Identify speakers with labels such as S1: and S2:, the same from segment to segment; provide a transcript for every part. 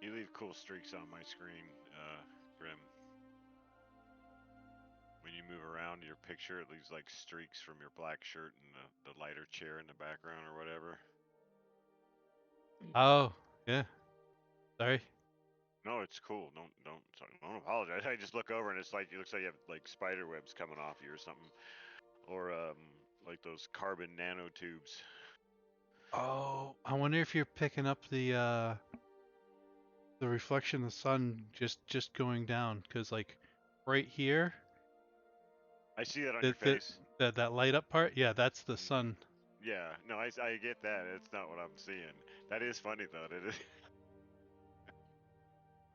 S1: You leave cool streaks on my screen, Grim. When you move around your picture, it leaves like streaks from your black shirt and the lighter chair in the background or whatever.
S2: Oh, yeah. Sorry.
S1: No, it's cool. Don't apologize. I just look over and it's like it looks like you have like spider webs coming off you or something, or like those carbon nanotubes.
S2: Oh, I wonder if you're picking up the reflection of the sun just going down, because like right here,
S1: I see that on your
S2: that that
S1: face.
S2: that light up part, yeah, that's the
S1: Mm.
S2: sun.
S1: Yeah, no, I get that. It's not what I'm seeing. That is funny though. That is.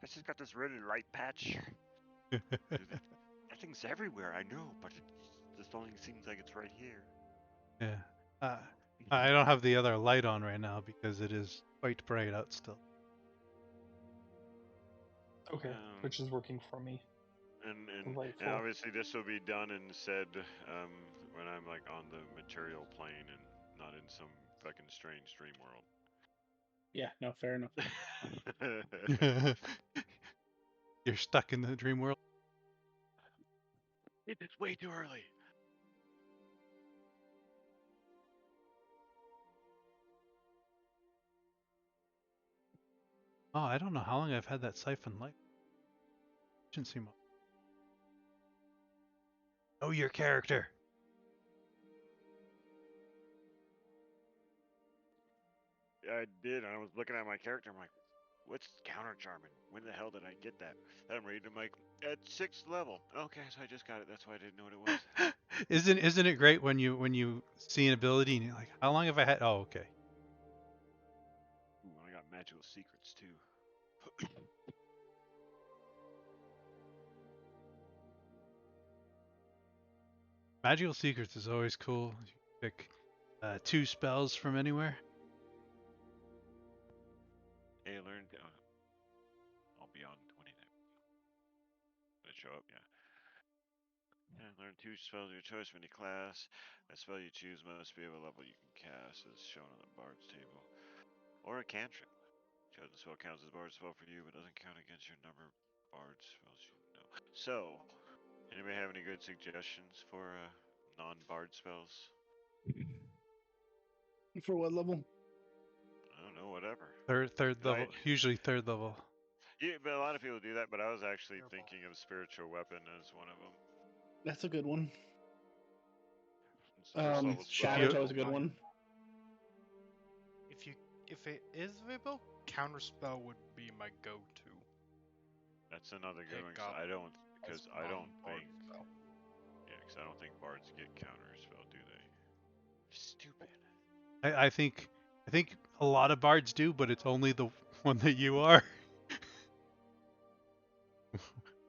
S1: I just got this really light patch. That thing's everywhere. I know, but it just only seems like it's right here.
S2: Yeah. Uh, I don't have the other light on right now because it is quite bright out still.
S3: Okay,
S1: Um,
S3: Twitch is working for me.
S1: and
S3: Delightful.
S1: obviously this will be done and said when I'm like on the material plane and not in some fucking strange dream world.
S4: Yeah, no, fair enough.
S2: You're stuck in the dream world.
S1: It's way too early.
S2: Oh, I don't know how long I've had that siphon light. Shouldn't see much. Know your character.
S1: I did. I was looking at my character. I'm like, what's counter charming? When the hell did I get that? And I'm reading. I'm like, at 6th level. Okay, so I just got it. That's why I didn't know what it was.
S2: Isn't it great when you see an ability and you're like, how long have I had? Oh, okay.
S1: Ooh, I got magical secrets too.
S2: Magical Secrets is always cool. You pick 2 spells from anywhere.
S1: Hey, I learned. I'll be on 20 there. Did it show up? Yeah. Yeah, learn 2 spells of your choice from any class. A spell you choose must be of a level you can cast, as shown on the Bard's table. Or a cantrip. Chosen spell counts as Bard spell for you, but doesn't count against your number of Bard spells you know. So, anybody have any good suggestions for non-Bard spells?
S4: For what level?
S1: I don't know, whatever.
S2: Third
S1: 'Cause
S2: level, usually third level.
S1: yeah, but a lot of people do that. But I was actually
S5: Fireball.
S1: thinking of spiritual weapon as one of them.
S4: That's a good one.
S1: It's the first level
S2: If
S1: spell.
S4: Shatter
S2: you
S4: Toe is a good one.
S5: If it is available, counterspell would be my go-to.
S1: That's another good one
S5: Pick up
S1: because
S5: as
S1: I don't
S5: non-bard
S1: think
S5: spell.
S1: yeah, because I don't think bards get counter spell, do they? Stupid.
S2: I think a lot of bards do, but it's only the one that you are.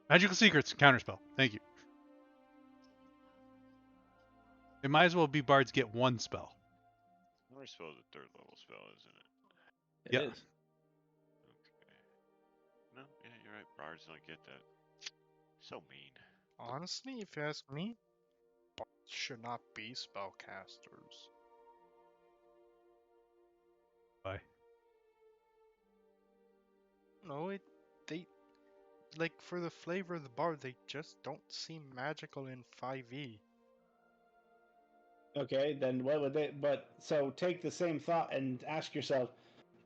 S2: Magical Secrets counterspell. Thank you. It might as well be bards get 1 spell.
S1: Counter spell is a 3rd level spell, isn't it?
S4: It
S2: Yeah.
S4: is.
S1: Okay. No, yeah, you're right. Bards don't get that. So mean.
S5: Honestly, if you ask me, bards should not be spellcasters.
S2: Bye.
S5: No, they like for the flavor of the bard, they just don't seem magical in 5e.
S4: Okay, then what would they? But so take the same thought and ask yourself,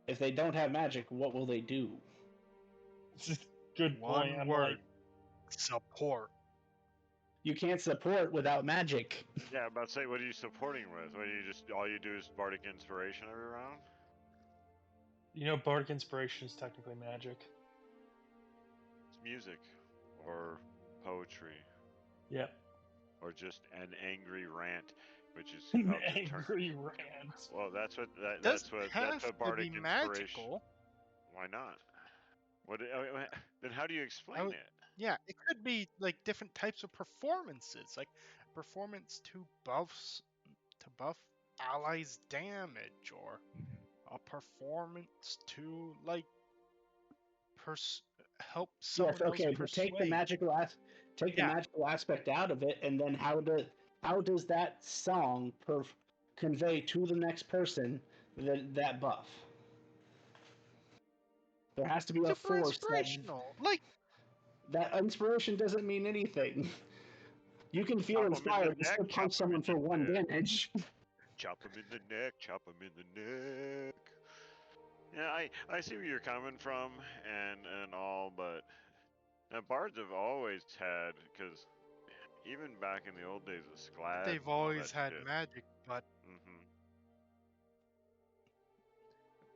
S4: if they don't have magic, what will they do?
S3: Good point.
S5: One
S3: I'm
S5: word:
S3: like,
S5: support.
S4: You can't support without magic.
S1: Yeah, I'm about to say, what are you supporting with? What do you just all you do is bardic inspiration every round?
S3: Bardic Inspiration is technically magic.
S1: It's music, or poetry,
S3: Yep.
S1: or just an angry rant, which is
S3: An
S1: about to turn.
S3: angry rant.
S1: Well,
S5: Doesn't
S1: that's
S5: have
S1: what
S5: to
S1: bardic
S5: be
S1: inspiration.
S5: magical.
S1: Why not? Then how do you
S5: I
S1: explain
S5: would,
S1: it?
S5: yeah, it could be like different types of performances, like a performance to buff allies damage, or a performance to like pers- help
S4: Yes,
S5: someone else
S4: okay, but
S5: persuade.
S4: take the
S5: Yeah,
S4: magical aspect out of it, and then how does that song convey to the next person that buff? There has to be a
S5: Super
S4: force
S5: inspirational. Like,
S4: that inspiration doesn't mean anything. You can feel
S1: Chop 'em in the
S4: inspired and
S1: neck,
S4: still
S1: chop
S4: punch
S1: 'em
S4: someone
S1: in
S4: for
S1: the
S4: 1
S1: neck.
S4: damage.
S1: Chop 'em in the neck, chop 'em in the neck. Yeah, I see where you're coming from and all, but bards have always had, because even back in the old days of Sklad
S5: they've
S1: and all
S5: always
S1: that
S5: had
S1: shit.
S5: magic, but
S1: Hmm.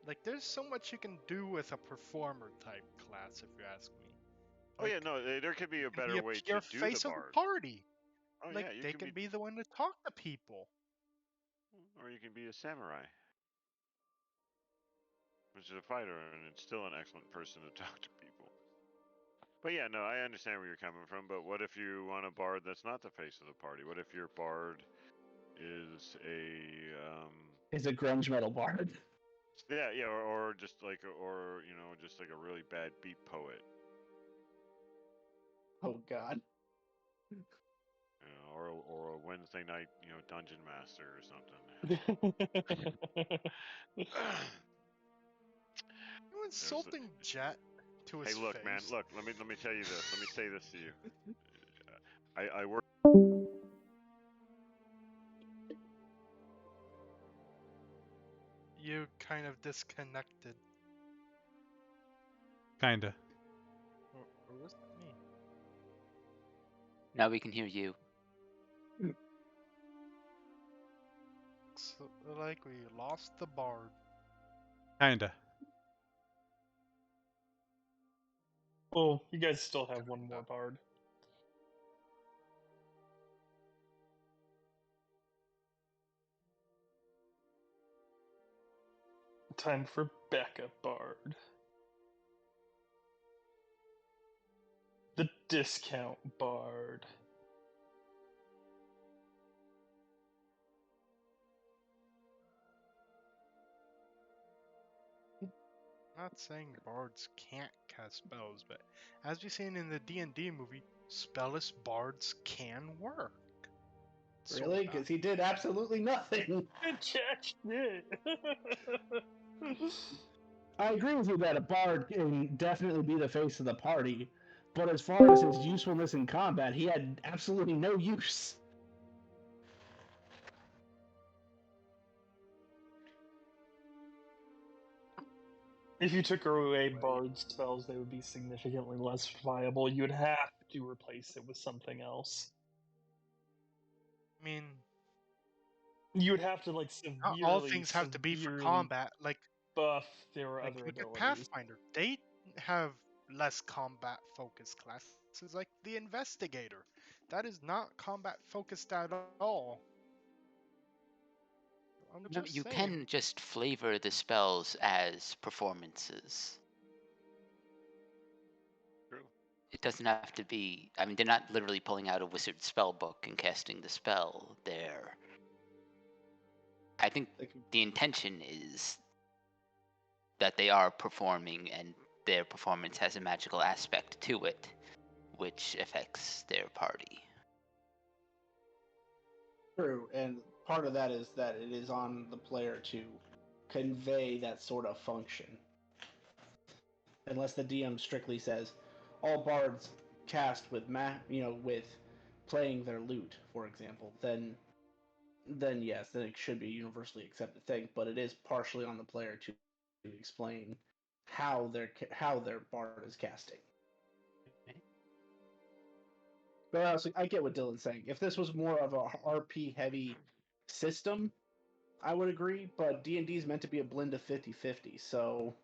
S5: like, there's so much you can do with a performer type class, if you ask me.
S1: Oh yeah,
S5: Like,
S1: no, there could be a
S5: can be
S1: better
S5: a
S1: way
S5: pure
S1: to do the
S5: face of the
S1: bard.
S5: party.
S1: Oh
S5: Like,
S1: yeah, you
S5: they
S1: can
S5: can
S1: be,
S5: be the one to talk to people.
S1: or you can be a samurai, which is a fighter, and it's still an excellent person to talk to people. But yeah, no, I understand where you're coming from. But what if you want a bard that's not the face of the party? What if your bard is
S4: Is a grunge metal bard.
S1: yeah, or just like, or just like a really bad beat poet,
S4: Oh god.
S1: or a Wednesday night, dungeon master or something.
S5: You insulting Jet to his
S1: Hey, look,
S5: face.
S1: man, look. Let me tell you this. Let me say this to you. I work.
S5: You kind of disconnected.
S2: Kinda.
S5: Or was it me?
S6: Now we can hear you.
S5: So, like, we lost the bard.
S2: Kinda.
S3: Well, you guys still have one more bard. Time for backup bard. The discount bard.
S5: I'm not saying bards can't cast spells, but as we've seen in the D&D movie, spellless bards can work.
S4: Really?
S5: Sorta.
S4: Because he did absolutely nothing.
S3: Jack shit.
S4: I agree with you that a bard can definitely be the face of the party, but as far as his usefulness in combat, he had absolutely no use.
S3: If you took away bard spells, they would be significantly less viable. You would have to replace it with something else.
S5: I mean,
S3: You would have to like
S5: not all
S3: severely,
S5: things have to be for
S3: severely
S5: combat. Like
S3: buff their other
S5: look at
S3: abilities.
S5: Pathfinder. They have less combat focused classes, like the Investigator. That is not combat focused at all. I'm
S6: No,
S5: just
S6: you
S5: saying.
S6: can just flavor the spells as performances.
S1: True.
S6: It doesn't have to be. I mean, they're not literally pulling out a wizard spell book and casting the spell. I think the intention is that they are performing, and their performance has a magical aspect to it, which affects their party.
S4: True, and part of that is that it is on the player to convey that sort of function. Unless the DM strictly says all bards cast with with playing their lute, for example, then yes, then it should be a universally accepted thing. But it is partially on the player to explain how their bard is casting. But also, I get what Dylan's saying. If this was more of a RP heavy system, I would agree. But D&D is meant to be a blend of 50-50, so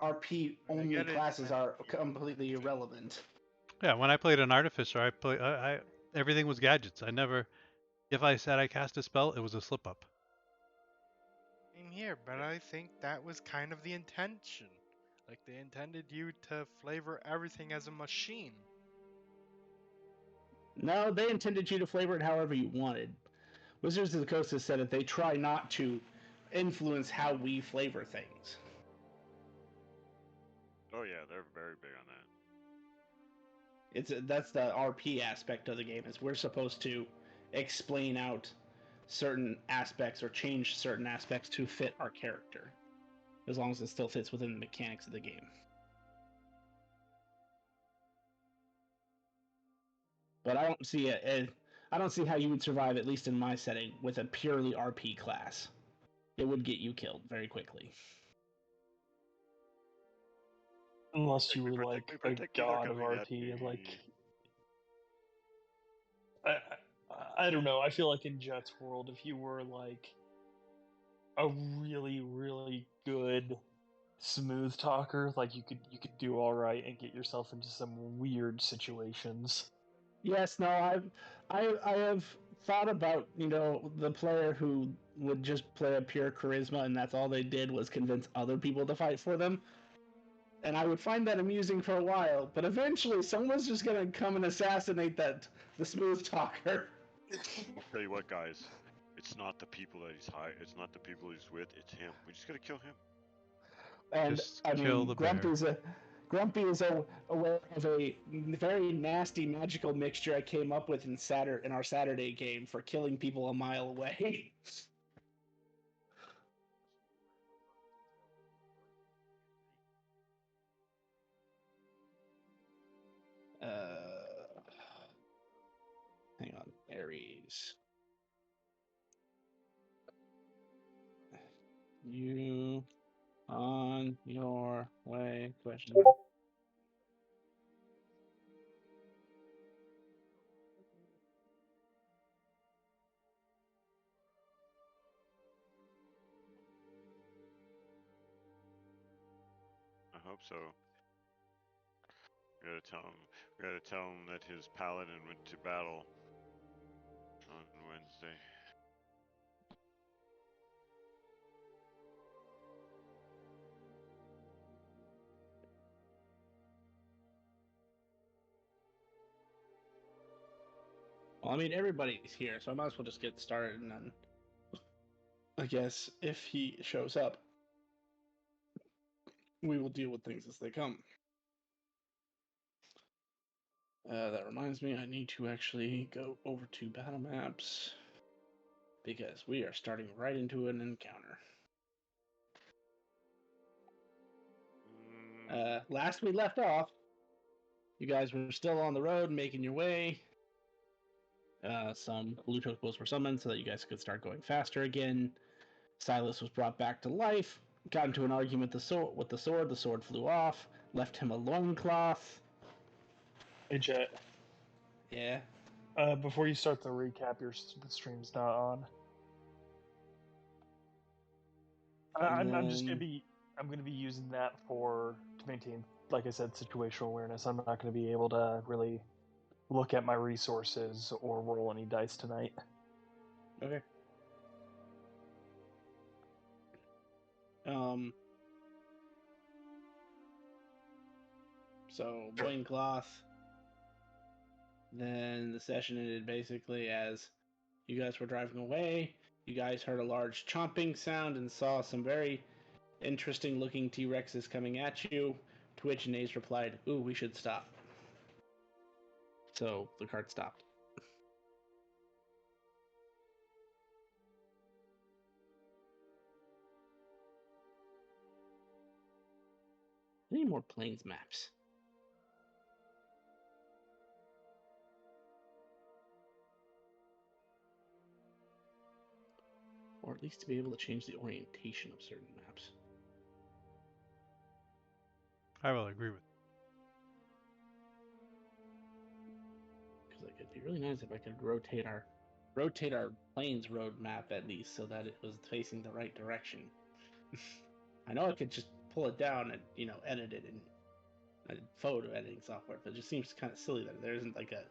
S4: RP
S5: I
S4: only
S5: get it,
S4: classes
S5: man.
S4: are completely irrelevant.
S2: Yeah, when I played an artificer, I everything was gadgets. I never, if I said I cast a spell, it was a slip up.
S5: Same here, but I think that was kind of the intention. Like they intended you to flavor everything as a machine.
S4: No, they intended you to flavor it however you wanted. Wizards of the Coast has said that they try not to influence how we flavor things.
S1: Oh yeah, they're very big on that.
S4: That's the RP aspect of the game, is we're supposed to explain out certain aspects or change certain aspects to fit our character, as long as it still fits within the mechanics of the game. but I don't see I don't see how you would survive, at least in my setting, with a purely RP class. It would get you killed very quickly.
S3: Unless you were
S1: Protect
S3: like
S1: me,
S3: a
S1: protect me, they're
S3: god of
S1: coming at
S3: RP,
S1: me.
S3: like I don't know. I feel like in Jet's world, if you were like a really, really good smooth talker, like you could do all right and get yourself into some weird situations.
S4: Yes, no, I have thought about, the player who would just play a pure charisma and that's all they did was convince other people to fight for them. And I would find that amusing for a while, but eventually someone's just gonna come and assassinate the smooth talker.
S1: I'll tell you what, guys. It's not the people that he's it's not the people he's with. It's him. We just gotta kill him.
S4: And
S2: Just
S4: I
S2: kill
S4: mean,
S2: the bear.
S4: Grumpy is aware of a very nasty magical mixture I came up with in our Saturday game for killing people a mile away. Hang on, Aries. You on your way? Question.
S1: I hope so. We gotta tell him. We gotta tell him that his paladin went to battle on Wednesday.
S4: Well, I mean, everybody's here, so I might as well just get started, and then I guess if he shows up, we will deal with things as they come. That reminds me, I need to actually go over to battle maps because we are starting right into an encounter. Last we left off, you guys were still on the road making your way. Some blue tokens were summoned so that you guys could start going faster again. Silas was brought back to life, got into an argument with the sword. The sword flew off, left him a loincloth.
S3: Hey Jet,
S4: Yeah.
S3: before you start the recap, your stream's not on. I'm just gonna be using that to maintain, like I said, situational awareness. I'm not gonna be able to really look at my resources or roll any dice tonight.
S4: Okay. So loincloth. Then the session ended basically as you guys were driving away. You guys heard a large chomping sound and saw some very interesting looking T-Rexes coming at you. To which Naze replied, "Ooh, we should stop." So the cart stopped. I need more planes maps. Or at least to be able to change the orientation of certain maps.
S2: I will agree with.
S4: Because like, it'd be really nice if I could rotate our planes road map at least so that it was facing the right direction. I know I could just pull it down and edit it in photo editing software, but it just seems kind of silly that there isn't like a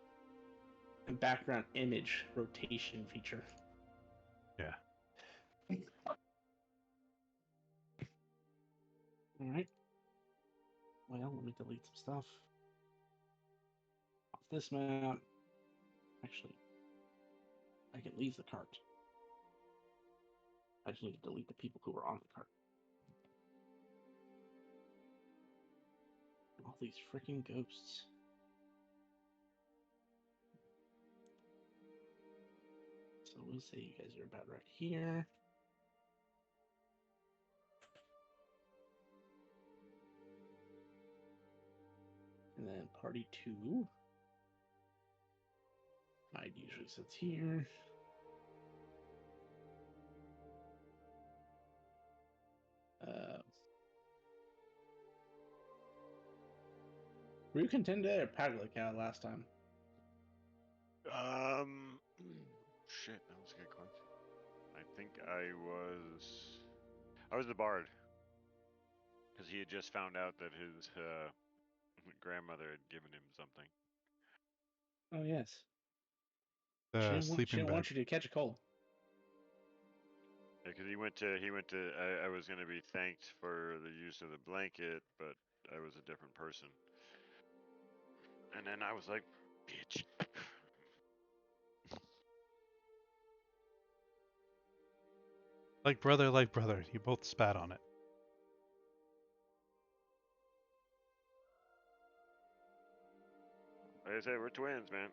S4: background image rotation feature.
S2: Yeah.
S4: All right. Well, let me delete some stuff off this map. Actually, I can leave the cart. I just need to delete the people who were on the cart. All these freaking ghosts. So we'll say you guys are about right here. And then party 2. guide usually sits here. Were you contended or Paglica last time?
S1: Shit, that was a good question. I think I was the bard, because he had just found out that his grandmother had given him something.
S4: Oh yes.
S2: The
S4: She
S2: sleeping
S4: didn't
S2: bag.
S4: want you to catch a cold.
S1: Yeah, because he went to I was gonna be thanked for the use of the blanket, but I was a different person. And then I was like, bitch.
S2: Like brother, you both spat on it.
S1: Like I said, we're twins, man.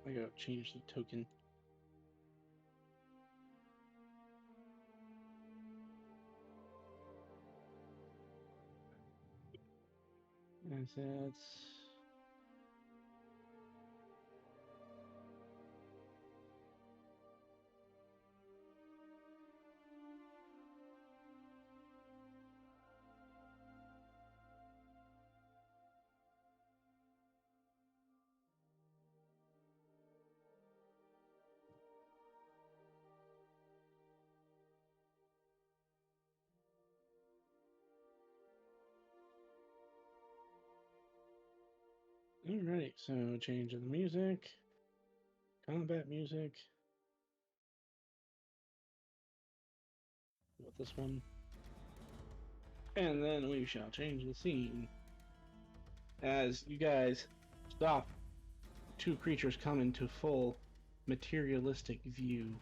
S4: I gotta change the token. Assets. Alright, so change of the music. Combat music. With this one. And then we shall change the scene. As you guys stop, two creatures come into full materialistic view.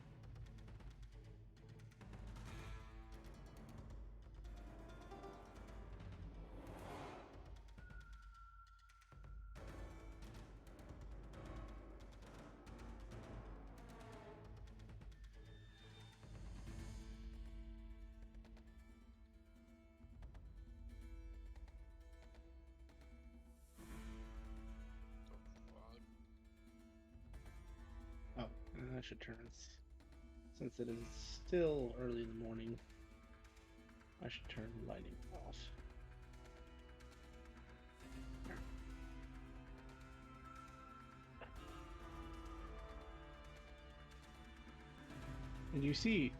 S4: Oh, and I should turn, since it is still early in the morning, I should turn lighting off. And you see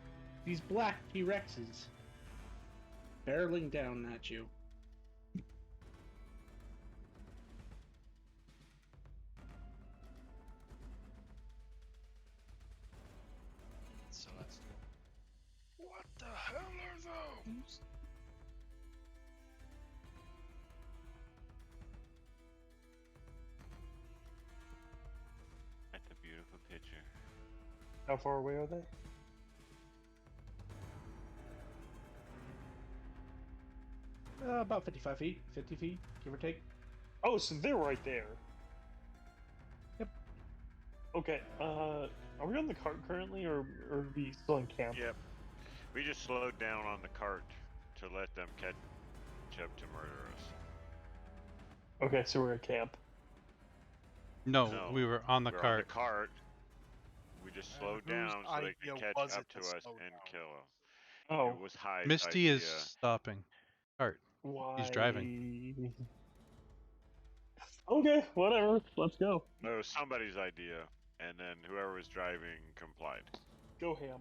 S4: these black T-Rexes barreling down at you.
S5: Celestial. What the hell are those?
S1: That's a beautiful picture.
S3: How far away are they?
S4: About 55 feet, 50 feet, give or take.
S3: Oh, so they're right there.
S4: Yep.
S3: Okay. Are we on the cart currently, or are we still in camp?
S1: Yep. We just slowed down on the cart to let them catch up to murder us.
S3: Okay, so we're at camp.
S2: No,
S1: No,
S2: we were on the
S1: we're
S2: cart.
S1: on the cart. We just slowed
S5: whose
S1: down so they
S5: idea
S1: could catch
S5: was
S1: up
S5: it to
S1: to us
S5: slow
S1: and
S5: down?
S1: kill us.
S3: Oh,
S1: It was Hyde's
S2: Misty
S1: idea.
S2: is stopping. Cart.
S3: why?
S2: He's driving.
S3: Okay, whatever. Let's go.
S1: It was somebody's idea, and then whoever was driving complied.
S3: Go ham.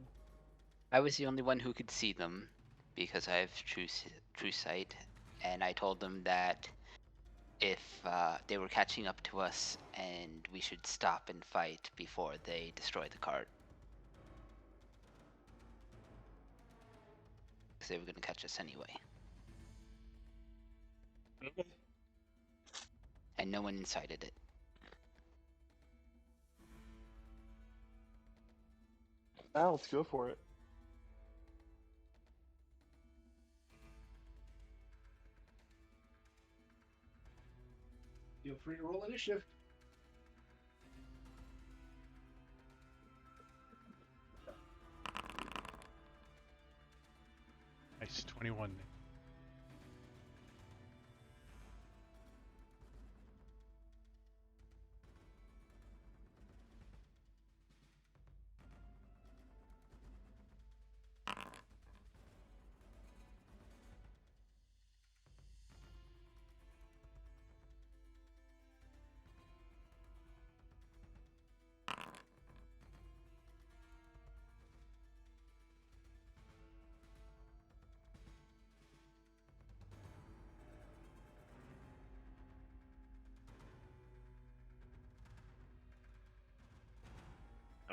S6: I was the only one who could see them because I have true sight, and I told them that if they were catching up to us and we should stop and fight before they destroy the cart. Because they were going to catch us anyway.
S3: Okay.
S6: And no one incited it.
S3: Ah, let's go for it.
S4: Feel free to roll initiative.
S2: Nice, 21.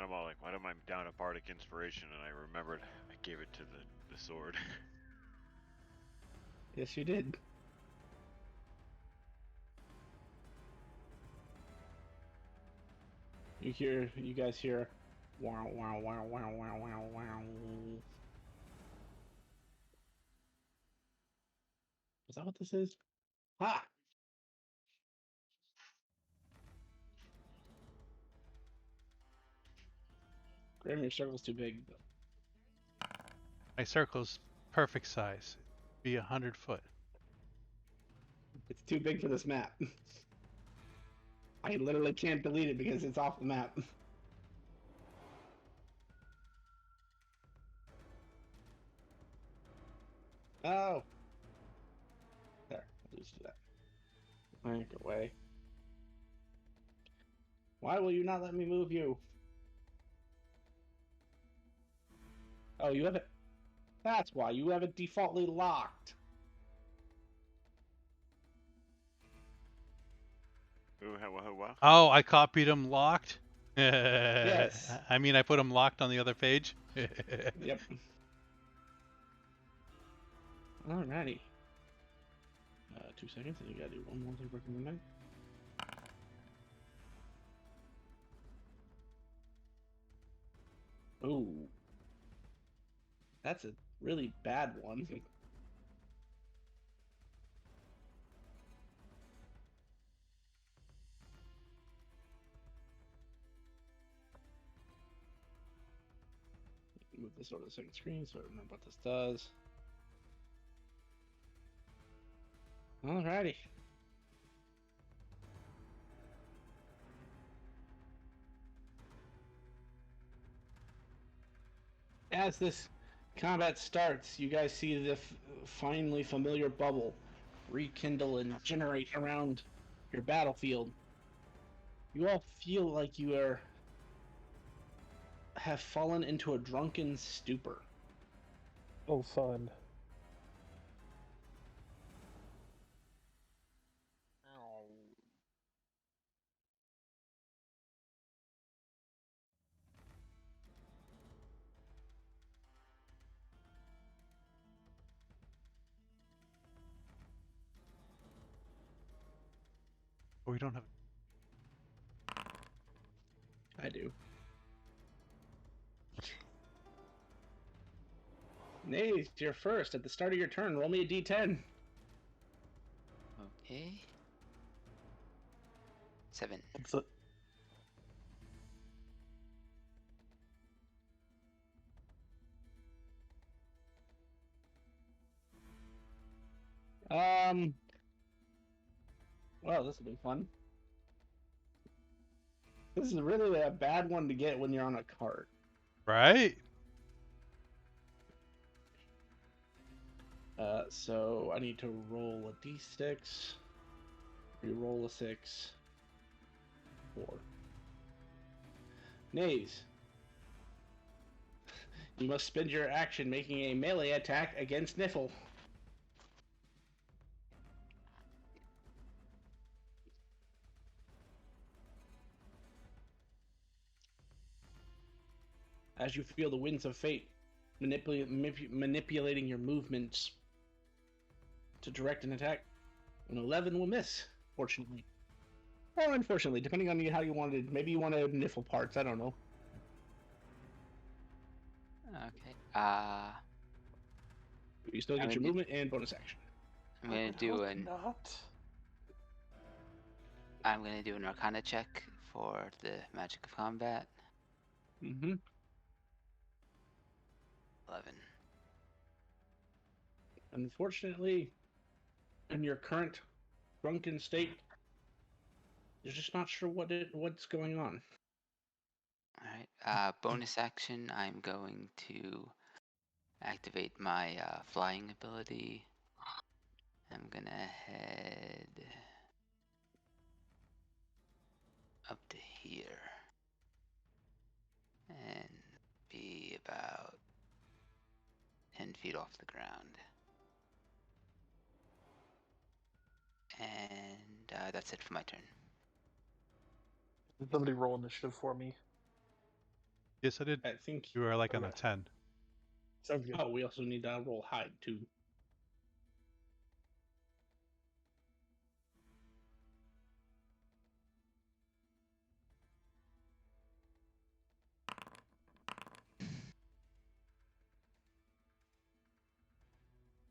S1: I'm all like, why am I down a bardic inspiration? And I remembered I gave it to the sword.
S4: Yes, you did. You guys hear, wow, wow, wow, wow, wow, wow, wow. Is that what this is? Ha! Graham, your circle's too big.
S2: My circle's perfect size. Be 100 foot.
S4: It's too big for this map. I literally can't delete it because it's off the map. Oh! There, I'll just do that. Anchor away. Why will you not let me move you? Oh, you have it. That's why you have it defaultly locked.
S1: Wow.
S2: Oh, I copied them locked?
S4: Yes.
S2: I mean, I put them locked on the other page.
S4: Yep. Alrighty. 2 seconds, and you gotta do one more thing for the night. Oh. That's a really bad one. Move this over to the second screen so I remember what this does. Alrighty. As this combat starts, you guys see the finally familiar bubble rekindle and generate around your battlefield. You all feel like you have fallen into a drunken stupor.
S3: Oh, fun.
S2: We don't have.
S4: I do. Nays, you're first. At the start of your turn, roll me a d10.
S6: Okay. 7.
S3: Excellent.
S4: Well, this will be fun. This is really a bad one to get when you're on a cart.
S2: Right?
S4: So I need to roll a d6. Re-roll a 6. 4. Nays. You must spend your action making a melee attack against Niffle. As you feel the winds of fate manipulating your movements to direct an attack, an 11 will miss, fortunately. Or unfortunately, depending on how you wanted. Maybe you wanted Niffle parts, I don't know.
S6: Okay.
S4: But you still get your movement and bonus action.
S6: I'm gonna do an
S3: Not.
S6: I'm gonna do an Arcana check for the magic of combat.
S4: Mm-hmm.
S6: 11.
S4: Unfortunately, in your current drunken state, you're just not sure what's going on.
S6: All right. Bonus action. I'm going to activate my flying ability. I'm gonna head up to here and be about 10 feet off the ground. And that's it for my turn.
S3: Did somebody roll initiative for me?
S2: Yes, I did.
S4: I think.
S2: You were like on a
S4: Okay.
S2: 10.
S3: Sounds good.
S4: Oh, we also need to roll hide too.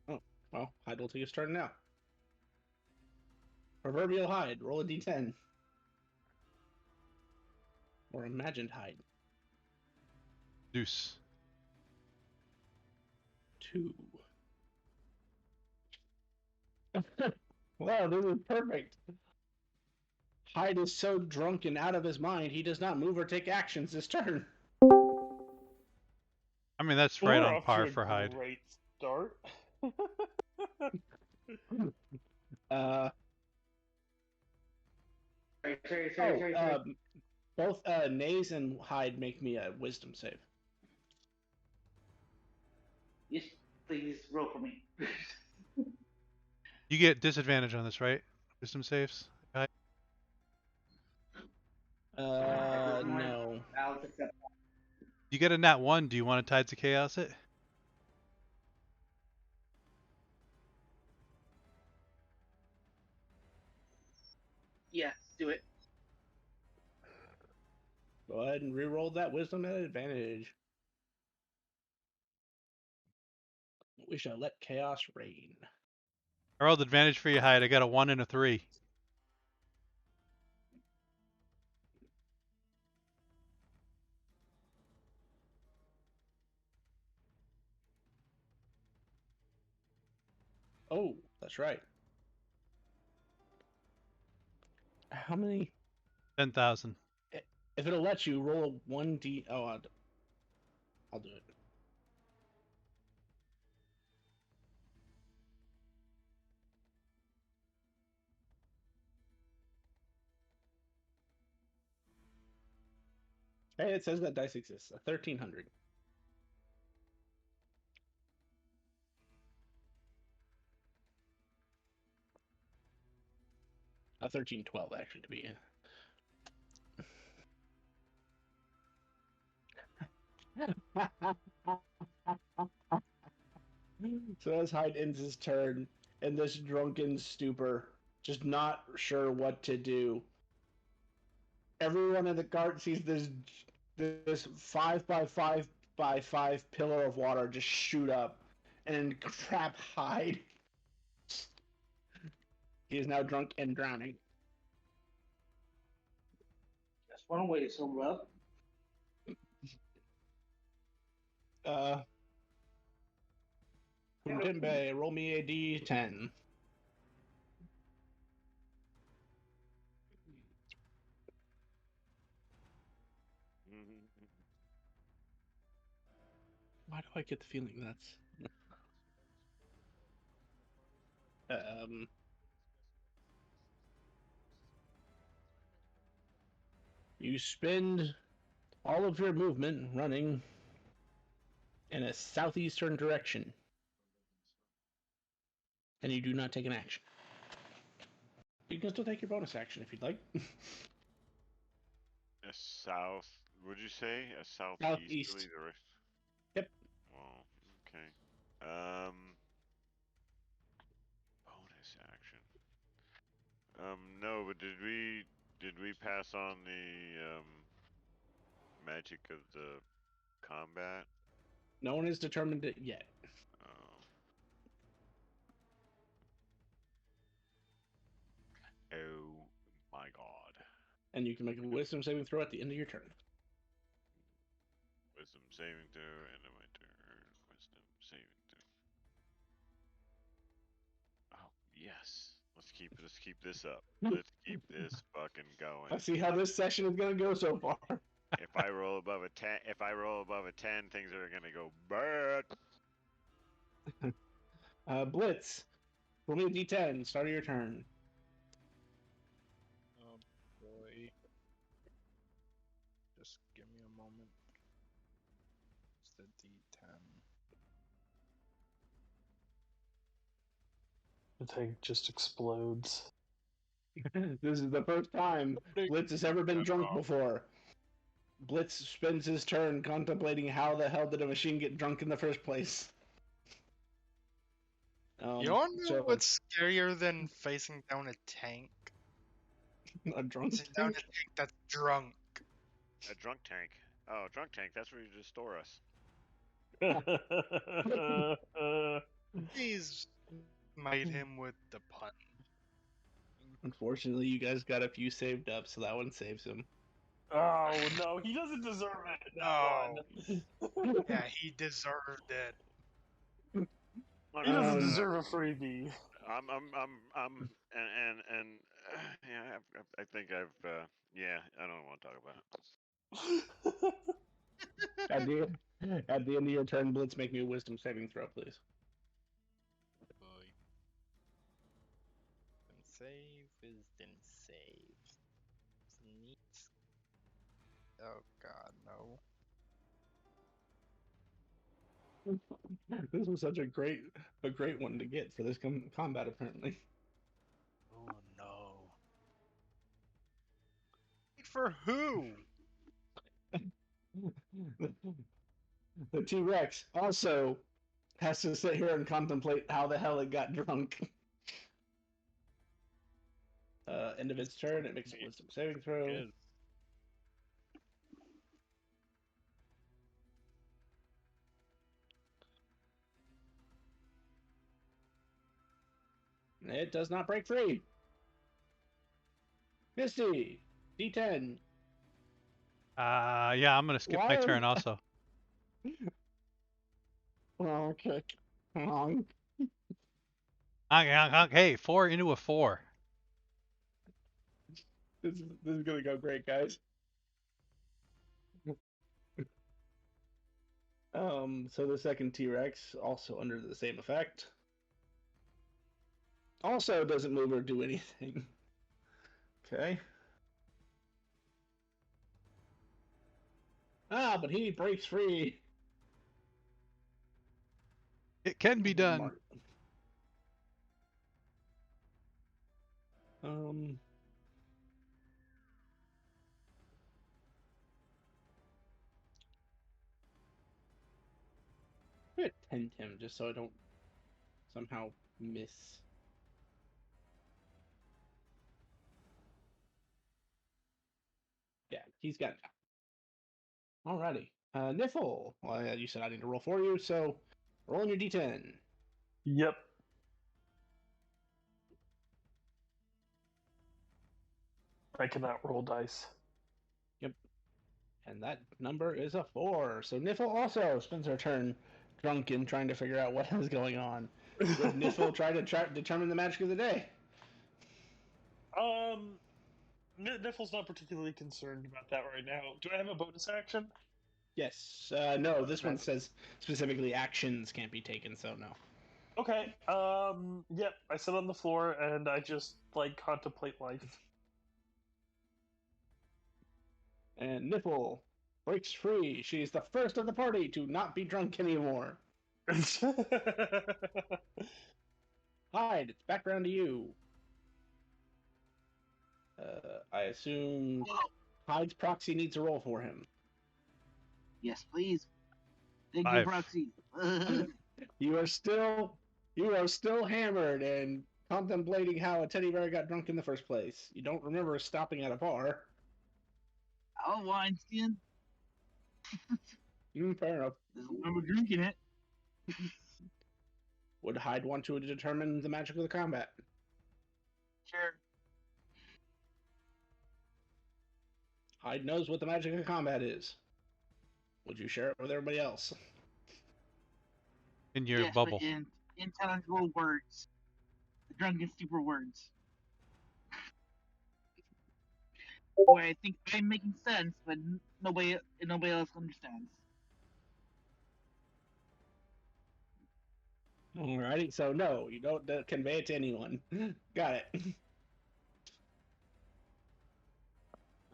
S4: Oh, well, hide will take a start now. Proverbial hide. Roll a d10. Or imagined hide.
S2: Deuce.
S4: 2. Wow, this is perfect. Hyde is so drunk and out of his mind, he does not move or take actions this turn.
S2: I mean, that's
S3: Well,
S2: right
S3: we're
S2: on
S3: off
S2: par
S3: to a
S2: for Hyde.
S3: great start.
S4: Uh,
S7: Sorry.
S4: both Nays and Hyde make me a wisdom save.
S7: Yes, please roll for me.
S2: You get disadvantage on this, right? Wisdom saves. Hyde?
S4: No.
S7: I'll accept.
S2: You get a nat 1. Do you want to Tides of Chaos it?
S7: Yeah, do it.
S4: Go ahead and re-roll that wisdom at advantage. We shall let chaos reign.
S2: I rolled advantage for you, Hyde. I got a 1 and a 3.
S4: Oh, that's right. How many?
S2: 10,000.
S4: If it'll let you roll a 1d. Oh, I'll do it. Hey, it says that dice exists. A 1300. A 1312, actually, to be. So as Hyde ends his turn in this drunken stupor, just not sure what to do. Everyone in the cart sees this 5 by 5 by 5 pillar of water just shoot up and trap Hyde. He is now drunk and drowning.
S7: That's one way to sober up.
S4: Uh, Kumtimbe, roll me a d10. Why do I get the feeling that's you spend all of your movement running in a southeastern direction, and you do not take an action. You can still take your bonus action if you'd like.
S1: A south. Would you say a
S4: Southeast.
S1: southeasterly direction?
S4: Yep.
S1: Well, okay. Bonus action. No, but did we pass on the magic of the combat?
S4: No one has determined it yet.
S1: Oh. Oh my god.
S4: And you can make a wisdom saving throw at the end of your turn.
S1: Wisdom saving throw, end of my turn. Wisdom saving throw. Oh yes. Let's keep this up. Let's keep this fucking going.
S4: I see how this session is gonna go so far.
S1: If I roll above a 10, things are gonna go bad.
S4: Blitz. Roll me a d10. Start of your turn.
S5: Oh boy. Just give me a moment. It's the D10.
S3: The tank just explodes.
S4: This is the first time Blitz has ever been drunk before. Blitz spends his turn contemplating how the hell did a machine get drunk in the first place.
S5: You wanna know
S4: So
S5: what's scarier than facing down a tank?
S4: a drunk
S5: Facing down a
S4: tank?
S5: tank that's drunk.
S1: A drunk tank. Oh, drunk tank. That's where you just store us.
S5: Please smite him with the pun.
S4: Unfortunately, you guys got a few saved up, so that one saves him.
S3: Oh no, he doesn't deserve it.
S5: No.
S3: That one.
S5: Yeah, he deserved it.
S3: He doesn't
S4: Um,
S3: deserve a freebie.
S1: Yeah, I think yeah, I don't want to talk about it.
S4: at the end of your turn, Blitz, make me a Wisdom saving throw, please.
S5: Boy. Wisdom save. Neat. Oh god, no.
S4: This was such a great one to get for this combat, apparently.
S5: Oh no. Wait for who?
S4: The T-Rex also has to sit here and contemplate how the hell it got drunk. End of its turn, it makes a Wisdom saving throw.
S5: Good.
S4: It does not break free. Misty, D10.
S2: Yeah, I'm gonna skip my
S4: Why?
S2: turn also.
S4: Okay. Wrong.
S2: Hey, 4 into a 4.
S4: This is gonna go great, guys. So the second T-Rex, also under the same effect, also doesn't move or do anything. Okay. Ah, but he breaks free.
S2: It can be done.
S4: Mark. Um. I'm gonna tend him just so I don't somehow miss. Yeah, he's got it now. Alrighty. Niffle. Well, you said I need to roll for you, so roll in your D10.
S3: Yep. I cannot roll dice.
S4: Yep. And that number is a 4. So Niffle also spends her turn drunk and trying to figure out what is going on. Would Niffle try to determine the magic of the day?
S3: Niffle's not particularly concerned about that right now. Do I have a bonus action?
S4: Yes. No, this one says specifically actions can't be taken, so no.
S3: Okay. Yep. I sit on the floor and I just contemplate life.
S4: And Niffle breaks free. She's the first of the party to not be drunk anymore. Hyde, it's back around to you. I assume Hyde's proxy needs a roll for him.
S7: Yes, please. Thank you,
S2: 5.
S7: proxy.
S4: You are still hammered and contemplating how a teddy bear got drunk in the first place. You don't remember stopping at a bar.
S7: Oh, wineskin.
S4: Fair enough.
S7: Doesn't remember drinking it.
S4: Would Hyde want to determine the magic of the combat?
S7: Sure.
S4: Hyde knows what the magic of combat is. Would you share it with everybody else?
S2: In your
S7: Yes,
S2: bubble.
S7: but in intelligible words. The drunken stupid words. Where I think I'm making sense, but nobody else understands.
S4: Alrighty, so no, you don't convey it to anyone. Got it.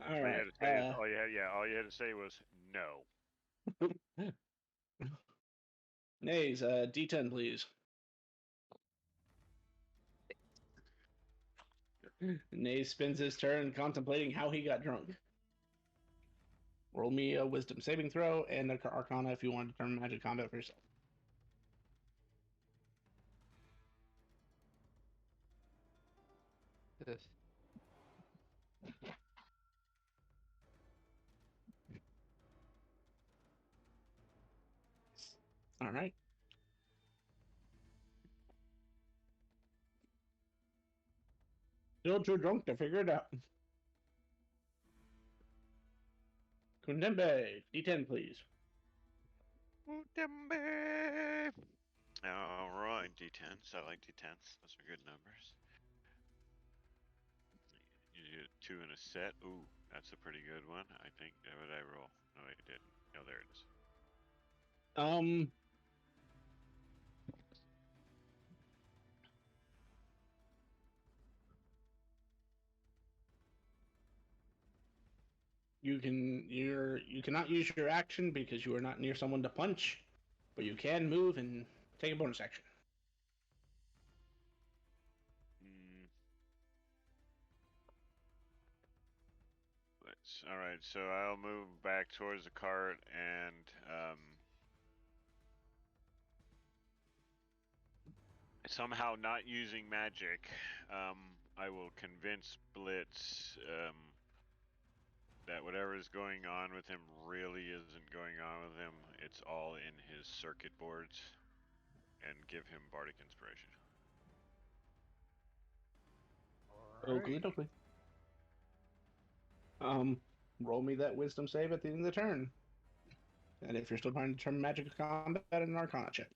S4: All
S1: All you
S4: right.
S1: had to say is, all you had to say was no.
S4: Nays, D10, please. Nays spends his turn contemplating how he got drunk. Roll me a wisdom saving throw and an arcana if you want to determine magic combat for yourself.
S6: Ugh.
S4: All right. Still too drunk to figure it out. Kundembe, D10, please.
S5: Udembe.
S1: All right, D10s. I like D10s. Those are good numbers. You do 2 in a set. Ooh, that's a pretty good one. I think. What did I roll? No, I didn't. Oh, there it is.
S4: You cannot use your action because you are not near someone to punch, but you can move and take a bonus action.
S1: Mm. All right. So I'll move back towards the cart and somehow not using magic. I will convince Blitz that whatever is going on with him really isn't going on with him. It's all in his circuit boards, and give him bardic inspiration.
S4: Oakley
S5: Alright.
S4: dokley. Roll me that wisdom save at the end of the turn. And if you're still trying to determine magic combat, an arcana check.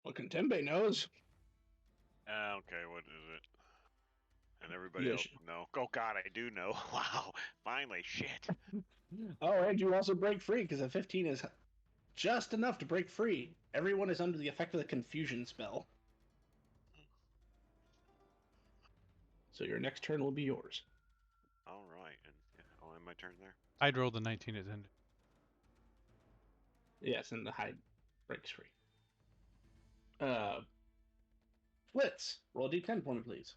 S4: Well, Contembe knows.
S1: Okay, what is it? And everybody
S4: Yes.
S1: else know. Oh God, I do know. Wow, finally, shit.
S4: Oh, and you also break free because a 15 is just enough to break free. Everyone is under the effect of the confusion spell. So your next turn will be yours.
S1: All right, and I'll end my turn there.
S2: I'd roll the 19 as ended.
S4: Yes, and the hide breaks free. Flitz, roll a d10 for me, please.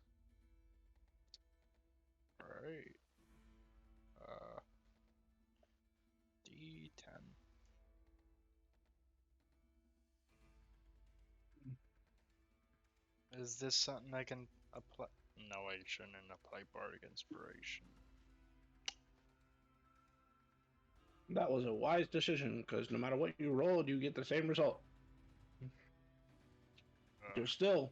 S5: Alright. D10. Is this something I can apply? No, I shouldn't apply Bardic Inspiration.
S4: That was a wise decision because no matter what you rolled, you get the same result. You're still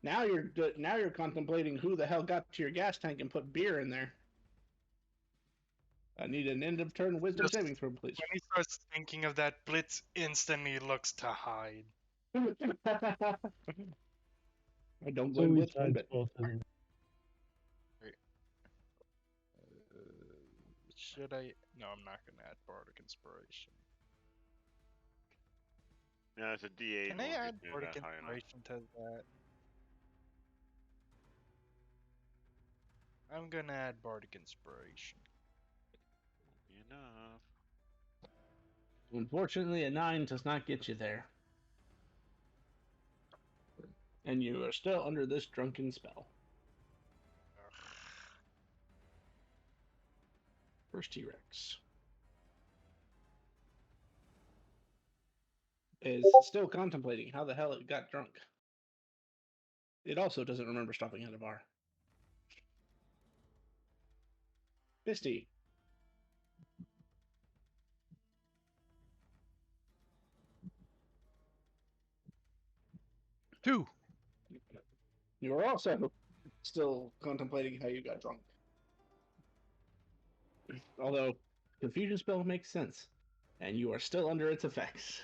S4: now you're contemplating who the hell got to your gas tank and put beer in there. I need an end of turn wisdom
S5: Just
S4: saving throw, please.
S5: when he starts thinking of that, Blitz instantly looks to hide.
S4: I don't
S8: So
S4: blame
S8: he
S4: Blitz one
S8: hides
S4: bit.
S8: both of them.
S5: Should I? No, I'm not gonna add Bardic Inspiration.
S1: Yeah, it's a D8.
S5: Can I
S1: Won't
S5: add
S1: get near
S5: Bardic
S1: that high enough.
S5: Inspiration to that? I'm gonna add Bardic Inspiration.
S1: Won't be enough.
S4: Unfortunately, a 9 does not get you there. And you are still under this drunken spell.
S5: Ugh.
S4: First T-Rex is still contemplating how the hell it got drunk. It also doesn't remember stopping at a bar. Misty.
S2: Two.
S4: You are also still contemplating how you got drunk. Although, confusion spell makes sense, and you are still under its effects.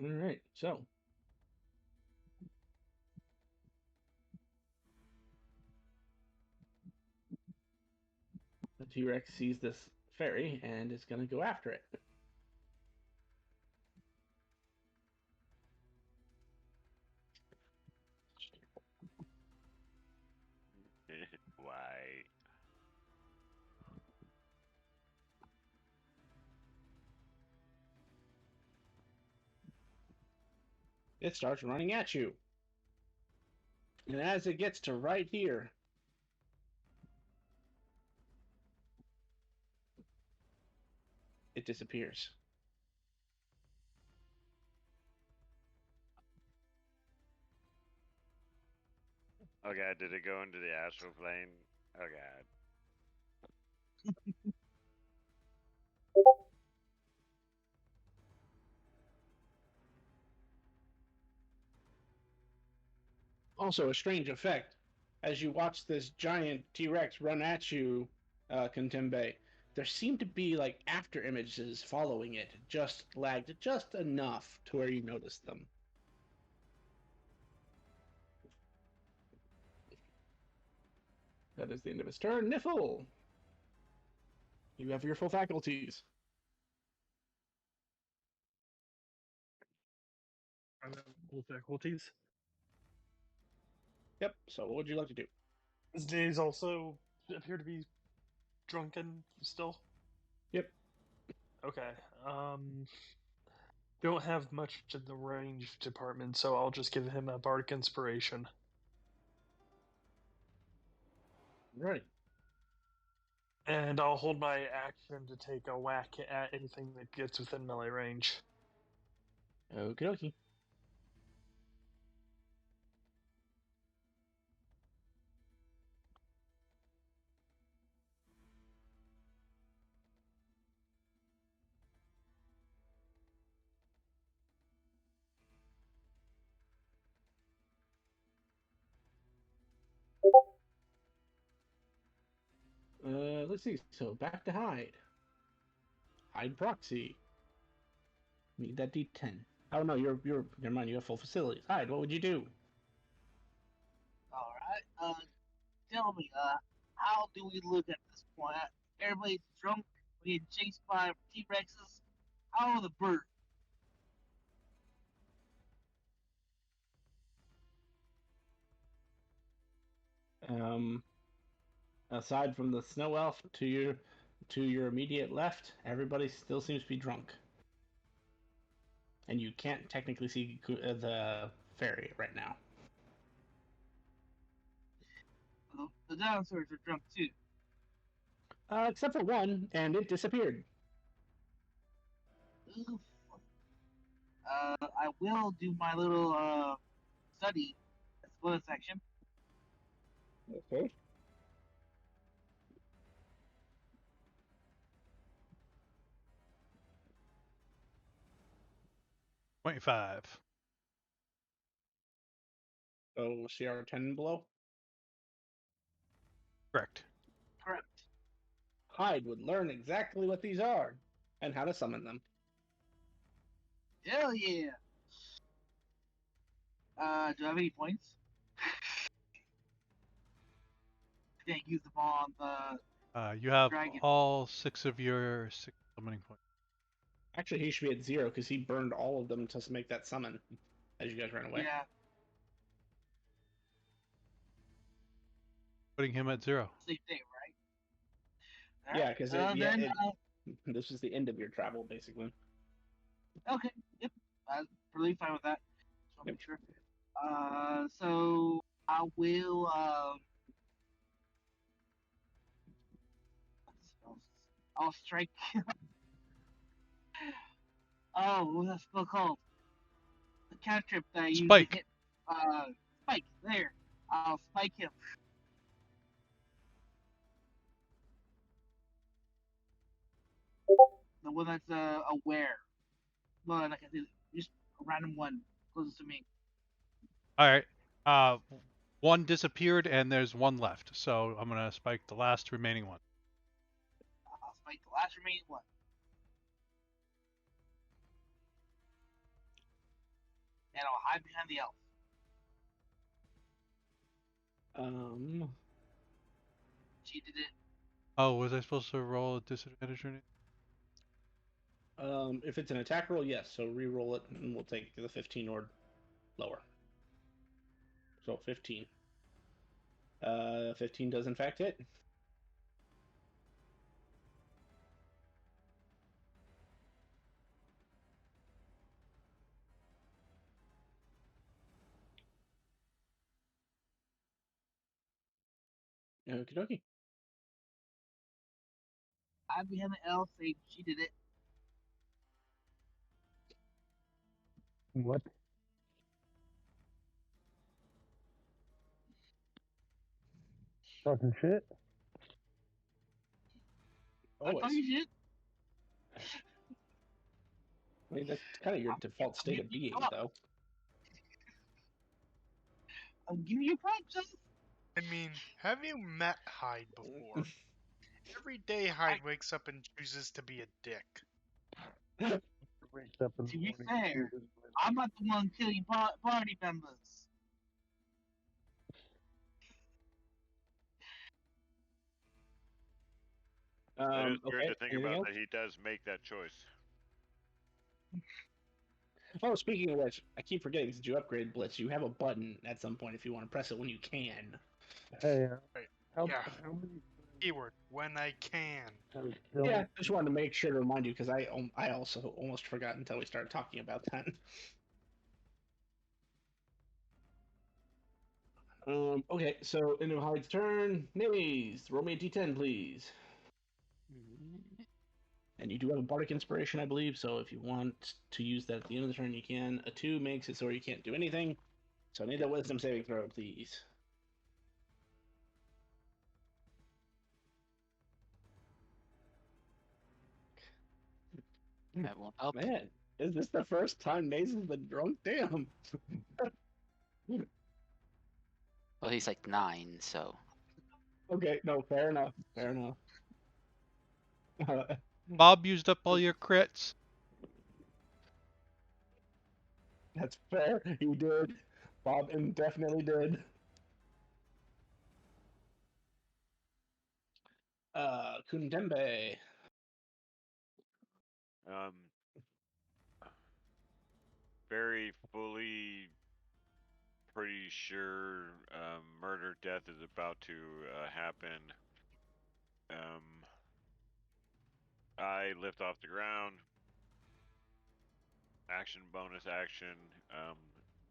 S4: Alright, so. The T-Rex sees this fairy and is going to go after it.
S1: Why?
S4: it starts running at you. And as it gets to right here, it disappears.
S1: Oh god, did it go into the astral plane? Oh god.
S4: Also, a strange effect. As you watch this giant T-Rex run at you, Contembe, there seem to be like after images following it, just lagged just enough to where you notice them. That is the end of his turn. Niffle! You have your full faculties.
S3: Full faculties.
S4: Yep, so what would you like to do?
S3: His days also appear to be drunken still.
S4: Yep.
S3: Okay. Don't have much in the range department, so I'll just give him a bardic inspiration.
S4: Right.
S3: And I'll hold my action to take a whack at anything that gets within melee range.
S4: Okie dokie. Let's see. So back to hide. Hide proxy. Need that D10. Oh no, never mind. You have full facilities. Hide. What would you do?
S7: All right. Tell me, how do we look at this point? Everybody's drunk. We get chased by T-Rexes. How are the birds?
S4: Aside from the snow elf to your immediate left, everybody still seems to be drunk, and you can't technically see the fairy right now.
S7: The dinosaurs are drunk too.
S4: Except for one, and it disappeared.
S7: Oof. I will do my little study bonus section.
S4: Okay.
S2: $25.
S4: So CR10 and below.
S2: Correct.
S7: Correct.
S4: Hyde would learn exactly what these are and how to summon them.
S7: Hell yeah. Do I have any points? Can't use them on the
S2: You have
S7: dragon.
S2: all 6 of your 6 summoning points.
S4: Actually, he should be at 0 because he burned all of them to make that summon as you guys ran away.
S7: Yeah.
S2: Putting him at 0.
S7: Same thing, right?
S4: Yeah, because
S7: Then,
S4: this is the end of your travel, basically.
S7: okay. Yep. I'm really fine with that. Just want to
S4: Yep.
S7: make sure. So I will. I'll strike. Oh, what's that spell called? The cantrip that I use to
S2: Spike.
S7: hit. Spike. There. I'll spike him. The one that's aware. Well, like I said, just a random one closest to me.
S2: All right. One disappeared and there's one left. So I'm gonna spike the last remaining one.
S7: I'll spike the last remaining one. And I'll hide behind the elf. She did it.
S2: Oh, was I supposed to roll a disadvantage or anything?
S4: If it's an attack roll, yes. So re-roll it, and we'll take the 15 or lower. So 15. 15 does in fact hit. Okie dokie.
S7: I'd be having L say she did it.
S8: What? Talking shit?
S7: I'm
S4: Always.
S7: talking shit.
S4: I mean, that's kind of your default state of being, though.
S7: I'm giving you props.
S5: I mean, have you met Hyde before? Every day Hyde wakes up and chooses to be a dick.
S8: Wakes up in the
S7: To be
S8: morning.
S7: fair, I'm not the one killing party members.
S1: It is weird
S4: Okay.
S1: to think
S4: Anything
S1: about
S4: else?
S1: that he does make that choice.
S4: Oh, speaking of which, I keep forgetting since you upgraded Blitz, you have a button at some point if you want to press it when you can.
S8: Hey,
S5: Right.
S8: how
S5: Yeah.
S8: how many
S5: Keyword, when I can.
S8: times
S4: Yeah, I just wanted to make sure to remind you because I also almost forgot until we started talking about that. Okay, so into Hyde's turn. Nays, roll me a d10, please. And you do have a bardic inspiration, I believe. So if you want to use that at the end of the turn, you can. A 2 makes it so you can't do anything. So I need that wisdom saving throw, please.
S6: That won't help.
S4: Man, is this the first time Maze has been drunk? Damn.
S6: Well, he's like 9, so
S4: Okay, no, fair enough. Fair enough.
S2: Bob used up all your crits.
S4: That's fair. He did. Bob definitely did. Kundembe.
S1: Um, very fully pretty sure murder death is about to happen. I lift off the ground. Action bonus action.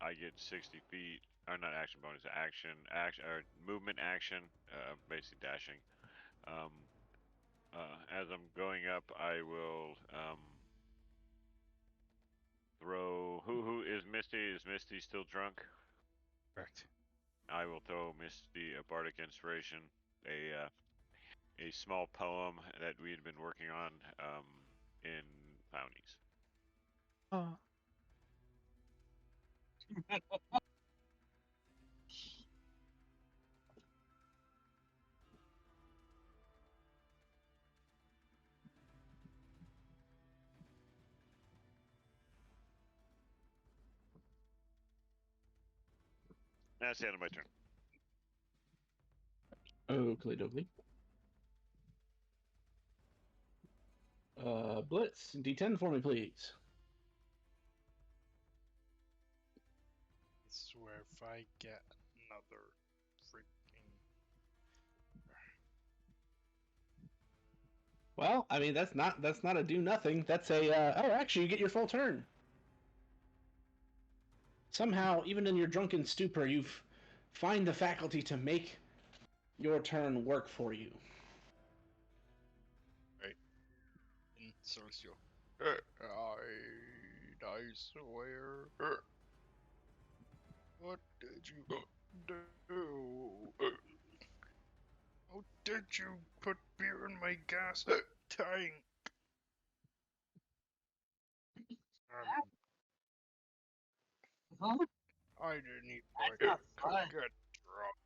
S1: I get 60 feet. Or not action bonus action. Or movement action. Basically dashing. Um, as I'm going up, I will throw. Who is Misty? Is Misty still drunk?
S2: Correct.
S1: I will throw Misty a bardic inspiration, a small poem that we had been working on in Clownies.
S2: Oh.
S1: That's the end of my turn.
S4: Oakley dokley. Blitz, D10 for me, please.
S5: I swear if I get another freaking.
S4: Well, I mean that's not a do nothing. That's a oh, actually you get your full turn. Somehow, even in your drunken stupor, you find the faculty to make your turn work for you.
S5: Right. In Socio. I swear. What did you do? How did you put beer in my gas tank?
S7: Huh?
S5: I didn't even
S7: That's
S5: like
S7: not fun.
S5: get drunk.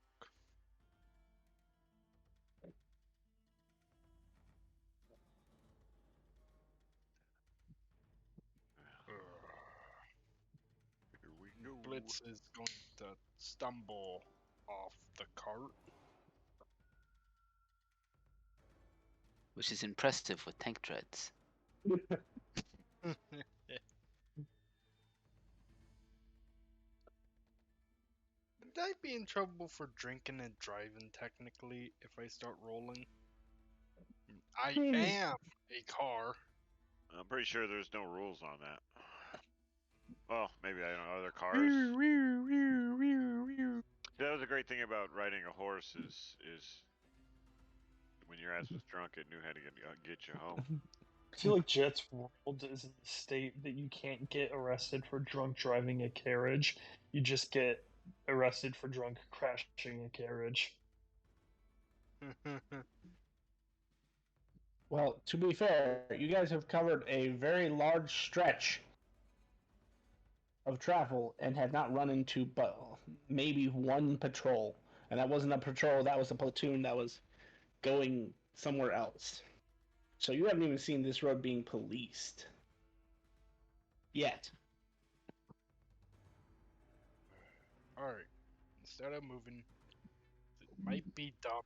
S1: Here we go.
S5: Blitz is going to stumble off the cart.
S6: which is impressive with tank treads.
S5: Would I be in trouble for drinking and driving technically if I start rolling? I am a car.
S1: I'm pretty sure there's no rules on that. Well, maybe I don't know. Other cars. That was a great thing about riding a horse is When your ass was drunk, it knew how to get you home.
S3: I feel like Jet's world is in the state that you can't get arrested for drunk driving a carriage. You just get arrested for drunk crashing a carriage.
S4: Well, to be fair, you guys have covered a very large stretch of travel and have not run into but maybe one patrol. And that wasn't a patrol, that was a platoon that was going somewhere else. So you haven't even seen this road being policed. Yet.
S5: Alright. Instead of moving, it might be dumb,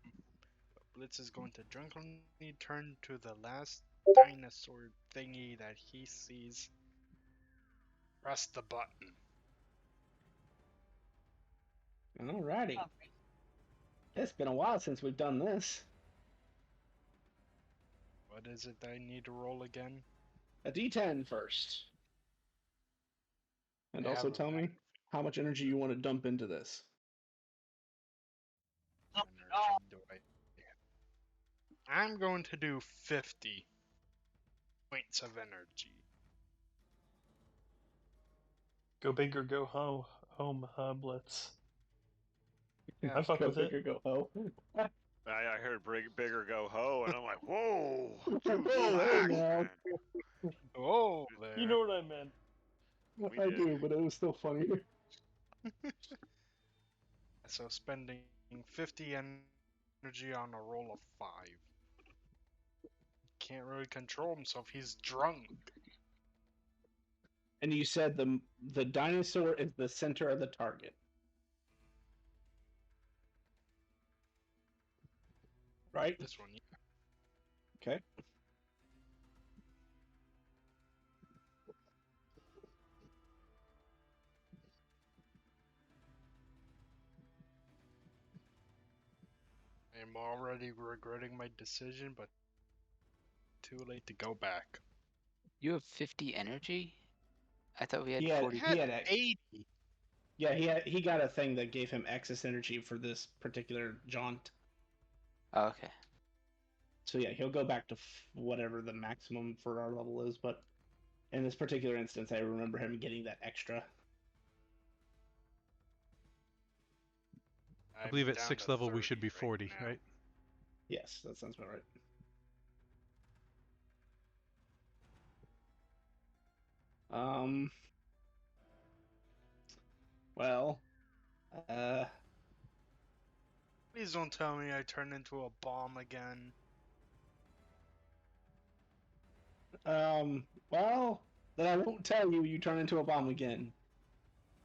S5: but Blitz is going to drunkenly turn to the last dinosaur thingy that he sees. Press the button.
S4: Alrighty. It's been a while since we've done this.
S5: What is it that I need to roll again?
S4: A d10 first. And
S5: I
S4: also
S5: have a
S4: tell me
S5: battlefield
S4: how much energy you want to dump into this.
S5: energy do I have? I'm going to do 50 points of energy.
S3: Go big or go home, Blitz.
S5: Yeah.
S3: I fuck
S4: Go
S3: with
S4: big
S3: it.
S4: or go home.
S1: I heard bigger go ho, and I'm like, whoa, too
S4: Oh, hey
S1: relaxed,
S4: now.
S1: man.
S5: Oh,
S3: You
S5: there.
S3: know what I meant.
S1: We
S4: I
S1: did.
S4: do, but it was still funny.
S5: So spending 50 energy on a roll of 5. Can't really control himself. He's drunk.
S4: And you said the dinosaur is the center of the target. Right?
S5: This one, yeah.
S4: Okay.
S5: I'm already regretting my decision, but too late to go back.
S6: You have 50 energy? I thought we had
S4: He had
S6: 40.
S4: he had
S5: 80.
S4: yeah, he got a thing that gave him excess energy for this particular jaunt.
S6: Oh, okay.
S4: So yeah, he'll go back to whatever the maximum for our level is, but in this particular instance, I remember him getting that extra.
S2: I
S5: I'm
S2: believe at
S5: down
S2: 6th
S5: to
S2: level we
S5: 30
S2: should be
S5: right
S2: 40,
S5: now.
S2: right?
S4: Yes, that sounds about right. Um. Well. Uh.
S5: Please don't tell me I turn into a bomb again.
S4: Well, then I won't tell you turn into a bomb again.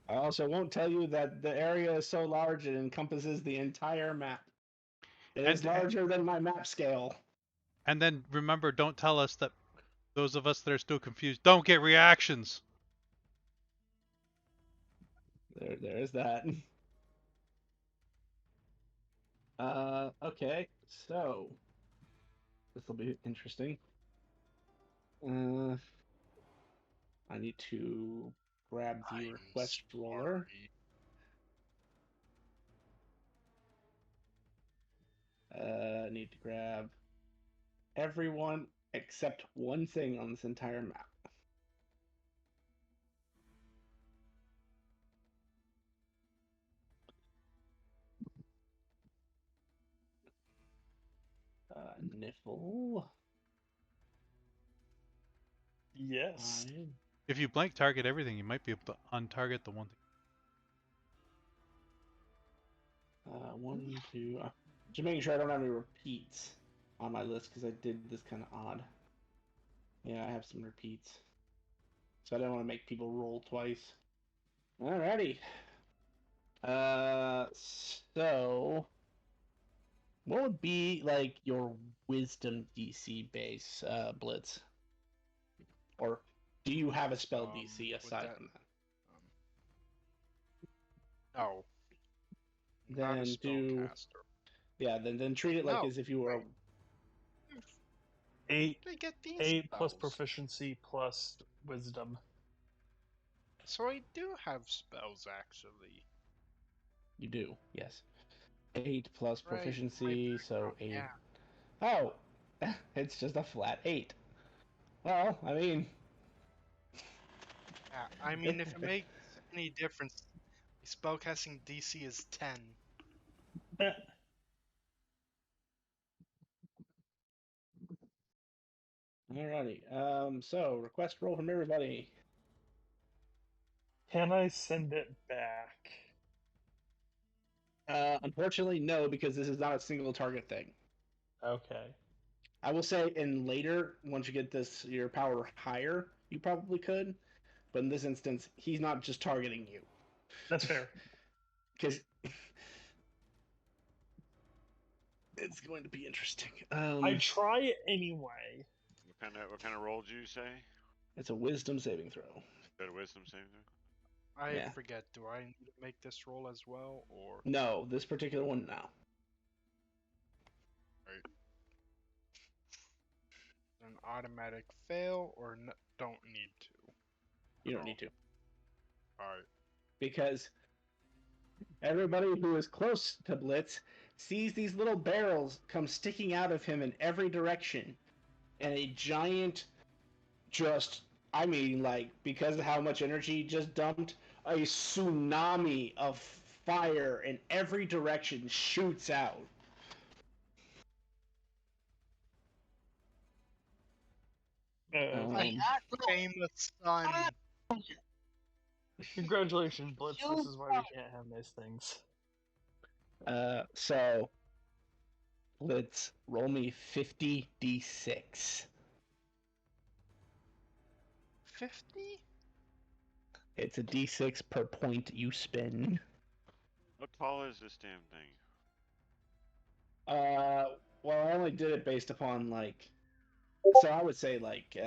S4: I also won't tell you that the area is so large it encompasses the entire map. It is
S2: And
S4: larger than my map scale.
S2: and then remember, don't tell us that those of us that are still confused don't get reactions.
S4: There's that. Okay, so this will be interesting. Uh, I need to grab the
S5: I'm
S4: request roller.
S5: sorry.
S4: I need to grab everyone except one thing on this entire map. Niffle.
S3: Yes.
S2: If you blank target everything, you might be able to untarget the one thing.
S4: One, two. Just making sure I don't have any repeats on my list because I did this kind of odd. Yeah, I have some repeats. So I didn't want to make people roll twice. Alrighty. So what would be like your wisdom DC base, Blitz? Or do you have a spell DC
S5: Would
S4: aside
S5: that,
S4: from that?
S5: no, not a
S4: Then do
S5: spellcaster.
S4: yeah, then treat it like
S5: No,
S4: as if you were a,
S5: wait.
S3: Eight
S5: They get these
S3: 8 plus
S5: spells.
S3: proficiency plus wisdom.
S5: So I do have spells actually.
S4: you do, yes. 8 plus
S5: Right.
S4: proficiency, so 8.
S5: Yeah.
S4: Oh, it's just a flat 8. Well, I mean,
S5: Yeah, I mean, if it makes any difference, spellcasting DC is 10.
S4: alrighty. So request roll from everybody.
S3: Can I send it back?
S4: Unfortunately, no, because this is not a single target thing.
S3: Okay.
S4: I will say, in later, once you get your power higher, you probably could. But in this instance, he's not just targeting you.
S3: That's fair.
S4: Because it's going to be interesting.
S3: I try it anyway.
S1: What kind of roll did you say?
S4: It's a wisdom saving throw.
S1: Good wisdom saving throw?
S5: I
S4: Yeah.
S5: forget, do I need to make this roll as well, or...
S4: No, this particular one, no.
S5: Right. An automatic fail, or don't need to?
S4: You don't need to.
S5: Alright.
S4: Because everybody who is close to Blitz sees these little barrels come sticking out of him in every direction. And a giant, I mean, like, because of how much energy he just dumped, a tsunami of fire in every direction shoots out.
S7: Like, I told
S5: Famous son.
S7: you.
S3: Congratulations, Blitz.
S7: You
S3: This is why we can't have nice things.
S4: So let's roll me 50d6.
S5: 50?
S4: It's a d6 per point you spend.
S1: How tall is this damn thing?
S4: Well, I only did it based upon, like, so I would say, like,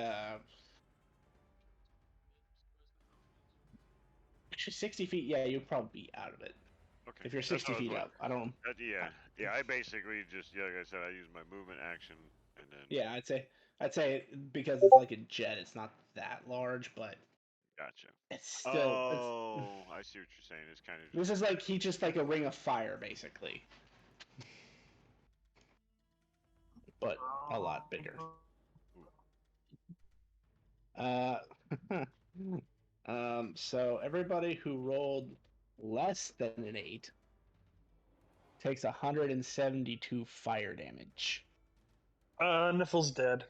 S4: actually 60 feet, yeah, you'll probably be out of it.
S1: Okay.
S4: If you're
S1: That's
S4: 60
S1: what I was
S4: feet
S1: like.
S4: up, I don't.
S1: Yeah. I basically just, like I said, I use my movement action and then.
S4: Yeah, I'd say because it's like a jet, it's not that large, but
S1: Gotcha.
S4: it's still.
S1: I see what you're saying. It's kind of just.
S4: This is like he's just like a ring of fire, basically, but a lot bigger. Uh, so everybody who rolled less than an 8 takes 172 fire damage.
S3: Nifl's dead.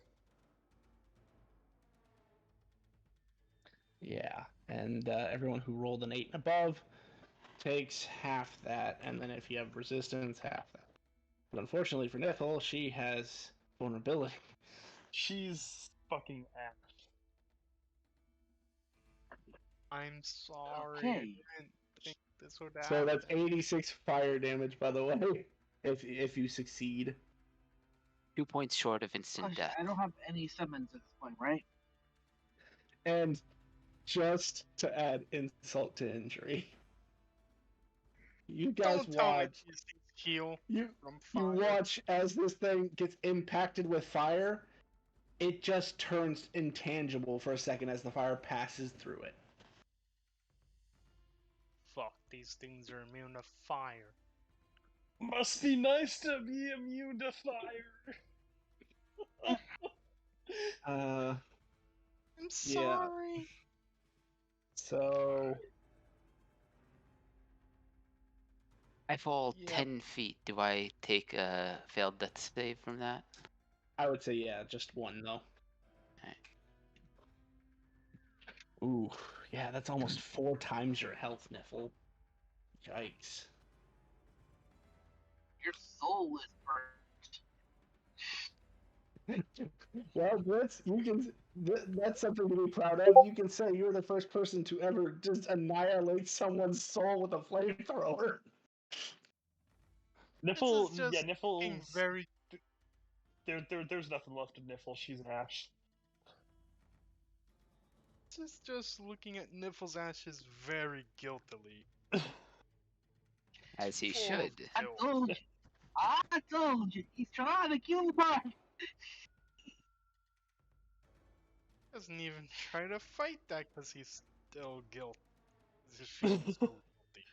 S4: Yeah, and everyone who rolled an 8 and above takes half that, and then if you have resistance, half that. But unfortunately for Nifl, she has vulnerability.
S3: She's fucking ass.
S5: I'm sorry.
S7: Okay.
S5: I didn't think this would happen.
S4: So that's 86 fire damage, by the way, if you succeed.
S6: 2 points short of instant
S7: Gosh,
S6: death.
S7: I don't have any summons at this point, right?
S4: And just to add insult to injury, you guys
S5: Don't tell me
S4: watch.
S5: these things heal
S4: You
S5: from
S4: you
S5: fire.
S4: watch as this thing gets impacted with fire. It just turns intangible for a second as the fire passes through it.
S5: Fuck, these things are immune to fire.
S3: Must be nice to be immune to fire.
S4: Uh,
S5: I'm
S4: yeah.
S5: sorry.
S4: So
S6: I fall
S5: Yep.
S6: 10 feet. Do I take a failed death save from that?
S4: I would say yeah, just one though.
S6: Alright.
S4: Ooh, yeah, that's almost 4 times your health, Niffle. Yikes.
S7: Your soul is burnt.
S4: Well, that's something to be proud of. You can say you're the first person to ever just annihilate someone's soul with a flamethrower.
S3: Niffle,
S5: This is just
S3: yeah,
S5: being
S3: Niffle's.
S5: very.
S3: There's nothing left of Niffle. She's ash.
S5: This is just looking at Nifl's ashes very guiltily.
S6: As he
S5: Full of
S6: should.
S7: I
S5: guilt.
S7: told you. I told you. He's trying to kill me.
S5: Doesn't even try to fight that because he's still guilty. He feels so guilty.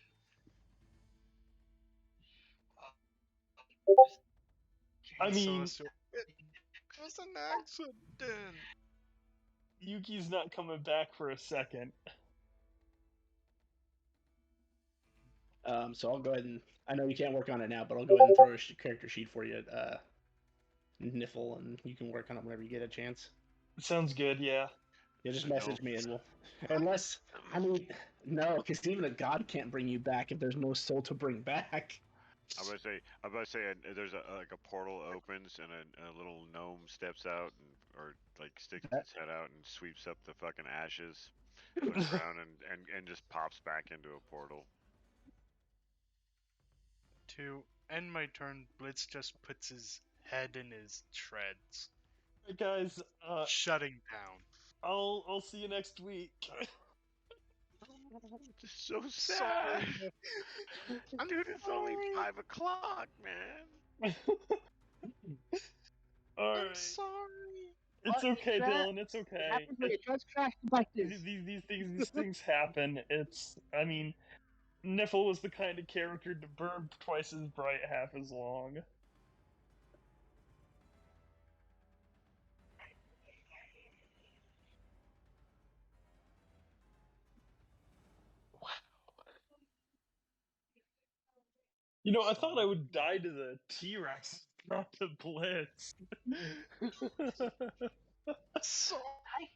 S3: I
S5: So
S3: mean,
S5: it's It was an accident.
S3: Yuki's not coming back for a second.
S4: So I'll go ahead and I know you can't work on it now, but I'll go ahead and throw a character sheet for you, Niffle, and you can work on it whenever you get a chance.
S3: Sounds good, yeah.
S4: Yeah, just
S1: No.
S4: message me and we'll. Unless I mean, no, because even a god can't bring you back if there's no soul to bring back.
S1: I'm about to say, there's like a portal opens and a little gnome steps out or like sticks its head out and sweeps up the fucking ashes, looks around and just pops back into a portal.
S5: To end my turn, Blitz just puts his head in his treads,
S3: Guys,
S5: shutting down.
S3: I'll see you next week.
S1: Just so
S5: Sorry,
S1: sad.
S5: Niffle. I'm
S1: Dude, it's only
S5: sorry.
S1: 5 o'clock, man.
S3: All
S5: I'm
S3: right.
S5: sorry.
S3: It's
S7: What?
S3: okay,
S7: Crash?
S3: Dylan. It's
S7: It
S3: okay.
S7: happens when your trucks crash like this.
S3: These things happen. I mean, Niffle was the kind of character to burn twice as bright, half as long. You know, I thought I would die to the T-Rex, not to Blitz.
S5: Sorry.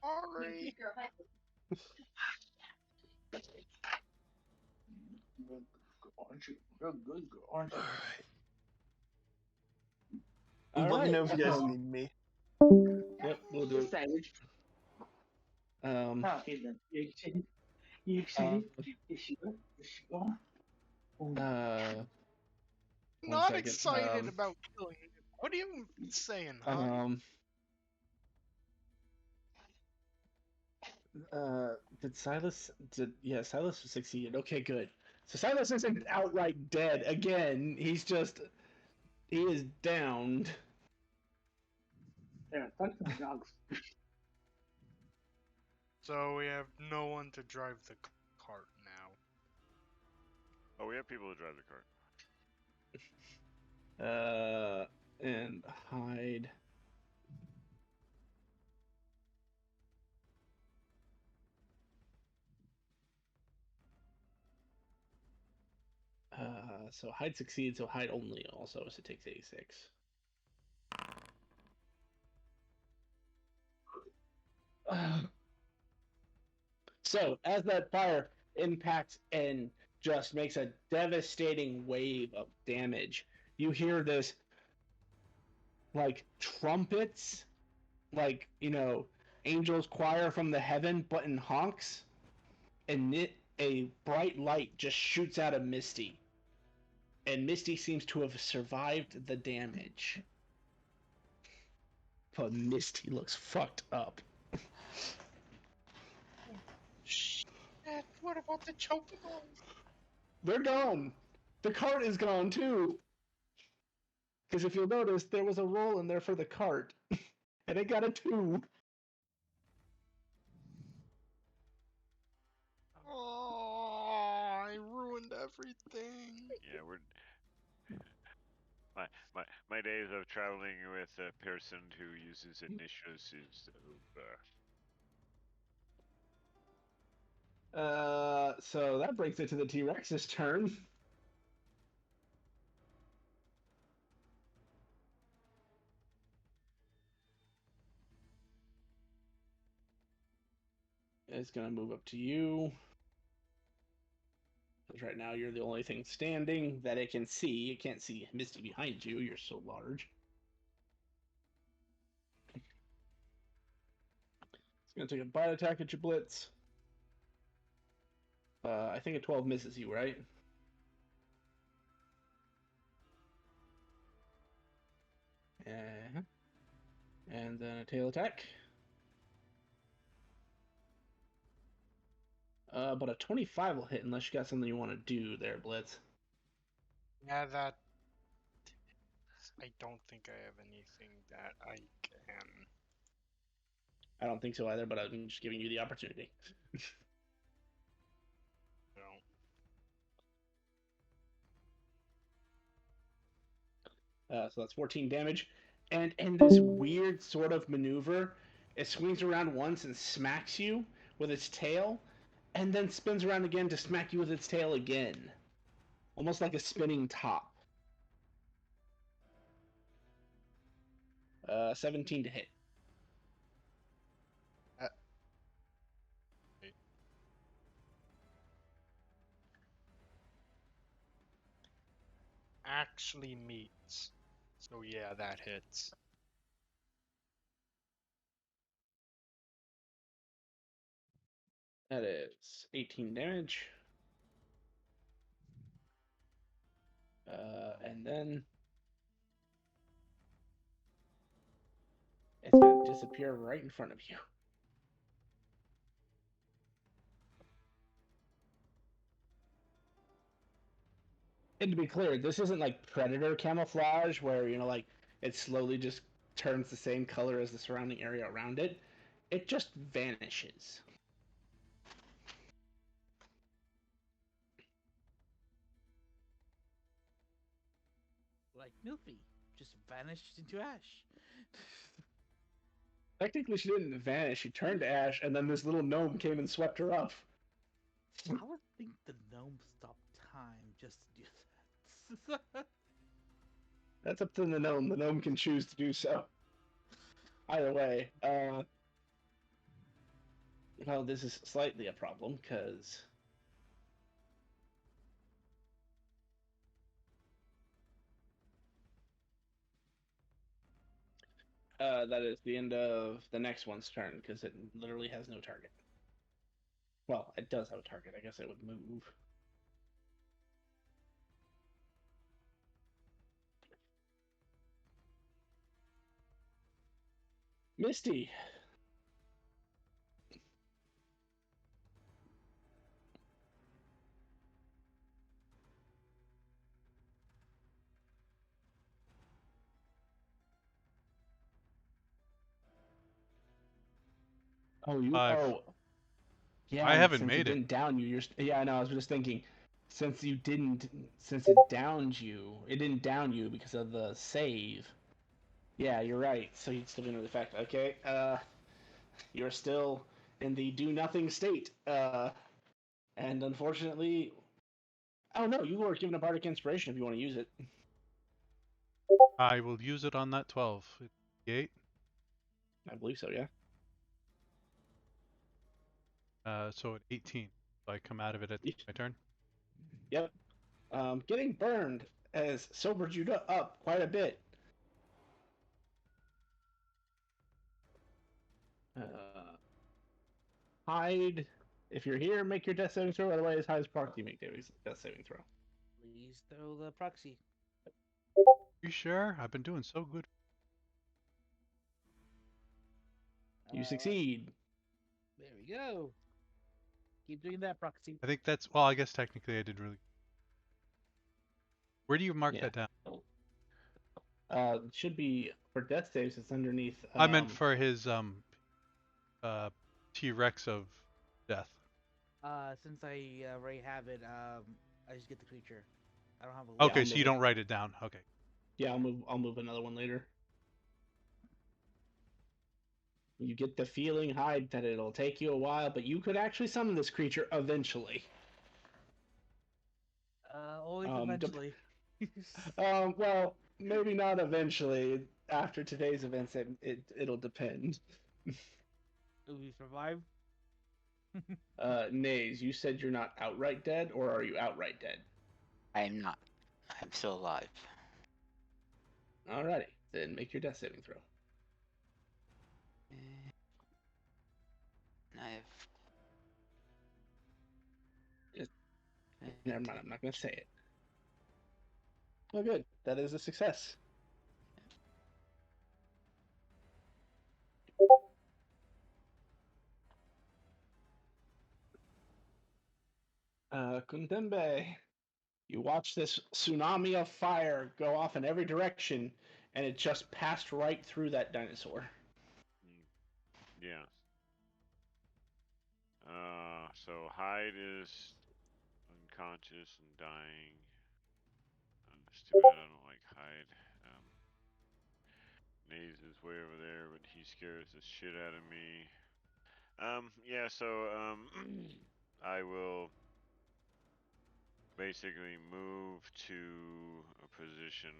S7: Aren't you? You're a good girl, aren't you?
S3: Let me
S4: Alright,
S3: know if you guys need me.
S4: Yep, we'll do
S7: You
S4: it.
S7: savage. Okay then. You excited? You excited? Yes, you are. Yes, you are. Oh,
S4: One
S5: Not
S4: second.
S5: excited about killing him. What are you saying, huh?
S4: Did Silas? Yeah, Silas succeeded. Okay, good. So Silas isn't outright dead again. He is downed.
S7: there. Talk to my dogs.
S5: So we have no one to drive the cart now.
S1: Oh, we have people who drive the cart.
S4: And hide. So hide succeeds, so hide only also, so it takes 86. So as that fire impacts and just makes a devastating wave of damage, you hear this like trumpets, like angels choir from the heaven, but in honks, and a bright light just shoots out of Misty, and Misty seems to have survived the damage. But Misty looks fucked up.
S5: Shit, what about the chocobos?
S4: They're gone. The cart is gone too. Because if you'll notice, there was a roll in there for the cart, and it got a 2.
S5: Oh, I ruined everything.
S1: Yeah, my days of traveling with a person who uses initials is over.
S4: So that brings it to the T-Rex's turn. It's gonna move up to you. Because right now you're the only thing standing that it can see. It can't see Misty behind you. You're so large. It's gonna take a bite attack at your Blitz. I think a 12 misses you, right? And then a tail attack. But a 25 will hit unless you got something you want to do there, Blitz.
S5: Yeah, that. I don't think I have anything that I can.
S4: I don't think so either, but I'm just giving you the opportunity.
S5: No.
S4: So that's 14 damage. And in this weird sort of maneuver, it swings around once and smacks you with its tail, and then spins around again to smack you with its tail again. Almost like a spinning top. 17 to hit.
S5: Actually meets. So yeah, that hits.
S4: That is 18 damage. And then it's going to disappear right in front of you. And to be clear, this isn't like predator camouflage where, like it slowly just turns the same color as the surrounding area around it. It just vanishes.
S9: Like Milky, just vanished into ash.
S4: Technically, she didn't vanish. She turned to ash, and then this little gnome came and swept her up.
S9: I would think the gnome stopped time just to do that.
S4: That's up to the gnome. The gnome can choose to do so. Either way, well, this is slightly a problem because that is the end of the next one's turn because it literally has no target. Well, it does have a target. I guess it would move. Misty. Oh, you.
S2: 5.
S4: Oh, yeah.
S2: I
S4: And
S2: haven't
S4: since it
S2: made it.
S4: didn't down you, you're. Yeah, I know. I was just thinking, since you didn't, since it downed you, it didn't down you because of the save. Yeah, you're right. So you'd still be under the effect. Okay. You're still in the do nothing state. And unfortunately, oh no, you were given a bardic inspiration if you want to use it.
S2: I will use it on that 12. 8.
S4: I believe so. Yeah.
S2: So at 18. So I come out of it at my turn.
S4: Yep. Getting burned has sobered you up quite a bit. Hide. If you're here, make your death saving throw. Otherwise, Hide's proxy make death saving throw.
S9: Please throw the proxy.
S2: You sure? I've been doing so good.
S4: You succeed.
S9: There we go. Keep doing that proxy.
S2: I think that's, well, I guess technically I did really. Where do you mark
S4: Yeah.
S2: that down?
S4: Should be for death saves. It's underneath.
S2: I meant for his T-Rex of death.
S9: Since I already have it, I just get the creature. I don't have a.
S2: Okay,
S4: I'll
S2: so
S4: move
S2: you
S4: it.
S2: don't write it down. Okay.
S4: Yeah, I'll move another one later. You get the feeling, Hyde, that it'll take you a while, but you could actually summon this creature eventually.
S9: Always eventually.
S4: Well, maybe not eventually. After today's events, it'll depend.
S9: Do we survive?
S4: Nays, you said you're not outright dead, or are you outright dead?
S6: I am not. I'm still alive.
S4: Alrighty, then make your death saving throw.
S6: I have.
S4: Never mind, I'm not going to say it. Oh, good. That is a success. Kuntembe, you watch this tsunami of fire go off in every direction, and it just passed right through that dinosaur.
S1: Yeah. So Hyde is unconscious and dying. It's too bad I don't like Hyde. Naze is way over there, but he scares the shit out of me. Yeah, so, I will basically move to a position,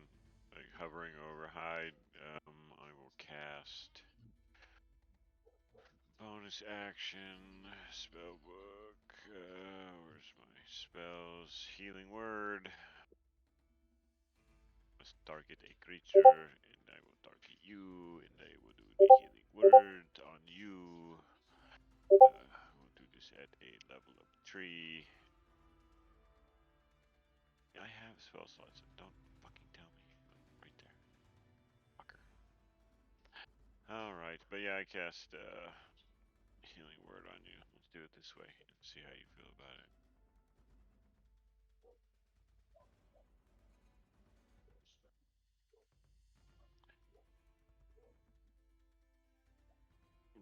S1: like hovering over hide. I will cast bonus action, spell book, where's my spells? Healing word. Must target a creature, and I will target you, and I will do the healing word on you. We'll do this at a level of 3. I have spell slots, don't fucking tell me. Right there. Fucker. Alright, but yeah, I cast healing word on you. Let's do it this way and see how you feel about it.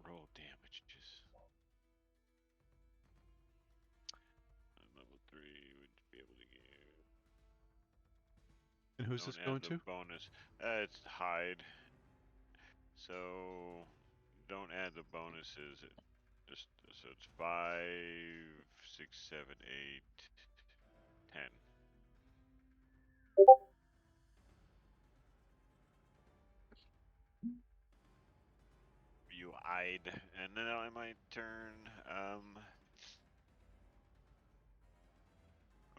S1: Roll damages. Level 3 would be able to get.
S2: And who's
S1: Don't
S2: this
S1: add
S2: going
S1: the
S2: to?
S1: bonus. It's hide. So don't add the bonuses. Just so it's 5, 6, 7, 8, 10. You eyed, and then I might turn.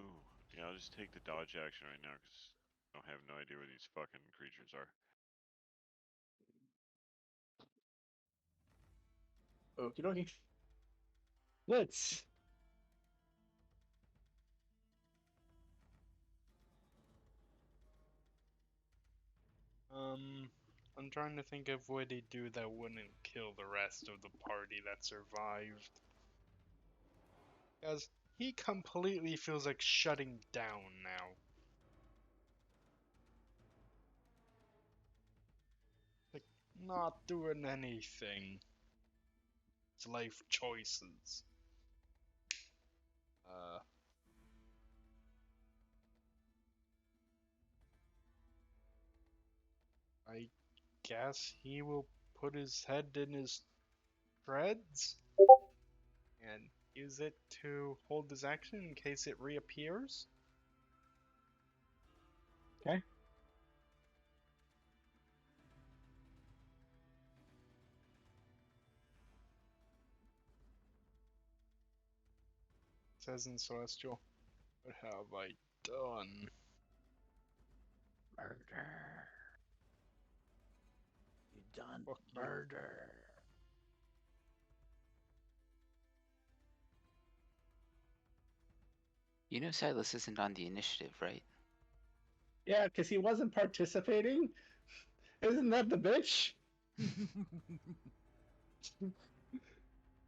S1: Ooh, yeah, I'll just take the dodge action right now because I have no idea where these fucking creatures are.
S4: Okie dokie. Let's.
S5: I'm trying to think of what they do that wouldn't kill the rest of the party that survived. Because he completely feels like shutting down now. Like, not doing anything. It's life choices. I guess he will put his head in his threads and use it to hold his action in case it reappears.
S4: Okay.
S5: It says in Celestial, what have I done?
S9: Murder. You done
S5: Fuck you.
S9: murder.
S6: You know Silas isn't on the initiative, right?
S4: Yeah, because he wasn't participating. Isn't that the bitch?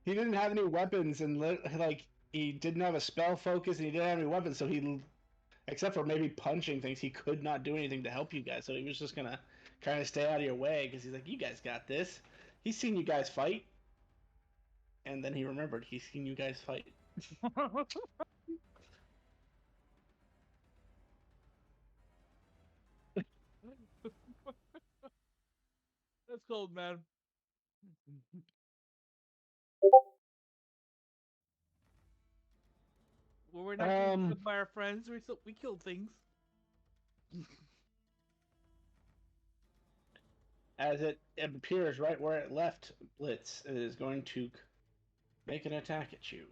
S4: He didn't have any weapons, and like he didn't have a spell focus, and he didn't have any weapons, so he, except for maybe punching things, he could not do anything to help you guys. So he was just gonna kind of stay out of your way because he's like, "You guys got this." He's seen you guys fight, and then he remembered he's seen you guys fight.
S9: That's cold, man. Well, we're not getting killed by our friends. We kill things.
S4: As it appears right where it left, Blitz is going to make an attack at you.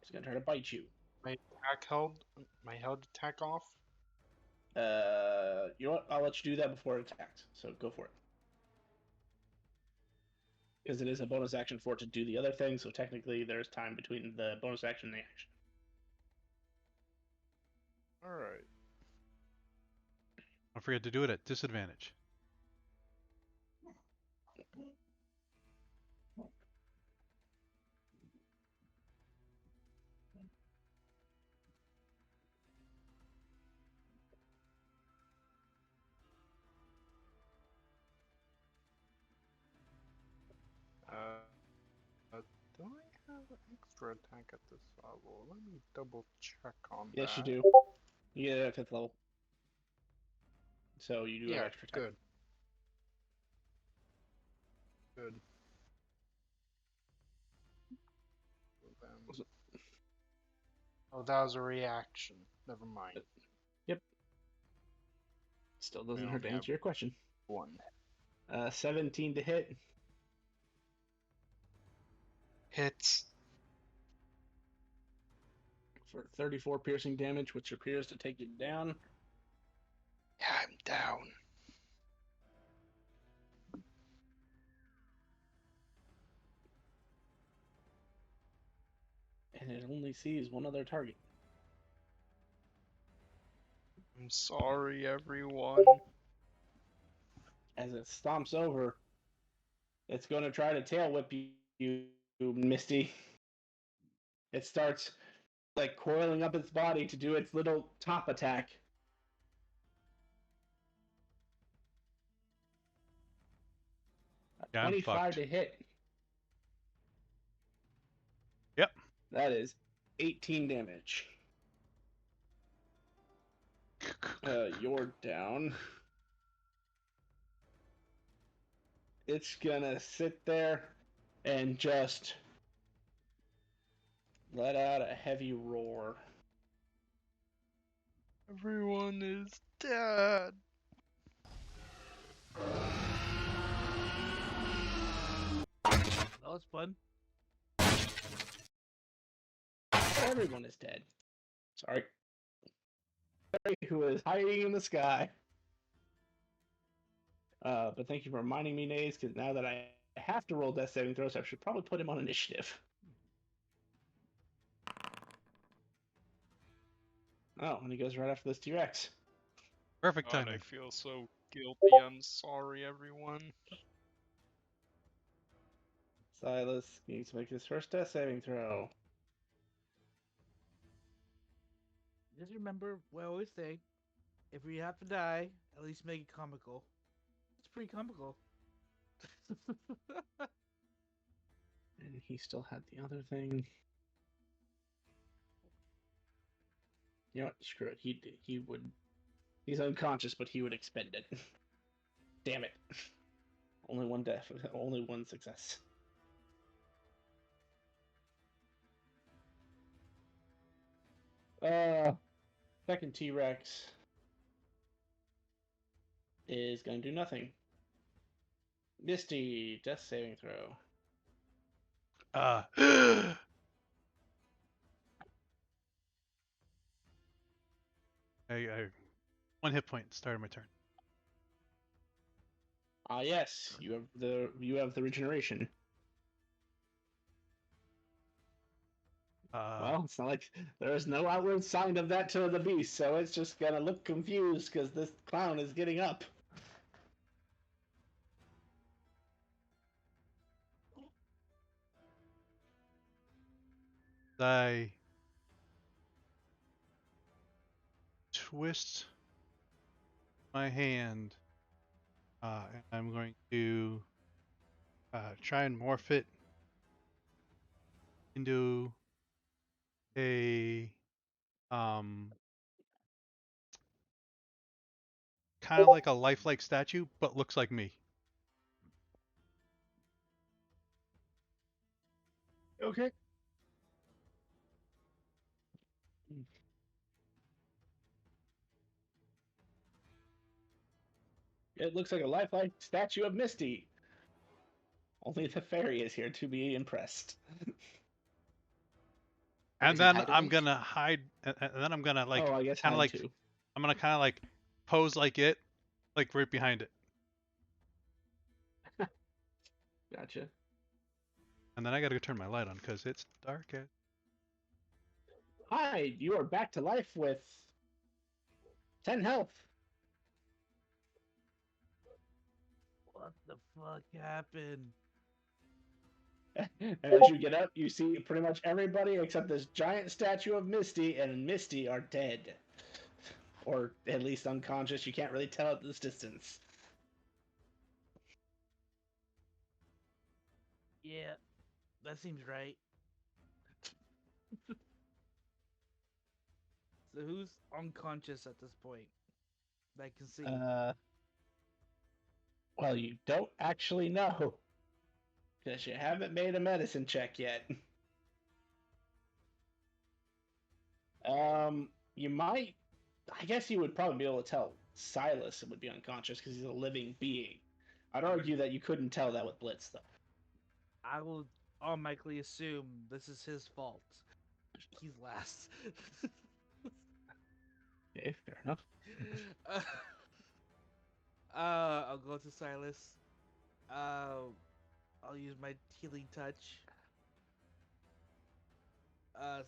S4: He's gonna try to bite you.
S5: My held attack off.
S4: You know what? I'll let you do that before it attacks. So go for it. Because it is a bonus action for it to do the other thing, so technically there's time between the bonus action and the action.
S5: Alright.
S2: Don't forget to do it at disadvantage.
S5: Do I have an extra attack at this level? Let me double check on
S4: Yes, you
S5: that.
S4: do. You get it at 5th level. So you do have
S5: Yeah,
S4: extra time.
S5: good. Good. Then- Oh, that was a reaction. Never mind.
S4: Yep. Still doesn't
S5: We
S4: hurt to
S5: only have
S4: answer your question.
S5: one.
S4: 17 to hit.
S5: Hits.
S4: For 34 piercing damage, which appears to take you down.
S5: Yeah, I'm down.
S4: And it only sees one other target.
S5: I'm sorry, everyone.
S4: As it stomps over, it's going to try to tail whip you, Misty. It starts like coiling up its body to do its little top attack.
S2: Yeah, I'm
S4: 25
S2: fucked.
S4: to hit.
S2: Yep.
S4: That is 18 damage. You're down. It's gonna sit there and just let out a heavy roar.
S5: Everyone is dead.
S9: That was fun.
S4: Everyone is dead. Sorry. Who is hiding in the sky. But thank you for reminding me, Nays, because now that I have to roll death saving throws, I should probably put him on initiative. Oh, and he goes right after this T-Rex.
S2: Perfect
S5: God, I
S2: timing.
S5: feel so guilty. I'm sorry, everyone.
S4: Silas needs to make his first death saving throw.
S9: Just remember what I always say: if we have to die, at least make it comical. It's pretty comical.
S4: And he still had the other thing. You know what? Screw it. He would. He's unconscious, but he would expend it. Damn it. Only one death. Only one success. Second T-Rex is going to do nothing. Misty, death saving throw.
S2: I 1 hit point. Started my turn.
S4: Ah, yes, you have the regeneration. Well, it's not like there is no outward sign of that to the beast, so it's just gonna look confused because this clown is getting up.
S2: I twist my hand, and I'm going to try and morph it into a kind of like a lifelike statue, but looks like me.
S4: Okay. It looks like a lifelike statue of Misty. Only the fairy is here to be impressed.
S2: And
S6: Is it
S2: then
S6: hide
S2: I'm
S6: away?
S2: gonna hide, and then I'm gonna like
S4: Oh, I guess
S2: kind of
S4: hide
S2: like
S4: too.
S2: I'm gonna kind of like pose like it, like right behind it,
S4: Gotcha.
S2: and then I gotta go turn my light on because it's dark.
S4: Hi, you are back to life with 10 health.
S9: What the fuck happened?
S4: And as you get up, you see pretty much everybody except this giant statue of Misty, and Misty are dead. Or at least unconscious. You can't really tell at this distance.
S9: Yeah, that seems right. So who's unconscious at this point? that I can see?
S4: Well, you don't actually know because you haven't made a medicine check yet. You might. I guess you would probably be able to tell Silas would be unconscious because he's a living being. I'd argue that you couldn't tell that with Blitz, though.
S9: I will automatically assume this is his fault. He's last.
S4: Okay, fair enough.
S9: uh, I'll go to Silas. I'll use my healing touch. Uh,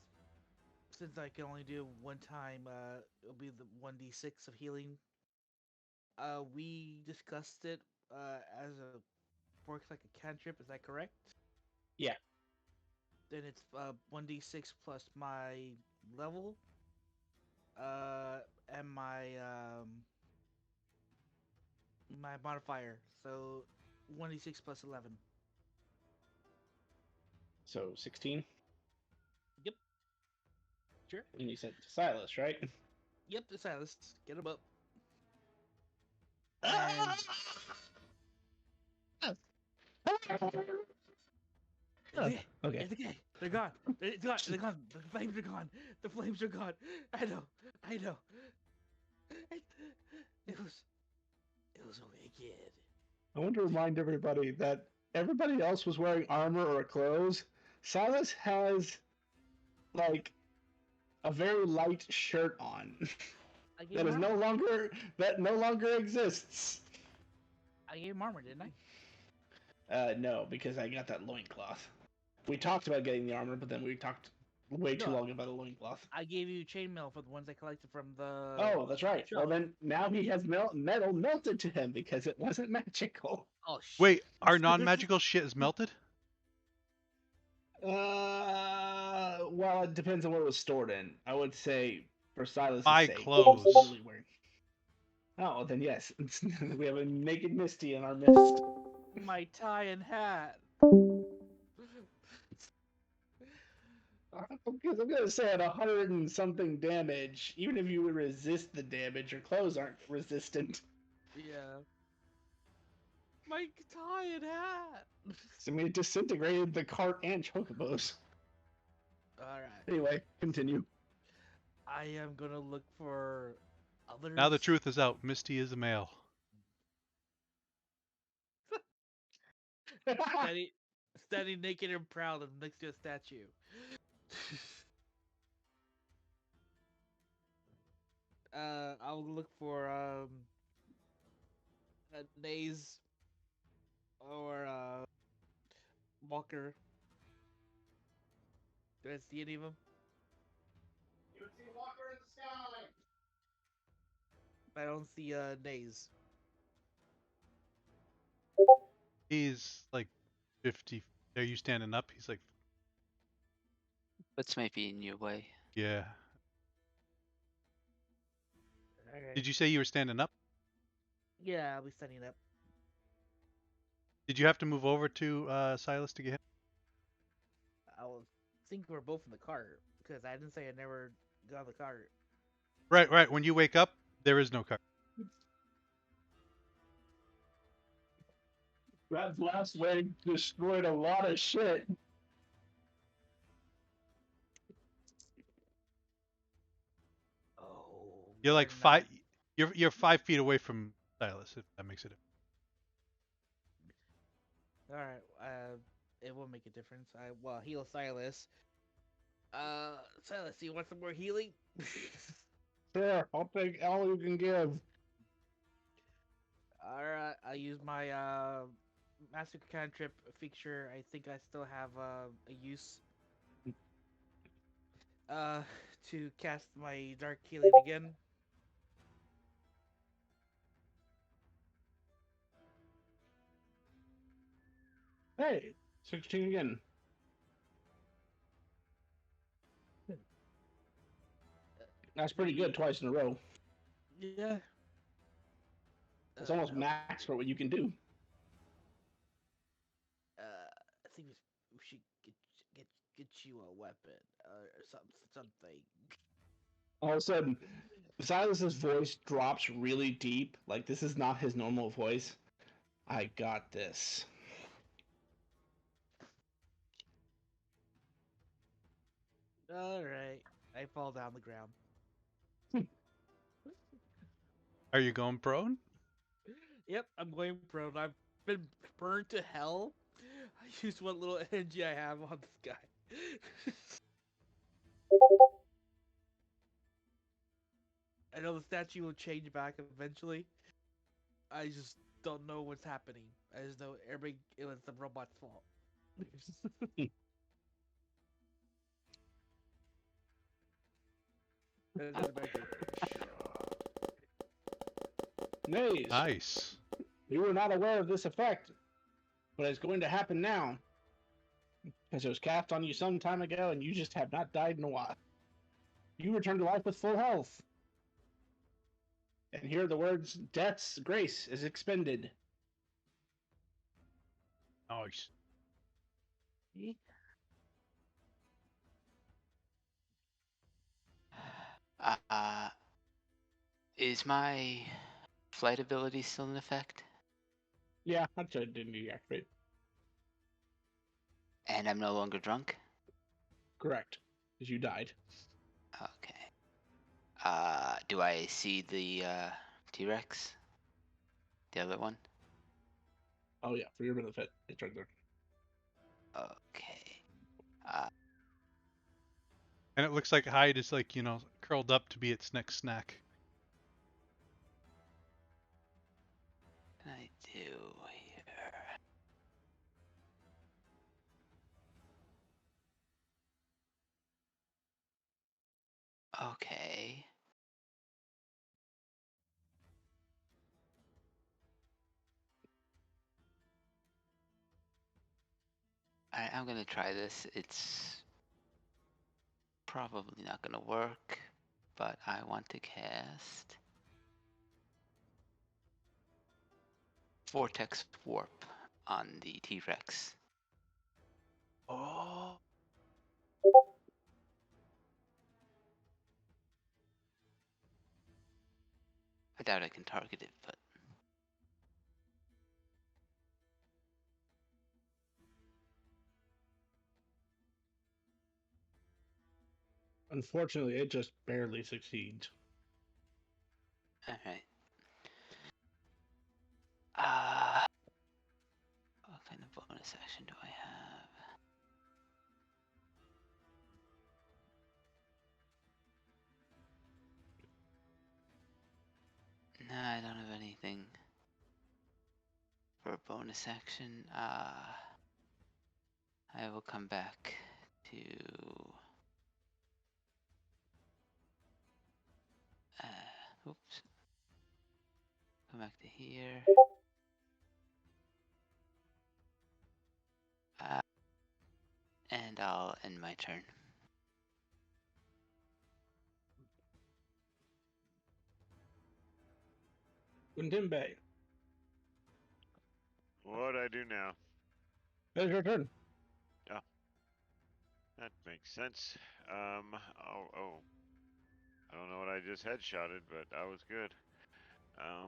S9: since I can only do one time, it'll be the 1d6 of healing. We discussed it as a works like a cantrip. Is that correct?
S4: Yeah.
S9: Then it's 1d6 plus my level, and my modifier. So 1d6 plus 11.
S4: So 16.
S9: Yep. Sure.
S4: And you sent to Silas, right?
S9: Yep. The Silas. Get him up. And it's okay.
S4: Okay.
S9: It's okay. They're gone. It's gone. They're gone. The flames are gone. The flames are gone. I know. I know. It was. It was only a kid.
S4: I want to remind everybody that everybody else was wearing armor or clothes. Silas has like a very light shirt on
S9: I gave
S4: that
S9: him
S4: is
S9: armor.
S4: no longer exists.
S9: I gave him armor, didn't I?
S4: No, because I got that loincloth. We talked about getting the armor, but then we talked way too
S9: No.
S4: long about a loincloth.
S9: I gave you chainmail for the ones I collected from the.
S4: Oh, that's right.
S9: Sure.
S4: Well, then now he has metal melted to him because it wasn't magical.
S9: Oh shit.
S2: Wait, our non-magical shit is melted?
S4: Well, it depends on what it was stored in. I would say, for Silas's
S2: My
S4: sake,
S2: clothes.
S4: he's literally wearing. Oh, then yes, we have a naked Misty in our midst.
S9: My tie and hat.
S4: Because I'm gonna say at 100 and something damage, even if you would resist the damage, your clothes aren't resistant.
S9: Yeah. My tie and hat.
S4: So, I mean, it disintegrated the cart and chocobos.
S9: All right.
S4: Anyway, continue.
S9: I am gonna look for others.
S2: Now the truth is out. Misty is a male.
S9: Standing naked and proud next to a statue. I'll look for a Naze or Walker. Do I see any of them?
S4: You see Walker in the sky.
S9: I don't see Naze.
S2: He's like 50. Are you standing up? He's like,
S6: What's might be in your way?
S2: yeah.
S9: Okay.
S2: Did you say you were standing up?
S9: Yeah, I'll be standing up.
S2: Did you have to move over to Silas to get him?
S9: I was think we're both in the cart because I didn't say I never got the cart.
S2: Right. When you wake up, there is no car.
S4: That last wave destroyed a lot of shit.
S9: Oh,
S2: You're like
S9: we're not-
S2: 5. You're 5 feet away from Silas. If that makes it.
S9: All right. It will make a difference. Well heal Silas. Silas, do you want some more healing?
S4: Sure, I'll take all you can give.
S9: All right. I use my master cantrip feature. I think I still have a use. Uh, to cast my dark healing again.
S4: Hey, 16 again. That's pretty good twice in a row.
S9: Yeah.
S4: It's almost max for what you can do.
S9: I think we should get you a weapon or something.
S4: All of a sudden, Silas's voice drops really deep. Like this is not his normal voice. I got this.
S9: All right. I fall down the ground.
S2: Are you going prone?
S9: Yep, I'm going prone. I've been burned to hell. I used what little energy I have on this guy. I know the statue will change back eventually. I just don't know what's happening. I just know everybody it was the robot's fault. And then my turn.
S4: Nays,
S2: Nice.
S4: you were not aware of this effect, but it's going to happen now. Because it was cast on you some time ago and you just have not died in a while. You return to life with full health. And here the words Death's grace is expended.
S2: Nice.
S6: Is my flight ability still in effect?
S4: Yeah, that's it. Didn't deactivate.
S6: And I'm no longer drunk?
S4: Correct. Because you died.
S6: Okay. Do I see the T-Rex? The other one?
S4: Oh yeah, for your benefit. It's right there.
S6: Okay.
S2: And it looks like Hyde is like, curled up to be its next snack.
S6: What can I do here? Okay. I'm gonna try this. It's probably not gonna work, but I want to cast Vortex Warp on the T-Rex.
S2: Oh.
S6: I doubt I can target it, but
S4: Unfortunately, it just barely succeeds.
S6: alright. What kind of bonus action do I have? No, I don't have anything for a bonus action. I will come back to oops. Come back to here. And I'll end my turn.
S4: Quintimbe,
S1: What do I do now?
S4: it's your turn.
S1: That makes sense. Oh. I don't know what I just headshotted, but that was good. What are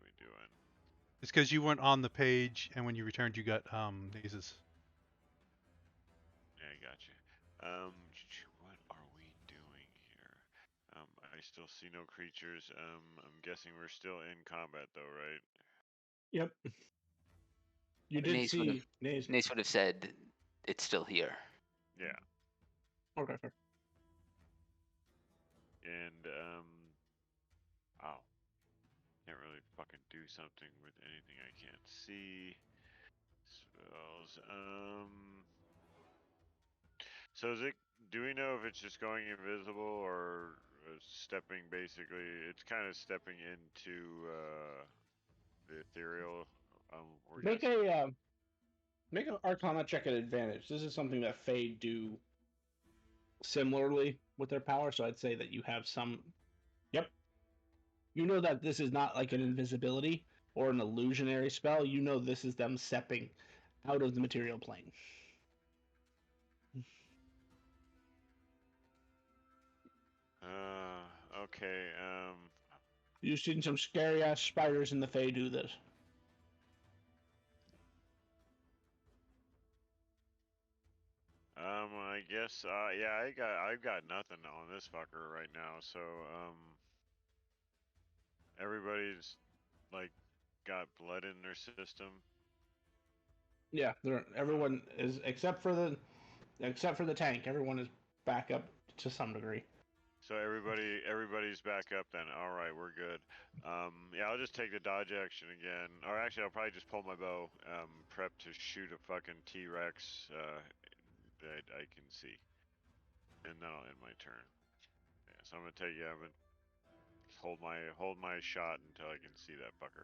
S1: we doing?
S2: It's because you weren't on the page, and when you returned, you got mazes.
S1: Yeah, I got you. What are we doing here? I still see no creatures. I'm guessing we're still in combat though, right?
S4: Yep. You did
S6: Nace would have
S4: see Nays.
S6: Nace would have said it's still here.
S1: Yeah.
S4: Okay, fair.
S1: And ow. Can't really fucking do something with anything I can't see. Spells. So is it? Do we know if it's just going invisible or stepping? Basically, it's kind of stepping into the ethereal. We're
S4: Make
S1: guessing.
S4: a make an Arcana check at advantage. This is something that Fade do similarly with their power, so I'd say that you have some. Yep. You know that this is not like an invisibility or an illusionary spell. You know this is them stepping out of the material plane.
S1: Okay.
S4: You've seen some scary ass spiders in the Fae do this.
S1: I guess. Yeah, I've got nothing on this fucker right now. So, everybody's like got blood in their system.
S4: Yeah, everyone is except for the tank. Everyone is back up to some degree.
S1: So everybody's back up then. All right, we're good. Yeah, I'll just take the dodge action again. Or actually, I'll probably just pull my bow. Prep to shoot a fucking T-Rex that I can see, and then I'll end my turn. Yeah, so I'm gonna I'm gonna hold my shot until I can see that fucker.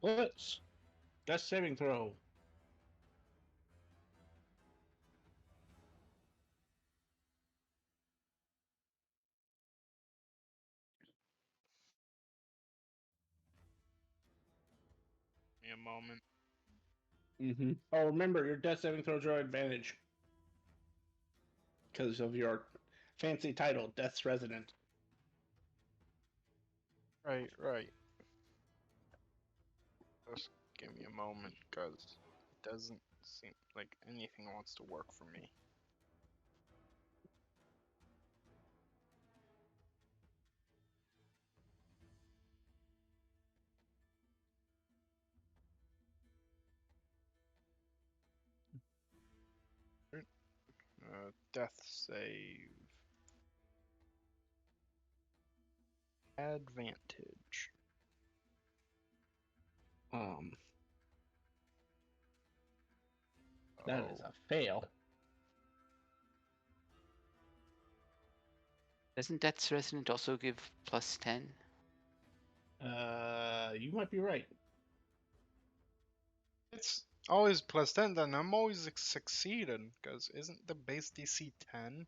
S4: Blitz. Death saving throw.
S5: Give me a moment.
S4: Mm-hmm. Oh, remember your death saving throws are advantage because of your fancy title, Death's Resident.
S5: Right. Just give me a moment, cause it doesn't seem like anything wants to work for me. Death save. Advantage.
S4: That is a fail.
S6: Doesn't Death's Resident also give +10?
S4: You might be right.
S5: It's always +10, then I'm always succeeding, because isn't the base DC 10?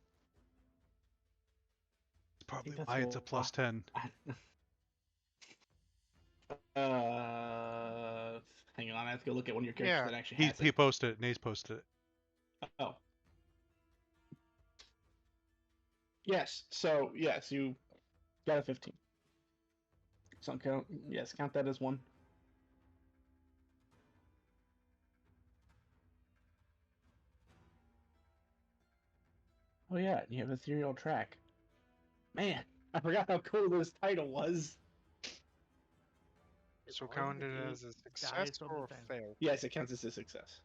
S2: It's probably
S4: that's
S2: why it's a
S4: why-
S2: +10.
S4: Hang on, I have to go look at one of your characters
S5: Yeah.
S4: that actually
S2: He
S4: has it.
S2: posted it. Naze posted it.
S4: Oh. Yes. So yes, you got a 15. So count. Yes, count that as one. Oh yeah, you have ethereal track. Man, I forgot how cool this title was.
S5: So
S9: All in
S5: count
S9: the
S5: it
S9: game
S5: as a success
S9: dies from
S5: or a
S9: defense.
S5: fail?
S4: Yes, it counts as a success.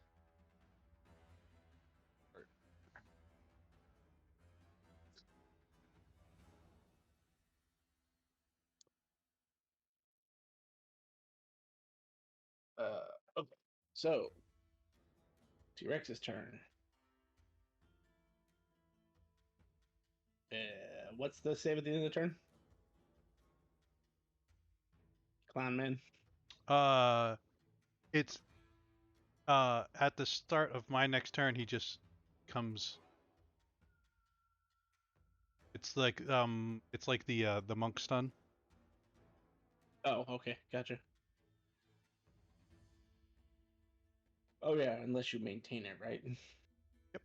S4: Okay. So, T-Rex's turn. What's the save at the end of the turn? Clown Man.
S2: It's at the start of my next turn. He just comes. It's like the monk stun.
S4: Oh, okay, gotcha. Oh yeah, unless you maintain it, right?
S2: Yep.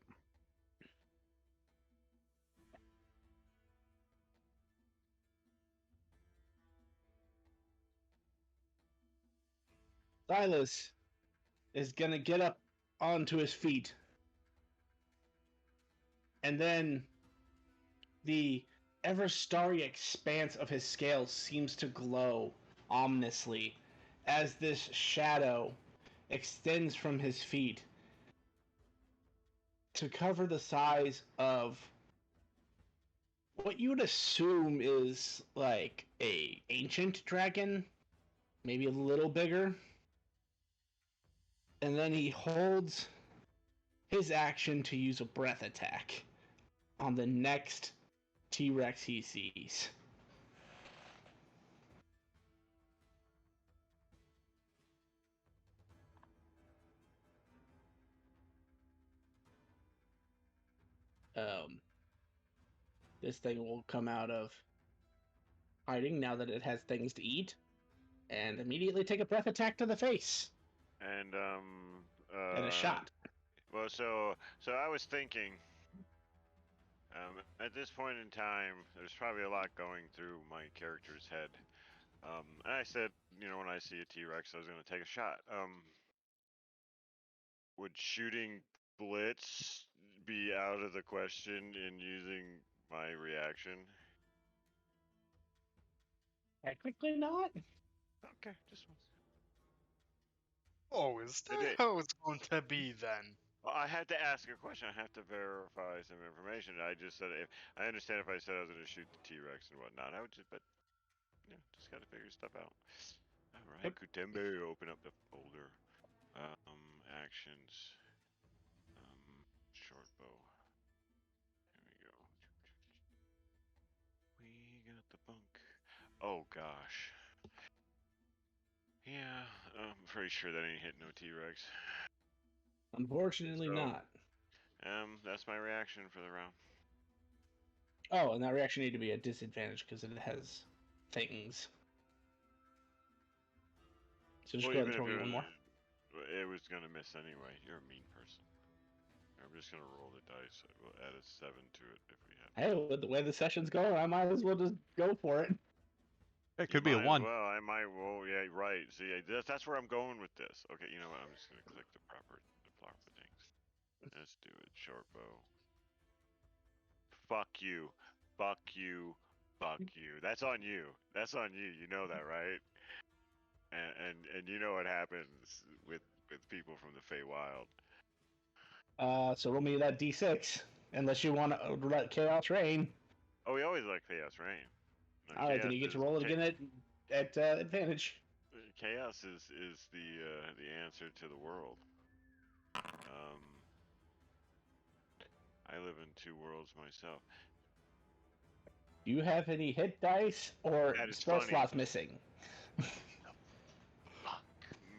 S4: Silas is gonna get up onto his feet, and then the ever starry expanse of his scales seems to glow ominously as this shadow extends from his feet to cover the size of what you would assume is like a ancient dragon, maybe a little bigger. And then he holds his action to use a breath attack on the next T-Rex he sees. This thing will come out of hiding now that it has things to eat, and immediately take a breath attack to the face
S1: And
S4: and a shot.
S1: Well, so I was thinking. At this point in time, there's probably a lot going through my character's head. And I said, when I see a T-Rex, I was going to take a shot. Would shooting Blitz be out of the question in using my reaction?
S4: Technically not.
S1: Okay, just one.
S5: Oh, is that
S1: It,
S5: how it's going to be then?
S1: well, I had to ask a question. I have to verify some information. I just said if I understand if I said I was going to shoot the T-Rex and whatnot, I would just, but just got to figure stuff out. All right,
S4: Yep.
S1: Kutembe, open up the folder. Actions. Short bow. Here we go. We got the bunk. Oh gosh. Yeah, I'm pretty sure that ain't hitting no T-Rex.
S4: Unfortunately,
S1: So,
S4: not.
S1: that's my reaction for the round.
S4: Oh, and that reaction need to be a disadvantage because it has things. So just
S1: Well,
S4: go ahead and
S1: even if
S4: throw me one more.
S1: it was gonna miss anyway. You're a mean person. I'm just gonna roll the dice. We'll add a 7 to it if we have
S4: Hey,
S1: to.
S4: with the way the session's going, I might as well just go for it.
S2: It
S1: You
S2: could be a
S1: might as
S2: 1.
S1: well. I might. Well, yeah, right. See, that's where I'm going with this. Okay, you know what? I'm just gonna click the proper things. Let's do it. Short bow. Fuck you. Fuck you. Fuck you. That's on you. That's on you. You know that, right? And you know what happens with people from the Feywild.
S4: So roll me that d6, unless you want to let chaos reign.
S1: Oh, we always like Chaos Rain. No,
S4: All right, then you get to roll it again at advantage.
S1: Chaos is the answer to the world. Um, I live in two worlds myself.
S4: Do you have any hit dice or
S1: That is
S4: spell
S1: funny.
S4: slots missing?
S1: Fuck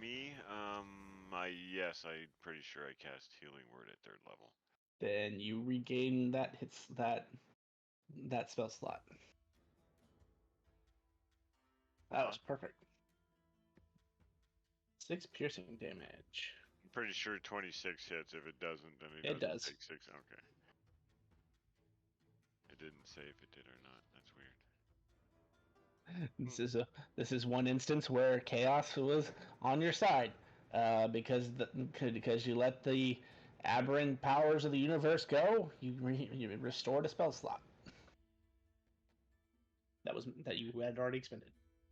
S1: me. Yes, I'm pretty sure I cast Healing Word at 3rd level.
S4: Then you regain that spell slot. That was perfect. 6 piercing damage.
S1: I'm pretty sure 26 hits. If it doesn't, then he
S4: It
S1: doesn't
S4: does.
S1: take 6. Okay. It didn't say if it did or not. That's weird.
S4: This is one instance where chaos was on your side, because you let the aberrant powers of the universe go. You restored a spell slot that you had already expended.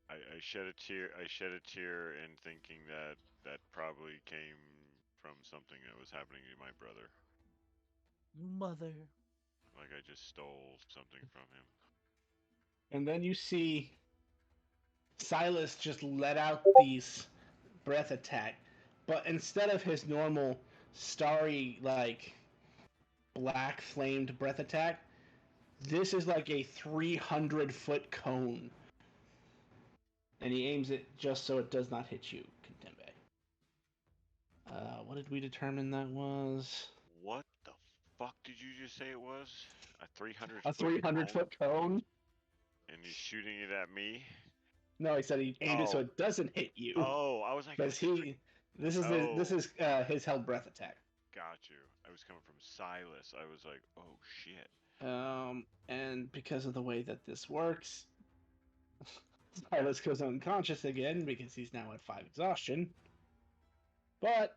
S1: I shed a tear. I shed a tear in thinking that probably came from something that was happening to my brother.
S9: Mother.
S1: Like I just stole something from him.
S4: And then you see Silas just let out these breath attack, but instead of his normal starry black flamed breath attack, this is like a 300-foot cone. And he aims it just so it does not hit you, Contembe. What did we determine that was?
S1: What the fuck did you just say it was? A 300
S4: A
S1: foot
S4: 300-foot cone?
S1: And he's shooting it at me?
S4: No, he said he aimed it so it doesn't hit you.
S1: Oh, I was like,
S4: Because this is his held breath attack.
S1: Got you. I was coming from Silas. I was like, oh shit.
S4: And because of the way that this works, Silas goes unconscious again because he's now at 5 exhaustion. But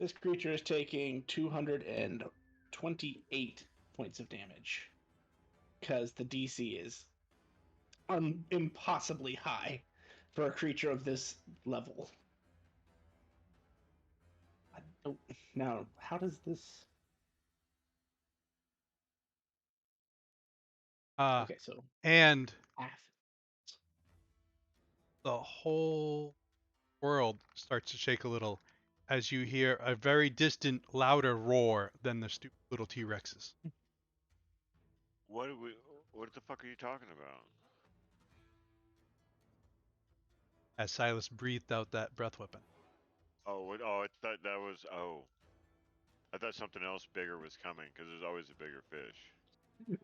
S4: this creature is taking 228 points of damage because the DC is impossibly high for a creature of this level. I don't. Now, how does this? Okay, so
S2: And
S4: half.
S2: the whole world starts to shake a little as you hear a very distant, louder roar than the stupid little T-Rexes.
S1: What the fuck are you talking about?
S2: As Silas breathed out that breath weapon.
S1: Oh, I thought that was, I thought something else bigger was coming, because there's always a bigger fish.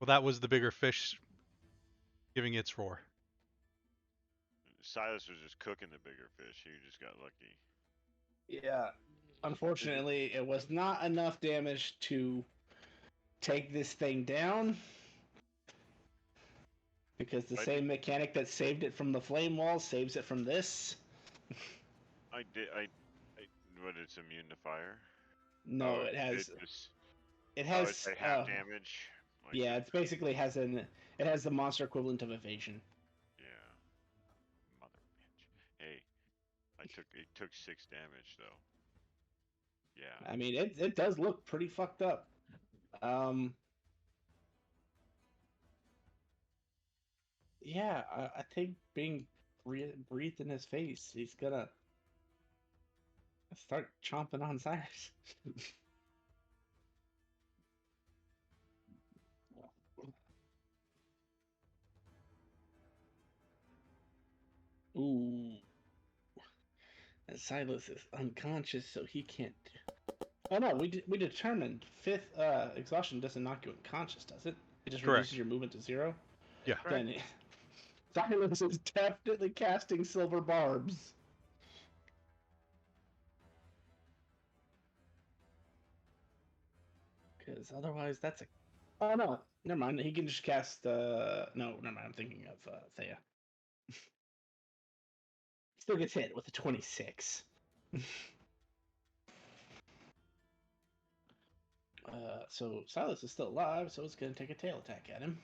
S2: Well, that was the bigger fish giving its roar.
S1: Silas was just cooking the bigger fish. He just got lucky.
S4: Yeah. Unfortunately, it was not enough damage to take this thing down. Because the same mechanic that saved it from the flame wall saves it from this.
S1: I did. What? It's immune to fire.
S4: No,
S1: Oh,
S4: it has. It
S1: Oh, it's
S4: has.
S1: like half damage. Like
S4: Yeah, it's basically has an. It has the monster equivalent of evasion.
S1: Yeah. Mother bitch. Hey, it took 6 damage though. Yeah.
S4: I mean, it does look pretty fucked up. Yeah, I think being breathed in his face, he's gonna start chomping on Cyrus. Ooh. And Silas is unconscious, so he can't. Oh no, we determined fifth exhaustion doesn't knock you unconscious, does it? It just
S2: Correct.
S4: reduces your movement to 0.
S2: Yeah.
S4: Then Silas is definitely casting silver barbs. Because otherwise, that's a. Oh no, never mind. He can just cast. No, never mind. I'm thinking of Thea. Still gets hit with a 26. So Silas is still alive, so it's going to take a tail attack at him.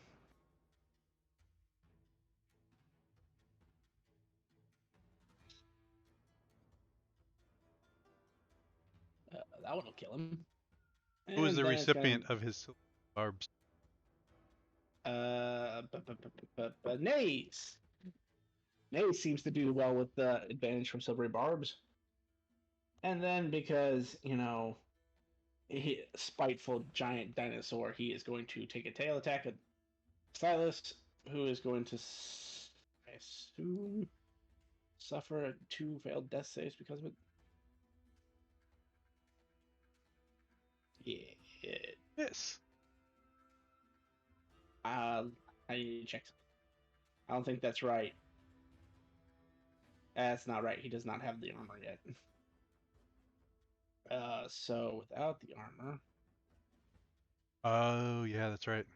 S4: That one will kill him.
S2: Who is
S4: And
S2: the
S4: then it's
S2: recipient
S4: gonna,
S2: of his silver barbs?
S4: Nays. Nays seems to do well with the advantage from silvery barbs. And then because, spiteful giant dinosaur, he is going to take a tail attack at Silas, who is going to, I assume, suffer 2 failed death saves because of it. Yeah.
S2: Yes.
S4: I need to check something. I don't think that's right. That's not right. He does not have the armor yet. So without the armor.
S2: Oh, yeah, that's right.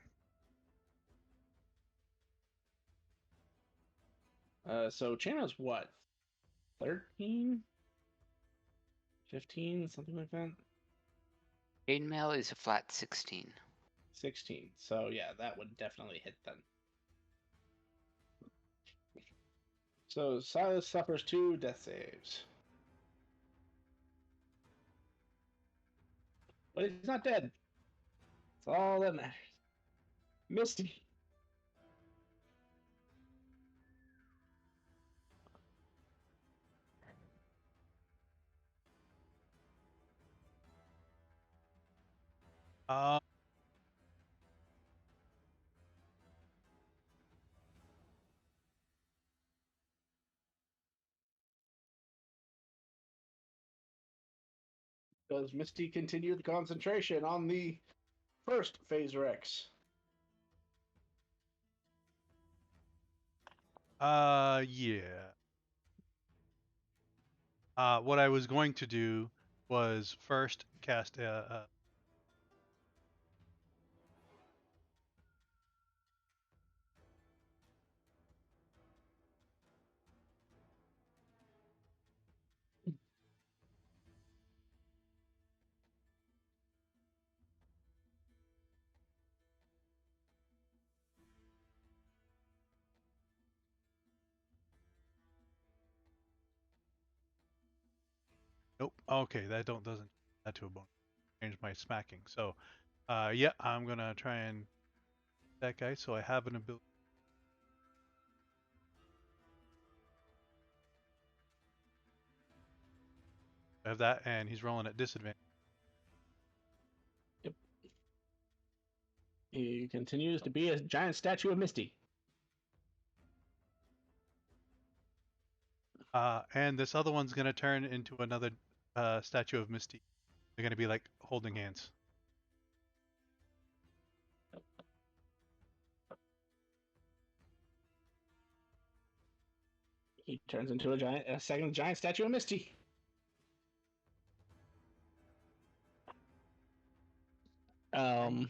S4: So Chano's what? 13? 15? Something like that?
S6: Chainmail is a flat 16.
S4: 16. So yeah, that would definitely hit then. So Silas suffers 2 death saves. But he's not dead. That's all that matters. Misty.
S2: Uh,
S4: Does Misty continue the concentration on the first Phaser X?
S2: yeah. What I was going to do was first cast a nope. Okay, that doesn't add to a bonus. Change my smacking. So, yeah, I'm gonna try and that guy. So I have an ability. I have that, and he's rolling at disadvantage.
S4: Yep. He continues to be a giant statue of Misty.
S2: And this other one's gonna turn into another statue of Misty. They're gonna be like holding hands.
S4: He turns into a second giant statue of Misty.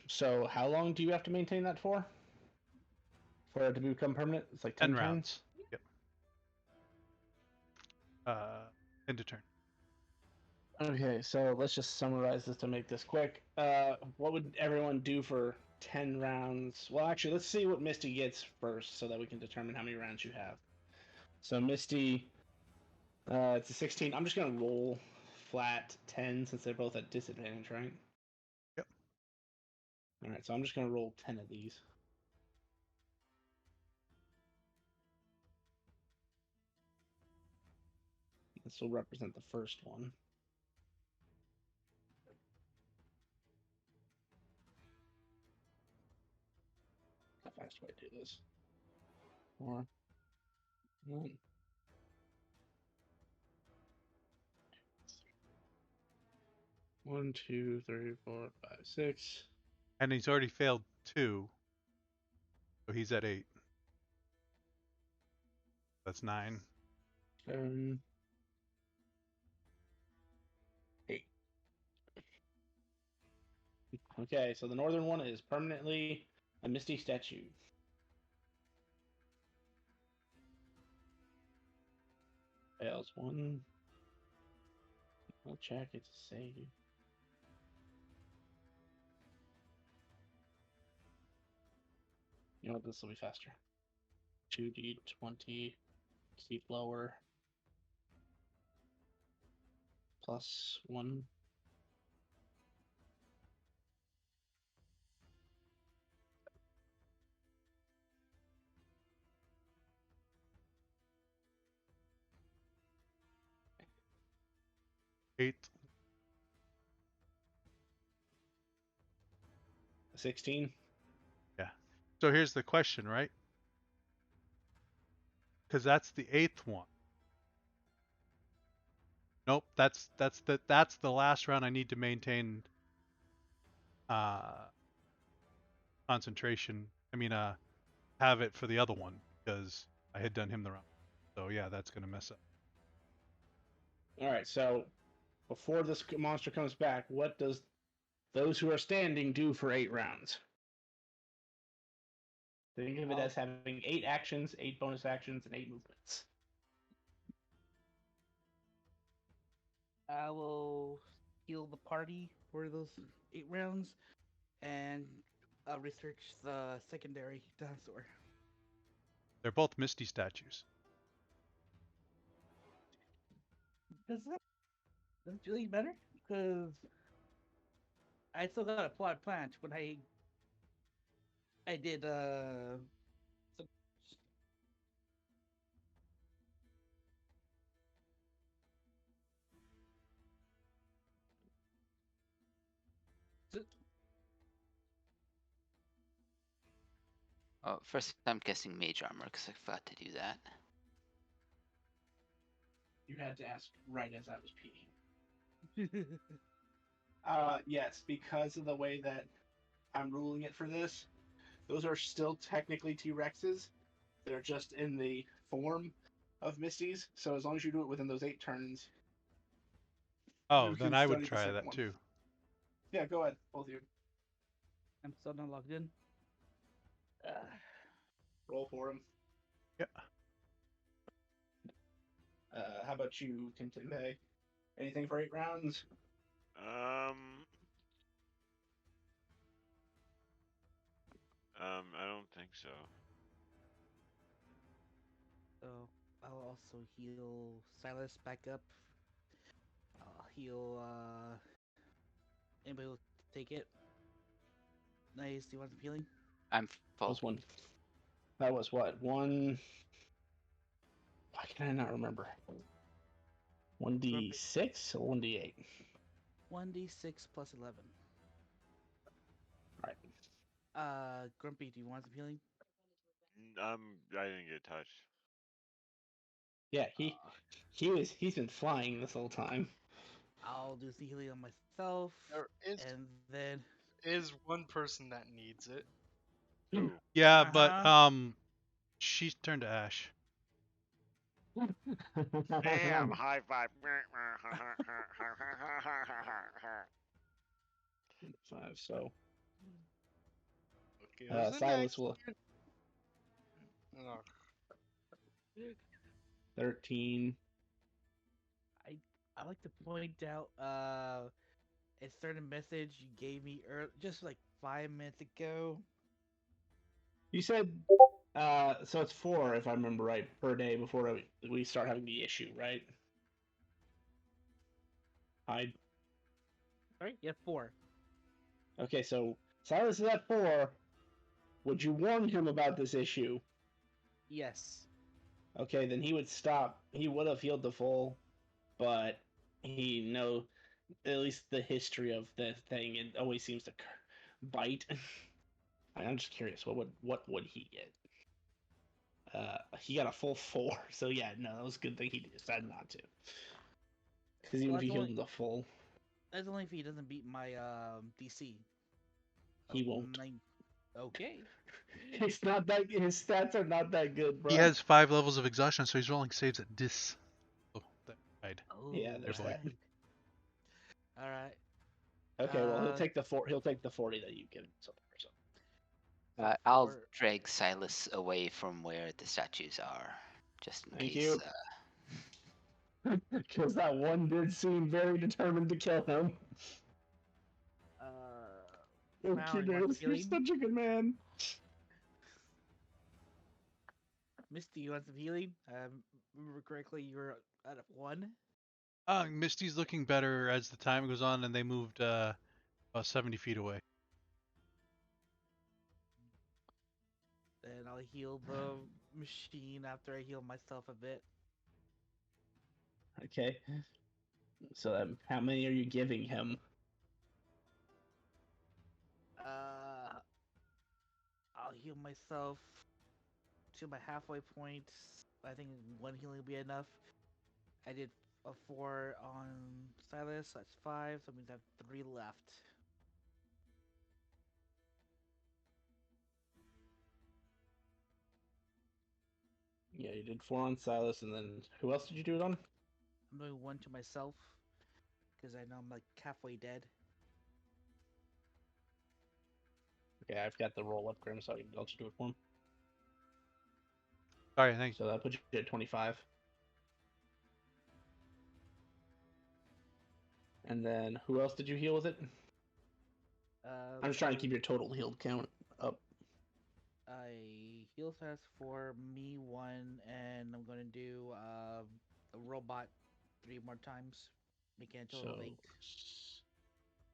S4: So how long do you have to maintain that for? For it to become permanent? It's like
S2: 10
S4: 10 turns?
S2: rounds. Yep. 10 to turn.
S4: Okay, so let's just summarize this to make this quick. What would everyone do for 10 rounds? Well, actually, let's see what Misty gets first so that we can determine how many rounds you have. So, Misty, it's a 16. I'm just going to roll flat 10 since they're both at disadvantage, right?
S2: Yep.
S4: Alright, so I'm just going to roll 10 of these. This will represent the first one. The fast way to do this. 4, 1. 1, 2, 3, 4, 5, 6.
S2: And he's already failed 2. So he's at 8. That's 9.
S4: 7, 8. Okay, so the northern one is permanently a Misty statue. Fails 1. I'll check it to save. You know what? This will be faster. 2d20. Keep lower. Plus 1.
S2: Eight.
S4: 16.
S2: Yeah. So here's the question, right? Because that's the 8th one. Nope, that's the last round I need to maintain concentration. I mean, have it for the other one because I had done him the round. So yeah, that's gonna mess up.
S4: Alright, so before this monster comes back, what does those who are standing do for 8 rounds? Think of it as having 8 actions, 8 bonus actions, and 8 movements.
S9: I will heal the party for those 8 rounds and research the secondary dinosaur.
S2: They're both Misty statues.
S9: Does that really matter? Because I still got a plot plant when I did
S6: Oh, first I'm guessing mage armor because I forgot to do that.
S4: You had to ask right as I was peeing. Yes, because of the way that I'm ruling it for this, those are still technically T-Rexes. They're just in the form of Misties. So as long as you do it within those 8 turns,
S2: Oh,
S4: you
S2: then
S4: can
S2: I would
S4: study the
S2: try
S4: second
S2: that
S4: one.
S2: too.
S4: Yeah, go ahead, both of you.
S9: I'm still not logged in.
S4: Roll for him.
S2: Yeah.
S4: How about you, Tintin? Anything for 8 rounds?
S1: I don't think so.
S9: So I'll also heal Silas back up. I'll heal anybody will take it. Nice, do you want some healing?
S6: I'm
S4: That
S6: full.
S4: was one. That was what? One. Why can I not remember? 1d6 or 1d8?
S9: 1d6 plus 11.
S4: Right.
S9: Grumpy, do you want some healing?
S1: I didn't get touched.
S4: Yeah, he's been flying this whole time.
S9: I'll do some healing on myself,
S5: There
S9: and then
S5: is one person that needs it.
S1: Who?
S2: Yeah, but
S9: Uh-huh.
S2: she's turned to ash.
S1: Damn! High five.
S4: 5. So
S5: Give us an
S4: Silas
S5: X.
S4: will
S5: Oh,
S4: 13.
S9: I like to point out a certain message you gave me just like 5 minutes ago.
S4: You said so it's 4 if I remember right per day before we start having the issue, right? I
S9: Sorry, yeah, 4.
S4: Okay, so Silas is at 4. Would you warn him about this issue?
S9: Yes.
S4: Okay, then he would stop. He would have healed the full, but he know at least the history of the thing. It always seems to bite. I'm just curious. What would he get? He got a full 4. So yeah, no, that was a good thing he decided not to. Because even
S9: Well,
S4: if he healed the full,
S9: that's only if he doesn't beat my DC.
S4: he won't.
S9: Okay.
S4: He's not that. His stats are not that good, bro.
S2: He has 5 levels of exhaustion, so he's rolling saves at dis. Oh, that died.
S9: Oh,
S4: Yeah, there's
S2: boy.
S4: that.
S9: All right.
S4: Okay, well he'll take the 4. He'll take the 40 that you give him so far. So.
S6: I'll drag Silas away from where the statues are, just in
S4: Thank
S6: case.
S4: you. Because that one did seem very determined to kill him. Oh,
S9: Crown, you want
S4: Kiddos, you're
S9: healing?
S4: such a good man.
S9: Misty, you want some healing? Remember correctly, you're at 1.
S2: Misty's looking better as the time goes on, and they moved about 70 feet away.
S9: Then I'll heal the machine after I heal myself a bit.
S4: Okay. So how many are you giving him?
S9: I'll heal myself to my halfway point. I think 1 healing will be enough. I did a 4 on Silas, so that's 5, so that means I have 3 left.
S4: Yeah, you did 4 on Silas, and then who else did you do it on?
S9: I'm doing 1 to myself, because I know I'm like halfway dead.
S4: Okay, I've got the roll up, Grim, so I'll just do it for him.
S2: Sorry, thanks.
S4: So that puts you at 25. And then who else did you heal with it? I'm just trying to keep your total healed count up.
S9: I heal Silas 4, me 1, and I'm going to do a robot 3 more times, making a total of 8.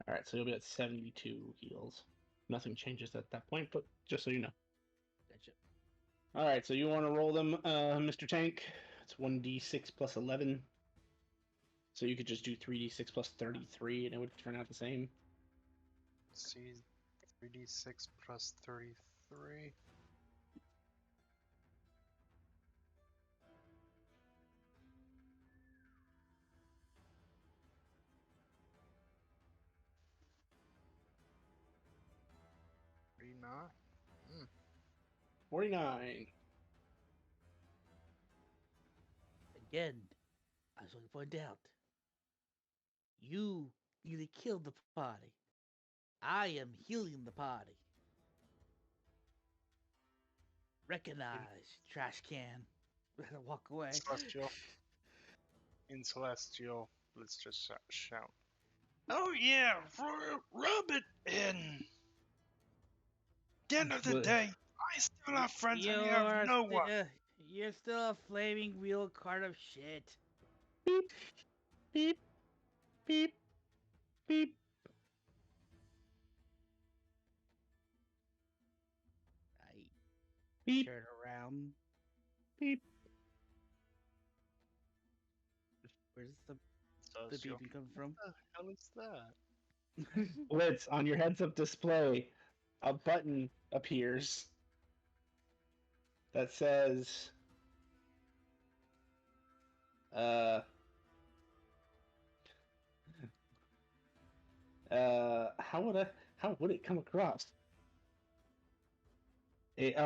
S4: Alright, so you'll be at 72 heals. Nothing changes at that point, but just so you know.
S9: Gotcha.
S4: Alright, so you want to roll them, Mr. Tank? It's 1d6 plus 11. So you could just do 3d6 plus 33 and it would turn out the same.
S5: let's see, 3d6 plus 33. Not.
S4: 49.
S9: Again, I just want to point out, you nearly killed the party. I am healing the party. Recognize, trash can. Walk away.
S5: Celestial. In Celestial, let's just shout. Oh yeah, rub it in. At the end of the day, I still have friends and you have no one.
S9: You're still a flaming wheel cart of shit.
S4: Beep, beep, beep, beep.
S9: I
S4: Beep,
S9: turn around.
S4: beep.
S9: Where's the
S5: Celestial.
S9: beeping come from?
S5: What the hell is that?
S4: Blitz, on your heads-up display, a button appears that says, how would it come across? It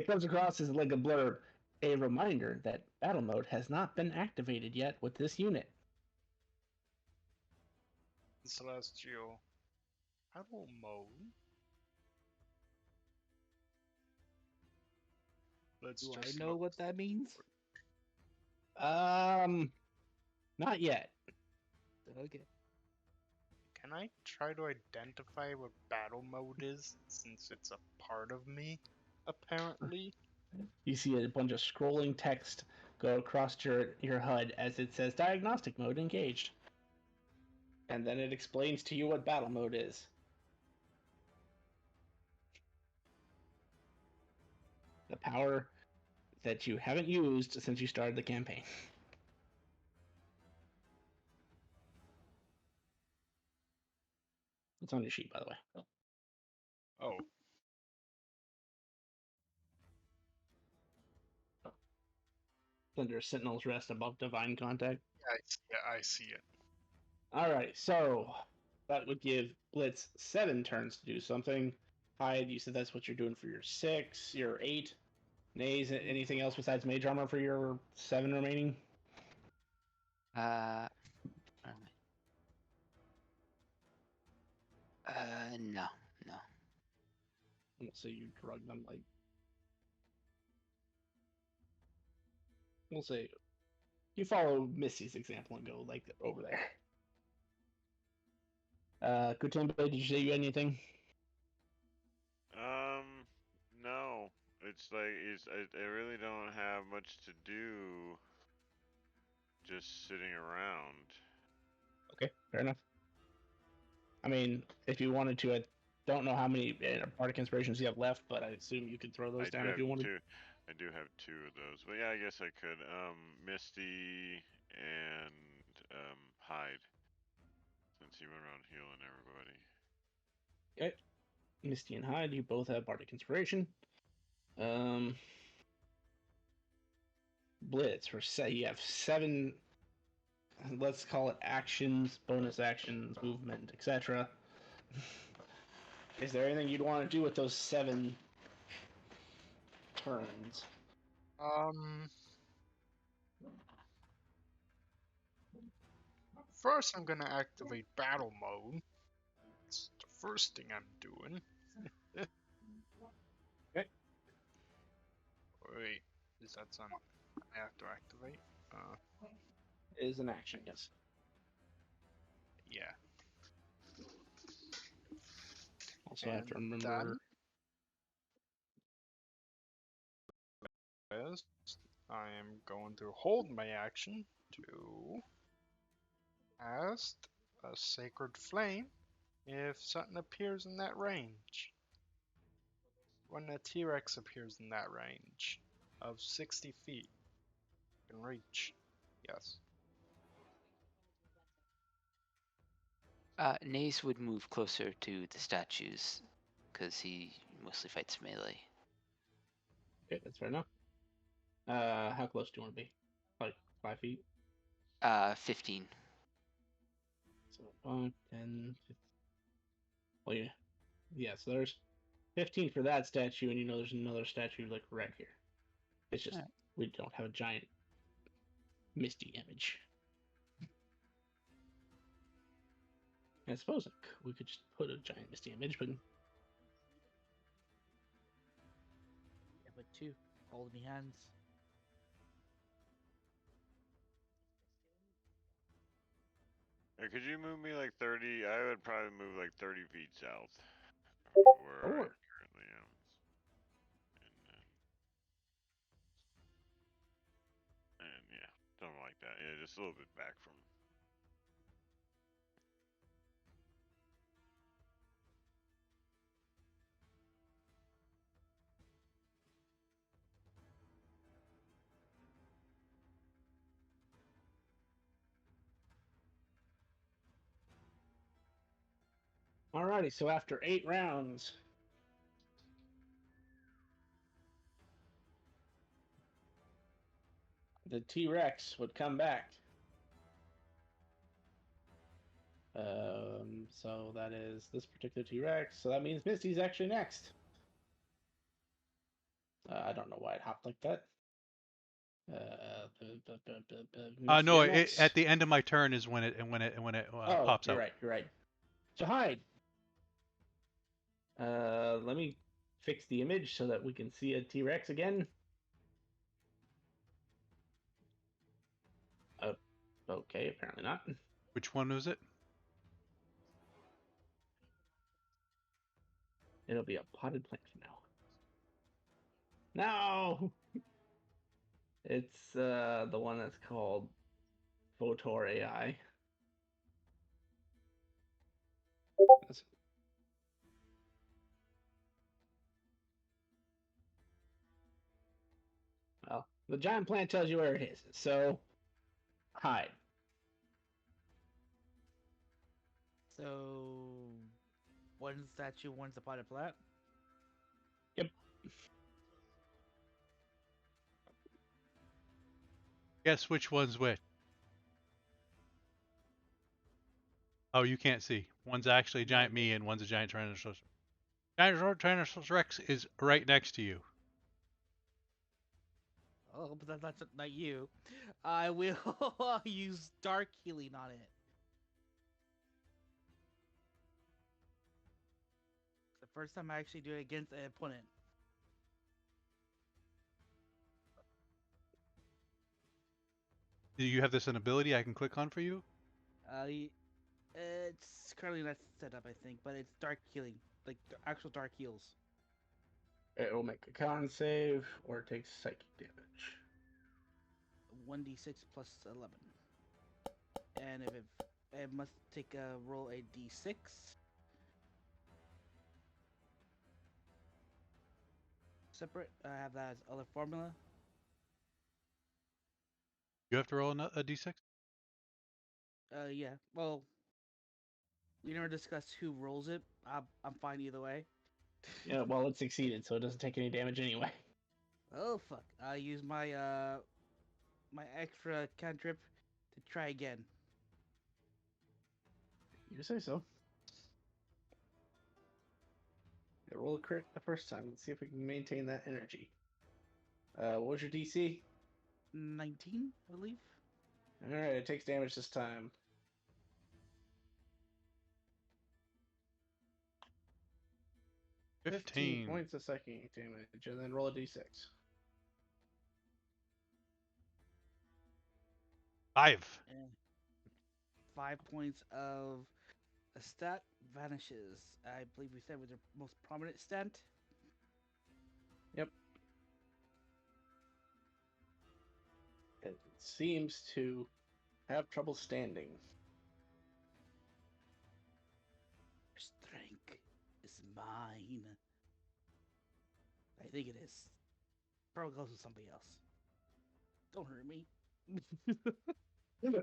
S4: comes across as like a blurb. A reminder that battle mode has not been activated yet with this unit.
S5: Celestial. Battle mode? Let's
S9: Do I
S5: just
S9: know
S5: look.
S9: what that means?
S4: Not yet.
S9: Okay.
S5: Can I try to identify what battle mode is, since it's a part of me, apparently?
S4: You see a bunch of scrolling text go across your HUD as it says diagnostic mode engaged. And then it explains to you what battle mode is. The power that you haven't used since you started the campaign. It's on your sheet, by the way.
S5: Oh,
S4: It's under Sentinel's Rest above Divine Contact.
S5: I see it.
S4: Alright, so that would give Blitz 7 turns to do something. Hyde, you said that's what you're doing for your 6, your 8. Nays, anything else besides Mage Armor for your 7 remaining?
S6: Where am I? No.
S4: So you drug them like. We'll say you follow Missy's example and go like over there. Kutembe, did you say anything?
S1: No. It's like I really don't have much to do. Just sitting around.
S4: Okay, fair enough. I mean, if you wanted to, I don't know how many Bardic Inspirations you have left, but I assume you could throw those down if you wanted.
S1: I do have 2 of those, but yeah, I guess I could. Misty and Hyde, since he went around healing everybody.
S4: Okay, Misty and Hyde, you both have Bardic Inspiration. Blitz for you have 7. Let's call it actions, bonus actions, movement, etc. Is there anything you'd want to do with those 7 turns?
S5: First I'm gonna activate battle mode. It's the first thing I'm doing.
S4: Okay.
S5: Wait, is that something I have to activate?
S4: Is an action, yes.
S5: Yeah.
S4: Also, I have to
S5: And
S4: remember.
S5: Then, I am going to hold my action to cast a Sacred Flame if something appears in that range. When a T-Rex appears in that range of 60 feet, you can reach. Yes.
S6: Naze would move closer to the statues because he mostly fights melee.
S4: Okay, that's fair enough. How close do you want to be? Like 5 feet?
S6: 15.
S4: So 5, 10, 15. Well, yeah. Yeah, so there's 15 for that statue, and you know there's another statue like right here. It's just
S6: Alright.
S4: we don't have a giant misty image. I suppose we could just put a giant misty image, but
S9: Yeah, but 2. Hold me hands.
S1: Hey, could you move me like 30? I would probably move like 30 feet south from where I currently am. And yeah, something like that. Yeah, just a little bit back from.
S4: alrighty. So after 8 rounds, the T-Rex would come back. So that is this particular T-Rex. So that means Misty's actually next. I don't know why it hopped like that. Misty,
S2: No,
S4: you're next.
S2: at the end of my turn is when it pops
S4: you're
S2: out.
S4: right. You're right. So Hyde. Let me fix the image so that we can see a T-Rex again. Okay, apparently not.
S2: Which one was it?
S4: It'll be a potted plant from now. No! It's the one that's called Votor AI. Well, the giant plant tells you where it is, so hide.
S9: So, one statue, one's a potted plant.
S4: Yep.
S2: Guess which one's which. Oh, you can't see. One's actually a giant me and one's a giant Tyrannosaurus. Giant Tyrannosaurus Rex is right next to you.
S9: Oh, but that's not you. I will use dark healing on it. The first time I actually do it against an opponent.
S2: Do you have this an ability I can click on for you?
S9: It's currently not set up, I think, but it's dark healing, like the actual dark heals.
S4: It will make a con save or it takes psychic damage.
S9: 1d6 plus 11, and if it must take a roll a d6. Separate. I have that as other formula.
S2: You have to roll a d6?
S9: Yeah. Well, we never discussed who rolls it. I'm fine either way.
S4: Yeah, well, it succeeded, so it doesn't take any damage anyway.
S9: Oh fuck! I use my my extra cantrip to try again.
S4: You say so. Yeah, roll a crit the first time. Let's see if we can maintain that energy. What was your DC?
S9: 19, I believe.
S4: Alright, it takes damage this time. 15 points of psychic damage, and then roll a d6.
S2: 5.
S9: And 5 points of a stat vanishes. I believe we said was their most prominent stat.
S4: Yep. It seems to have trouble standing.
S9: Strength is mine. I think it is. Probably goes with somebody else. Don't hurt me.
S4: Is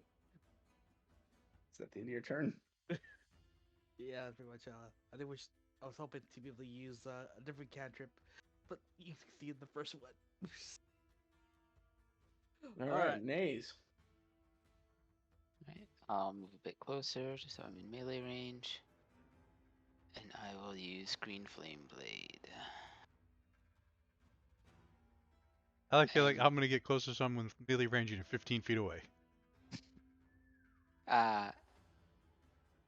S4: that the end of your turn?
S9: Yeah, pretty much. I think I was hoping to be able to use a different cantrip, but you succeeded the first one.
S4: Alright, Nays.
S6: Right. I'll move a bit closer so I'm in melee range. And I will use Green Flame Blade.
S2: I like feel like
S6: And
S2: I'm gonna get closer to someone melee ranging at 15 feet away.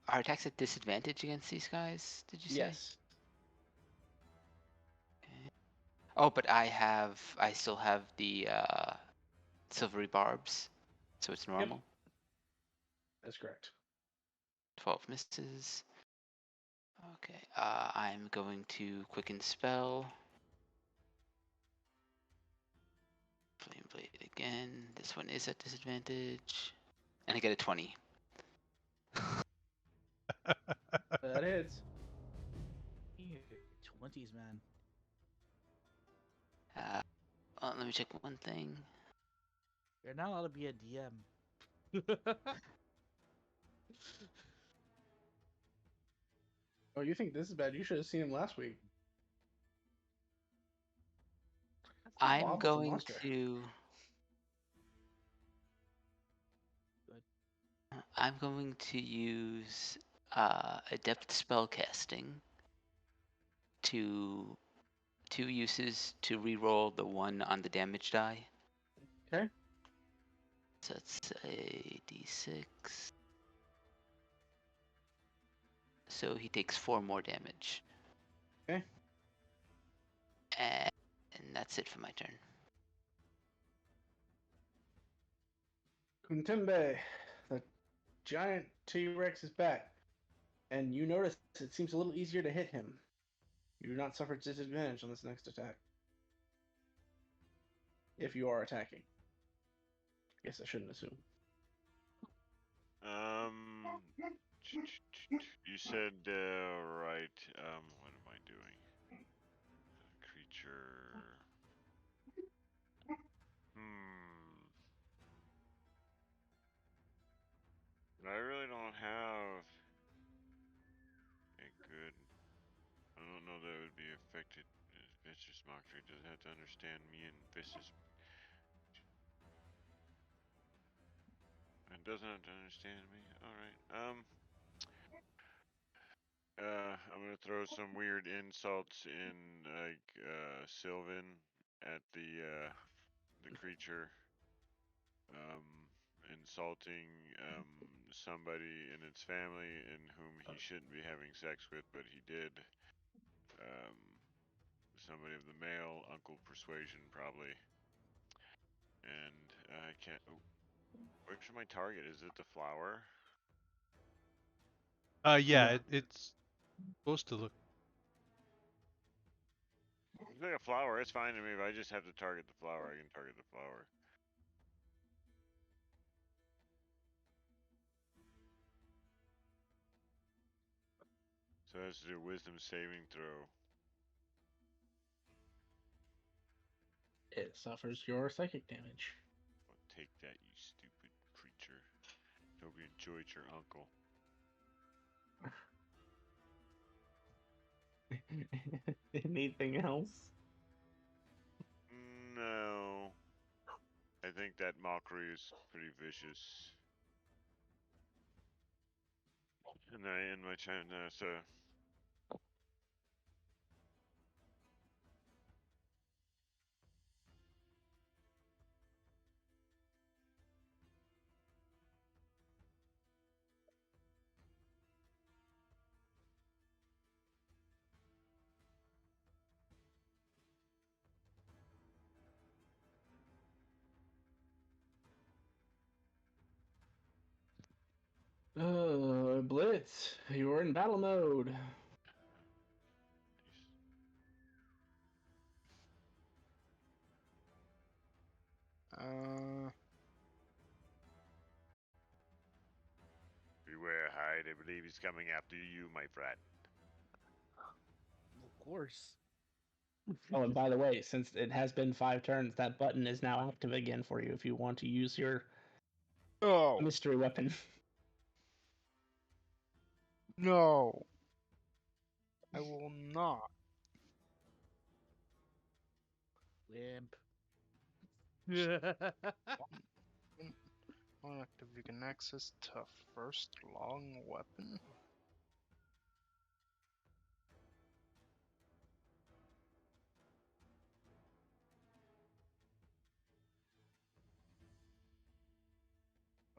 S6: are attacks at disadvantage against these guys, did you say?
S4: Yes.
S6: Okay. Oh, but I still have the silvery barbs, so it's normal.
S4: That's correct.
S6: 12 misses. Okay, I'm going to quicken spell. Flame Blade again. This one is at disadvantage. And I get a 20.
S4: That hits.
S9: 20s, man.
S6: Let me check one thing.
S9: You're not allowed to be a DM.
S4: Oh, you think this is bad? You should have seen him last week.
S6: I'm
S4: Bob was the
S6: going
S4: monster.
S6: to. I'm going to use adept spellcasting to 2 uses to re-roll the 1 on the damage die.
S4: Okay.
S6: So that's a d6. So he takes 4 more damage.
S4: Okay.
S6: And that's it for my turn.
S4: Kuntembe. giant T-Rex is back, and you notice it seems a little easier to hit him. You do not suffer disadvantage on this next attack. If you are attacking. I guess I shouldn't assume.
S1: You said right. What am I doing? Creature. I really don't have a good. I don't know that it would be affected. Vicious mockery does it have to understand me and vicious. It doesn't have to understand me. All right. I'm gonna throw some weird insults in like Sylvan at the creature. Insulting somebody in its family in whom he shouldn't be having sex with, but he did. Um, Somebody of the male uncle persuasion probably. And I can't. Oh, where's my target? Is it the flower?
S2: Yeah,
S4: No.
S2: it's supposed to look.
S1: Looks like a flower. It's fine to me. If I just have to target the flower, I can target the flower. So that's the wisdom saving throw.
S4: It suffers your psychic damage.
S1: Well, take that, you stupid creature. Hope you enjoyed your uncle.
S4: Anything else?
S1: No. I think that mockery is pretty vicious. And then I end my turn. So
S4: Blitz, you're in battle mode.
S5: Uh,
S1: beware, Hyde. I believe he's coming after you, my friend.
S9: Of course.
S4: Oh, and by the way, since it has been 5 turns, that button is now active again for you if you want to use your
S5: oh,
S4: mystery weapon.
S5: no. I will not.
S9: Wimp.
S5: One active, you can access to first long weapon.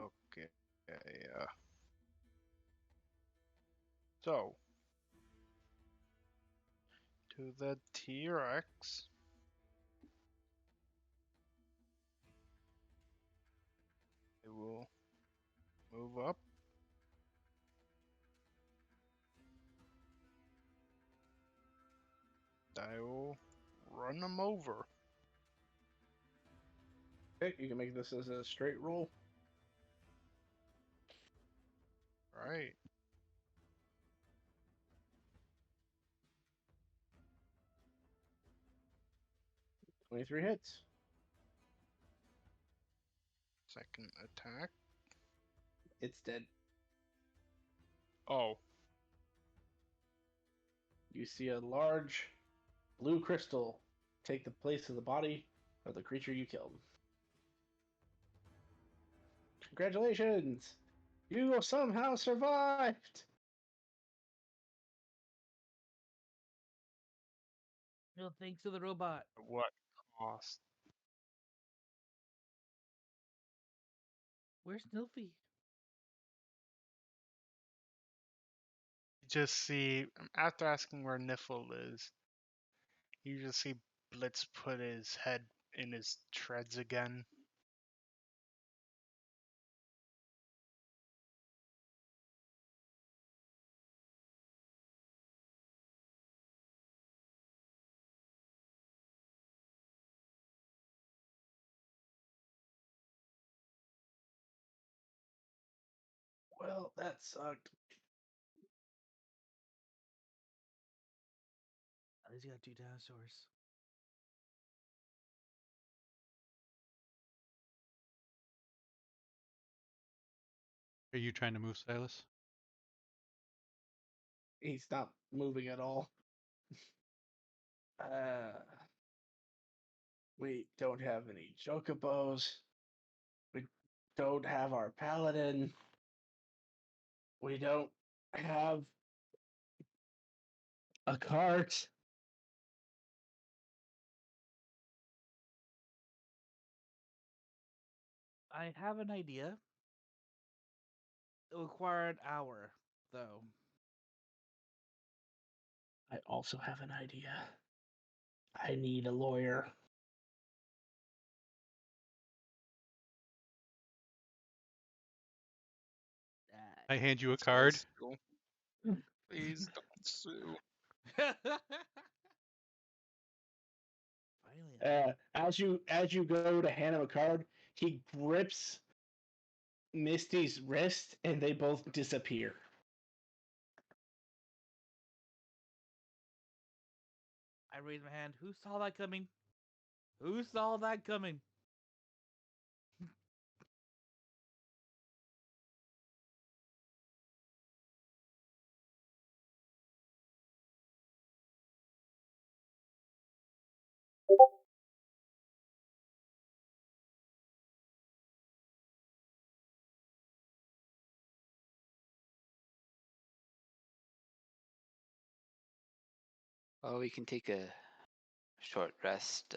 S5: Okay. So, to the T-Rex. I will move up. I will run him over.
S4: Okay, you can make this as a straight roll.
S5: Right.
S4: 23 hits.
S5: Second attack.
S4: It's dead.
S5: Oh,
S4: You see a large blue crystal take the place of the body of the creature you killed. Congratulations! You somehow survived!
S9: No thanks to the robot.
S5: at what cost?
S9: Where's Nilfy?
S5: You just see, after asking where Niffle is, you just see Blitz put his head in his treads again.
S4: Well, that sucked.
S9: At least you got 2 dinosaurs.
S2: Are you trying to move, Silas?
S4: He's not moving at all. We don't have any chocobos. We don't have our paladin. We don't have a cart.
S9: I have an idea. It'll require an hour, though.
S4: I also have an idea. I need a lawyer.
S2: I hand you a
S5: Please
S2: card.
S5: sue. Please don't sue.
S9: Finally,
S4: As you go to hand him a card, he grips Misty's wrist, and they both disappear.
S9: I raise my hand. Who saw that coming? Who saw that coming?
S6: Well, we can take a short rest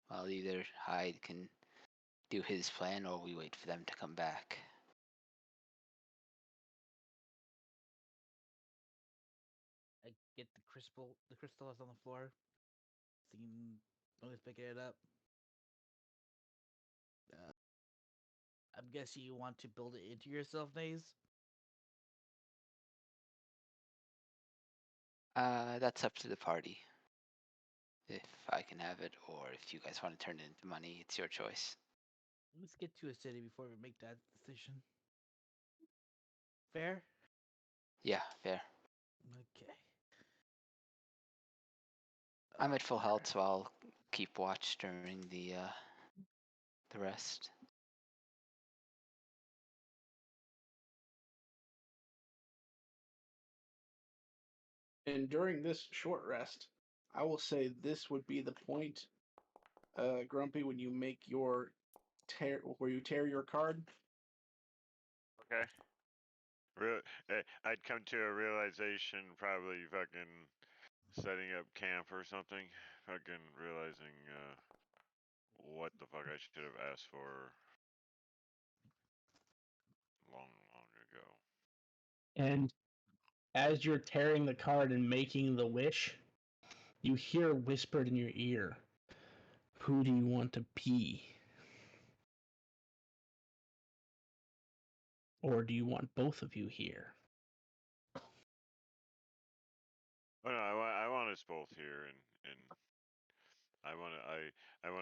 S6: while either Hyde can do his plan or we wait for them to come back.
S9: I get the crystal. The crystal is on the floor. Seeing noise picking it up. I'm guessing you want to build it into yourself, Naze.
S6: That's up to the party. If I can have it, or if you guys want to turn it into money, it's your choice.
S9: Let's get to a city before we make that decision. Fair?
S6: Yeah, fair.
S9: Okay.
S6: I'm at full health, so I'll keep watch during the rest.
S4: And during this short rest, I will say this would be the point, Grumpy, when you make your where you tear your card.
S1: Okay. I'd come to a realization, probably fucking setting up camp or something. Fucking realizing what the fuck I should have asked for long, long ago.
S4: And as you're tearing the card and making the wish, you hear whispered in your ear, "Who do you want to be? Or do you want both of you here?"
S1: Oh no, I want us both here, and I want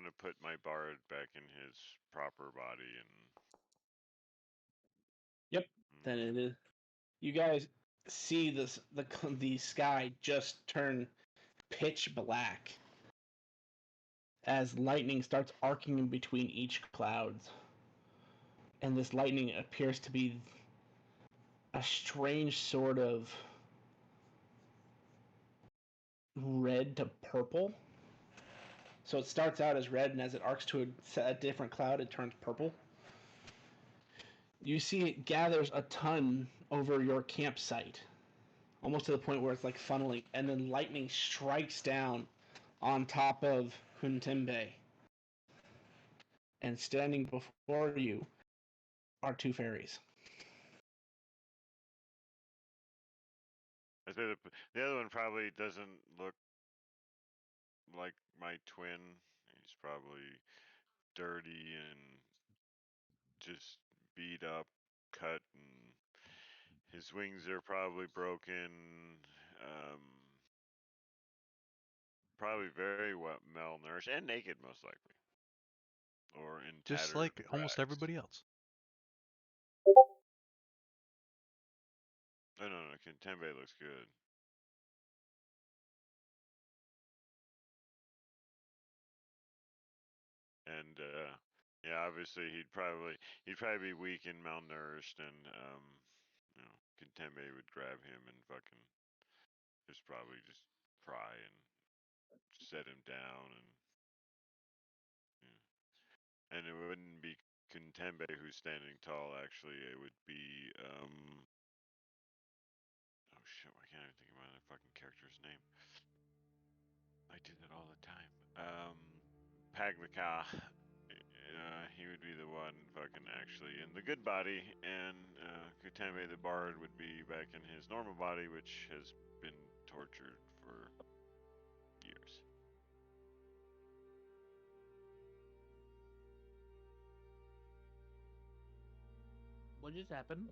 S1: to put my bard back in his proper body, and
S4: Yep. Then it is. You guys see the sky just turn pitch black as lightning starts arcing in between each clouds. And this lightning appears to be a strange sort of red to purple. So it starts out as red, and as it arcs to a different cloud, it turns purple. You see it gathers a ton over your campsite, almost to the point where it's like funneling, and then lightning strikes down on top of Huntembe. And standing before you are two fairies.
S1: I say the other one probably doesn't look like my twin. He's probably dirty and just beat up, cut, and his wings are probably broken. Um, Probably very well malnourished and naked, most likely. or in
S2: Just
S1: tattered
S2: like almost
S1: rags.
S2: everybody else.
S1: No, no, no. Contembe looks good. And yeah, obviously he'd probably be weak and malnourished, and Contembe would grab him and fucking just probably just cry and set him down, and yeah. And it wouldn't be Contembe who's standing tall. Actually, it would be oh shit, why can't I think about that fucking character's name? I do that all the time. Paglika. He would be the one fucking actually in the good body, and Kutembe the Bard would be back in his normal body, which has been tortured for years.
S9: What just happened?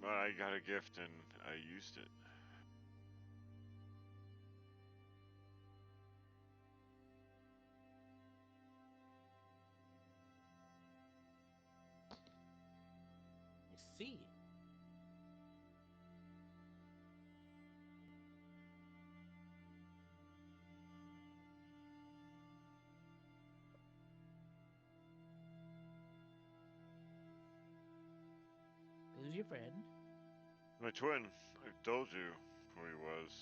S1: Well, I got a gift and I used it.
S9: I see. Who's your friend?
S1: My twin. I told you who he was.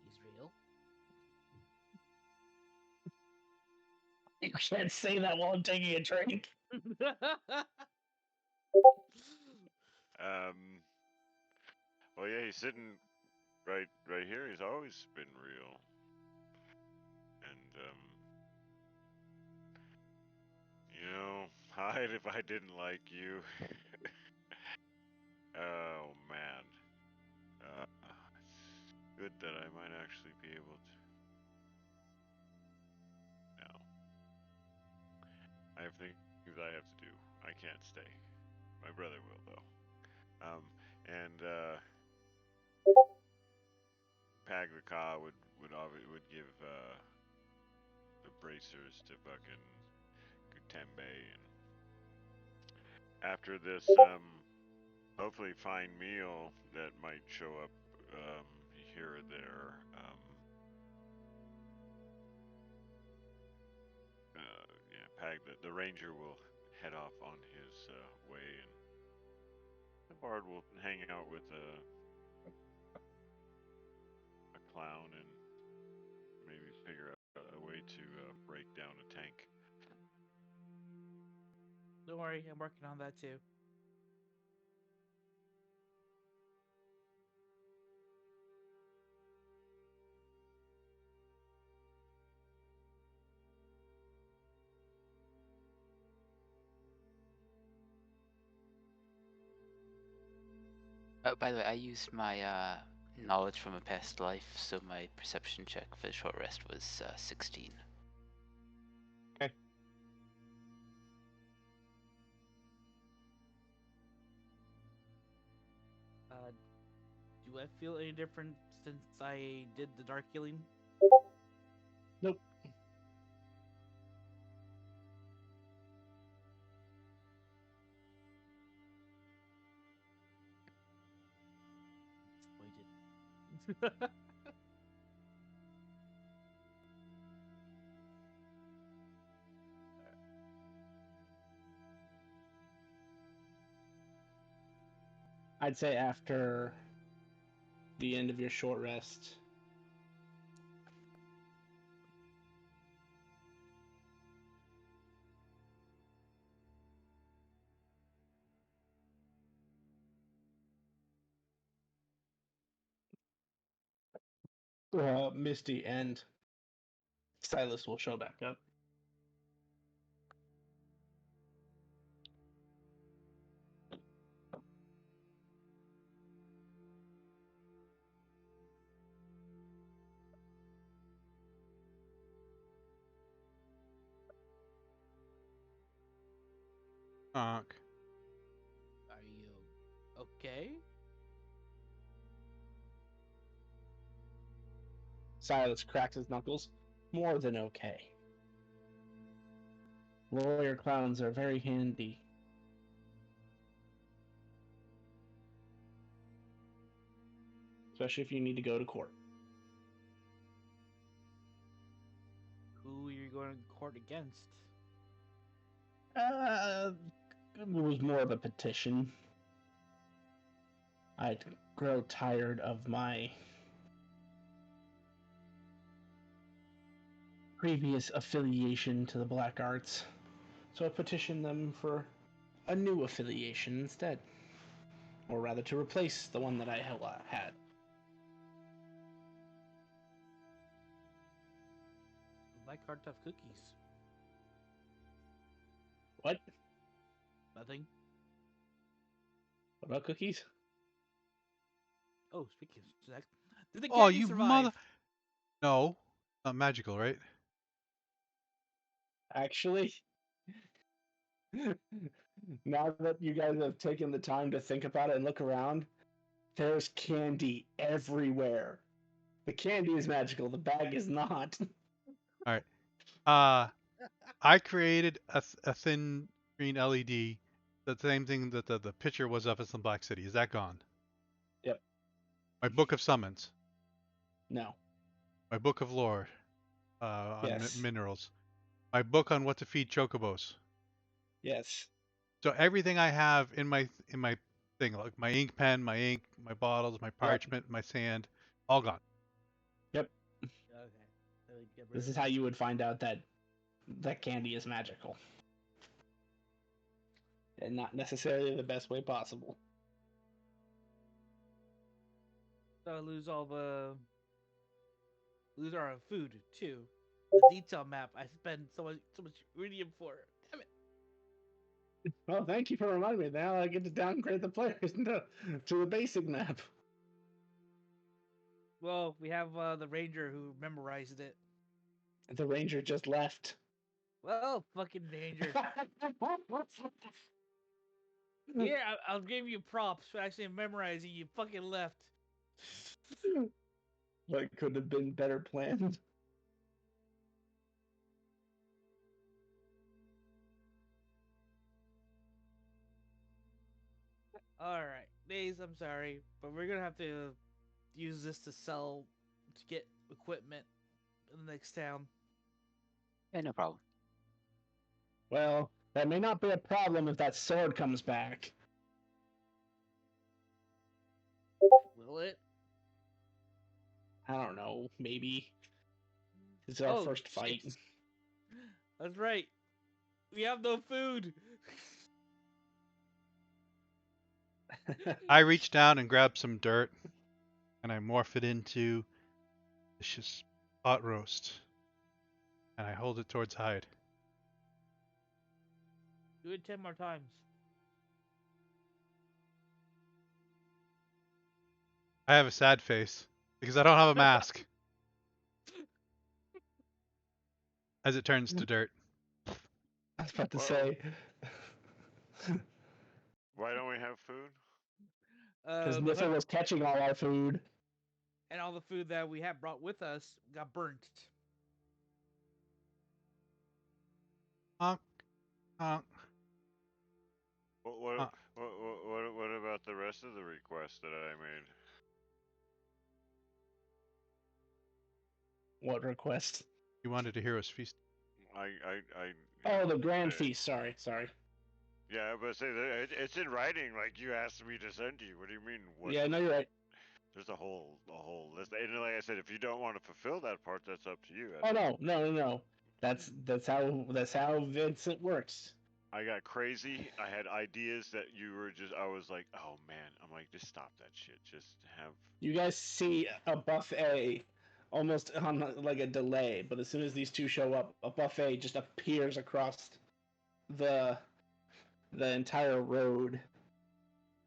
S9: He's real.
S4: You can't say that while I'm taking a drink.
S1: Um. Well, yeah, he's sitting right here. He's always been real. And hide if I didn't like you. Oh man. It's good that I might actually be able to. No. I have things I have to do. I can't stay. My brother will though. And Paglika would give the bracers to fucking Gutembe, and after this hopefully fine meal that might show up here or there. Yeah, the ranger will head off on his way, and the bard will hang out with a clown and maybe figure out a way to break down a tank.
S9: Don't worry, I'm working on that too.
S6: By the way, I used my knowledge from a past life, so my perception check for the short rest was 16.
S9: Uh, do I feel any different since I did the dark healing?
S4: Nope.
S9: Disappointed.
S4: I'd say after the end of your short rest, Misty and Silas will show back up.
S2: Honk.
S9: Are you okay?
S4: Silas cracks his knuckles. More than okay. Lawyer clowns are very handy. Especially if you need to go to court.
S9: Who are you going to court against?
S4: It was more of a petition. I'd grow tired of my previous affiliation to the Black Arts, so I petitioned them for a new affiliation instead. Or rather, to replace the one that I had.
S9: Black Heart Tough Cookies.
S4: What?
S9: Nothing.
S4: What about cookies?
S9: Oh, speaking of sex, did the
S2: Oh,
S9: candy
S2: you
S9: survive?
S2: mother! No, not magical, right?
S4: Actually, now that you guys have taken the time to think about it and look around, there's candy everywhere. The candy is magical, the bag is not.
S2: All right. I created a thin green LED, the same thing that the picture was of us in Black City. Is that gone?
S4: Yep.
S2: My book of summons.
S4: No.
S2: My book of lore on
S4: Yes.
S2: minerals. My book on what to feed chocobos.
S4: Yes.
S2: So everything I have in my thing, like my ink pen, my ink, my bottles, my parchment, my sand, all gone.
S4: Yep.
S9: Okay.
S4: This is how you would find out that candy is magical. And not necessarily the best way possible.
S9: So I lose our food too. The detail map I spend so much iridium for. Damn it.
S4: Well, thank you for reminding me. Now I get to downgrade the players to the basic map.
S9: Well, we have the ranger who memorized it.
S4: The ranger just left.
S9: Well, fucking ranger. Here, I'll give you props for actually memorizing. You fucking left.
S4: What could have been better planned?
S9: All right, Days. I'm sorry, but we're gonna have to use this to get equipment in the next town.
S6: Yeah, no problem.
S4: Well, that may not be a problem if that sword comes back.
S9: Will it?
S4: I don't know. Maybe. This is our first fight.
S9: Shit. That's right. We have no food.
S2: I reach down and grab some dirt, and I morph it into delicious pot roast, and I hold it towards Hyde.
S9: Do it 10 more times.
S2: I have a sad face because I don't have a mask. As it turns to dirt.
S4: I was about to
S1: Whoa.
S4: say.
S1: Why don't we have food?
S4: Because Niffa was catching all our food.
S9: And all the food that we had brought with us got burnt.
S2: Honk, honk.
S1: What about the rest of the requests that I made?
S4: What request?
S2: You wanted a hero's feast.
S4: Oh, the grand feast. Sorry.
S1: Yeah, but say it's in writing. Like you asked me to send to you. What do you mean? What?
S4: Yeah, no, you're right.
S1: There's a whole list. And like I said, if you don't want to fulfill that part, that's up to you.
S4: Oh no. That's how Vincent works.
S1: I got crazy. I had ideas that you were just. I was like, oh man. I'm like, just stop that shit. Just have.
S4: You guys see a buffet almost on like a delay, but as soon as these two show up, a buffet just appears across the entire road.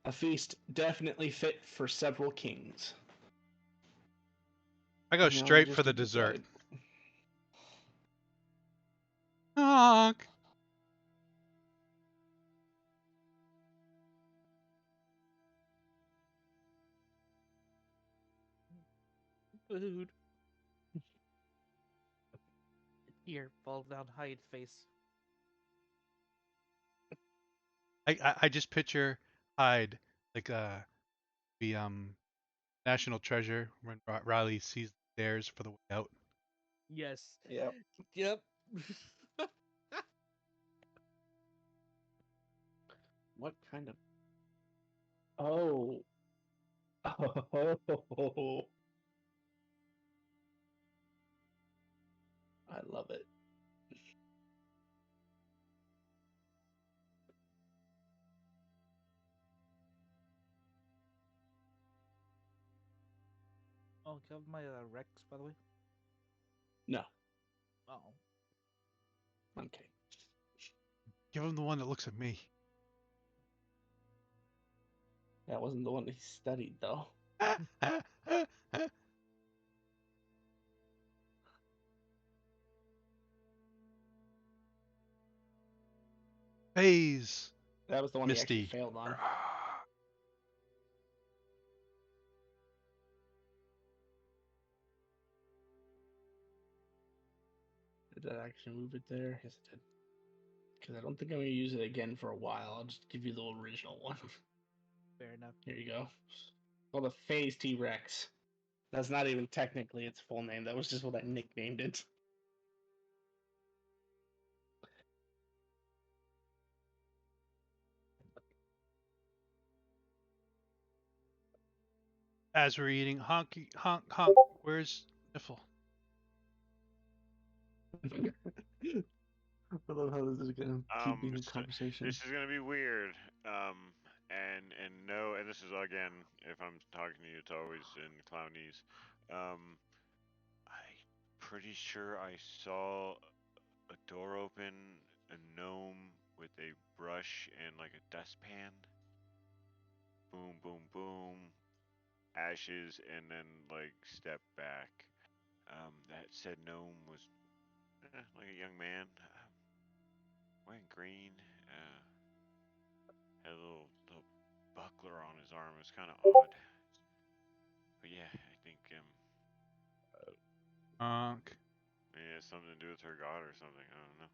S4: A feast definitely fit for several kings.
S2: I go straight for the dessert. Honk.
S9: Food. Here, falls down Hyde's face.
S2: I just picture Hyde like the national treasure when Riley sees the stairs for the way out.
S9: Yes.
S4: Yep.
S9: Yep.
S4: What kind of? Oh. Oh. I love it.
S9: Oh, can I have my Rex, by the way?
S4: No.
S9: Oh.
S4: Okay.
S2: Give him the one that looks at me.
S4: That wasn't the one he studied, though.
S2: Phase
S4: That was the one he actually
S2: Misty.
S4: failed on. Did that actually move it there? Yes, it did. Because I don't think I'm going to use it again for a while. I'll just give you the original one.
S9: Fair enough.
S4: Here you go. Well, the Phase T Rex. That's not even technically its full name. That was just what I nicknamed it.
S2: As we're eating, honky honk honk. Where's Niffle?
S4: I love how this is going to keep being a conversation.
S1: This is gonna be weird. And no, and this is again, if I'm talking to you, it's always in Clownese. I'm pretty sure I saw a door open, a gnome with a brush and like a dustpan. Boom, boom, boom. Ashes, and then like step back. That said gnome was like a young man, wearing green. Had a little buckler on his arm. It was kind of odd. But yeah, I think
S2: Honk.
S1: maybe it has something to do with her god or something. I don't know.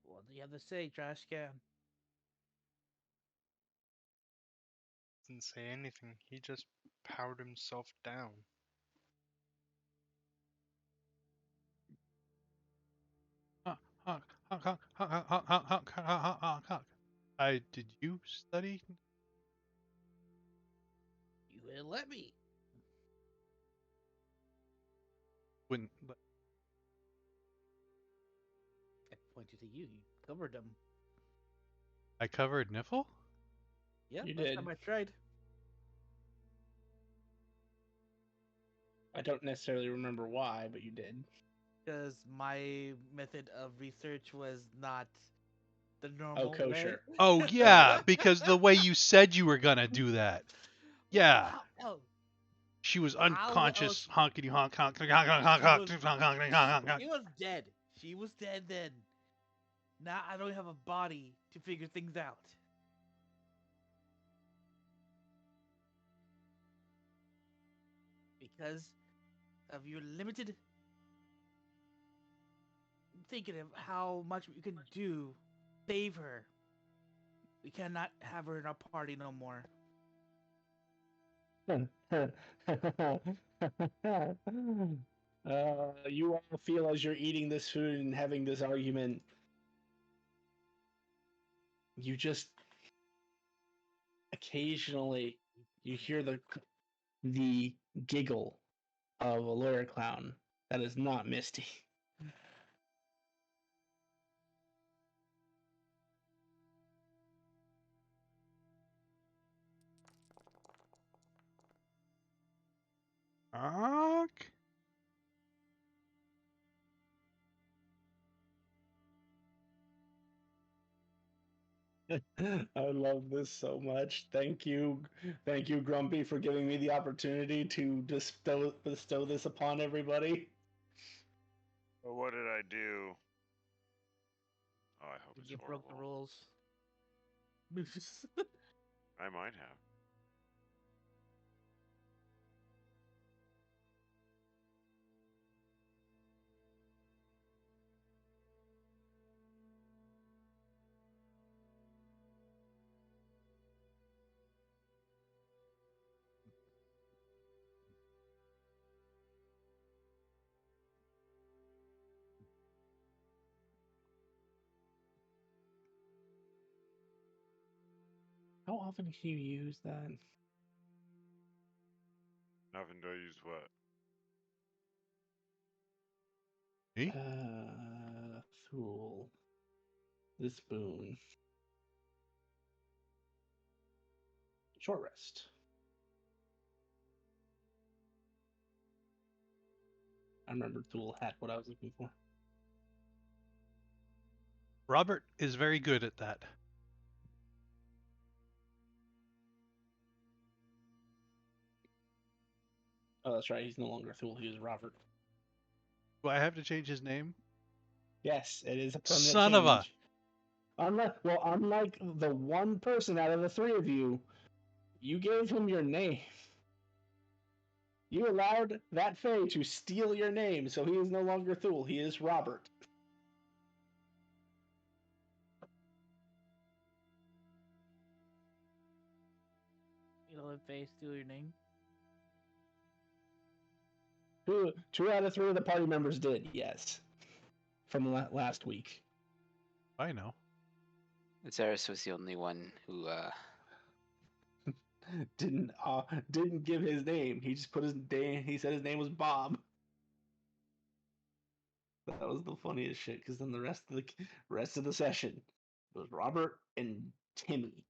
S9: What do you have to say, trash can?
S5: Didn't say anything. He just powered himself down.
S2: Honk honk honk honk honk honk honk honk honk honk honk honk. Did you study?
S9: You wouldn't let me.
S2: Wouldn't.
S9: I pointed to you. You covered them.
S2: I covered Niffle?
S9: Yeah,
S4: You
S9: last
S4: did.
S9: time I tried.
S4: I don't necessarily remember why, but you did.
S9: Because my method of research was not the
S4: Oh,
S9: normal way.
S4: kosher.
S2: Oh yeah,
S4: Okay.
S2: because the way you said you were gonna do that. Yeah.
S9: Oh,
S2: She was
S9: how
S2: unconscious.
S9: else?
S2: Honkity honk honk honk honk honk honk
S9: She
S2: honk
S9: was,
S2: honk honk honk honk honk.
S9: she was dead. She was dead then. Now I don't have a body to figure things out. Because of your limited thinking of how much we can do, save her. We cannot have her in our party no more.
S4: You all feel as you're eating this food and having this argument, you just occasionally you hear the giggle of a lawyer clown that is not Misty.
S2: Honk.
S4: I love this so much. Thank you, Grumpy, for giving me the opportunity to bestow this upon everybody.
S1: Well, what did I do? Oh, I hope
S9: Did
S1: it's
S9: you broke the
S1: horrible.
S9: rules?
S1: I might have.
S4: How often can you use that?
S1: Nothing do I use what?
S2: Me?
S4: Thule. This boon. Short rest. I remember Thule had what I was looking for.
S2: Robert is very good at that.
S4: Oh, that's right. He's no longer Thule. He was Robert.
S2: Do I have to change his name?
S4: Yes, it is a permanent
S2: Son of a.
S4: change. Unlike the one person out of the three of you, you gave him your name. You allowed that Fae to steal your name, so he is no longer Thule. He is Robert.
S9: You know, if they steal your name.
S4: Two out of three of the party members did, yes. From last week.
S2: I know.
S6: Zaris was the only one who
S4: Didn't give his name. He just put his name. He said his name was Bob. That was the funniest shit. Because then the rest of the session it was Robert and Timmy.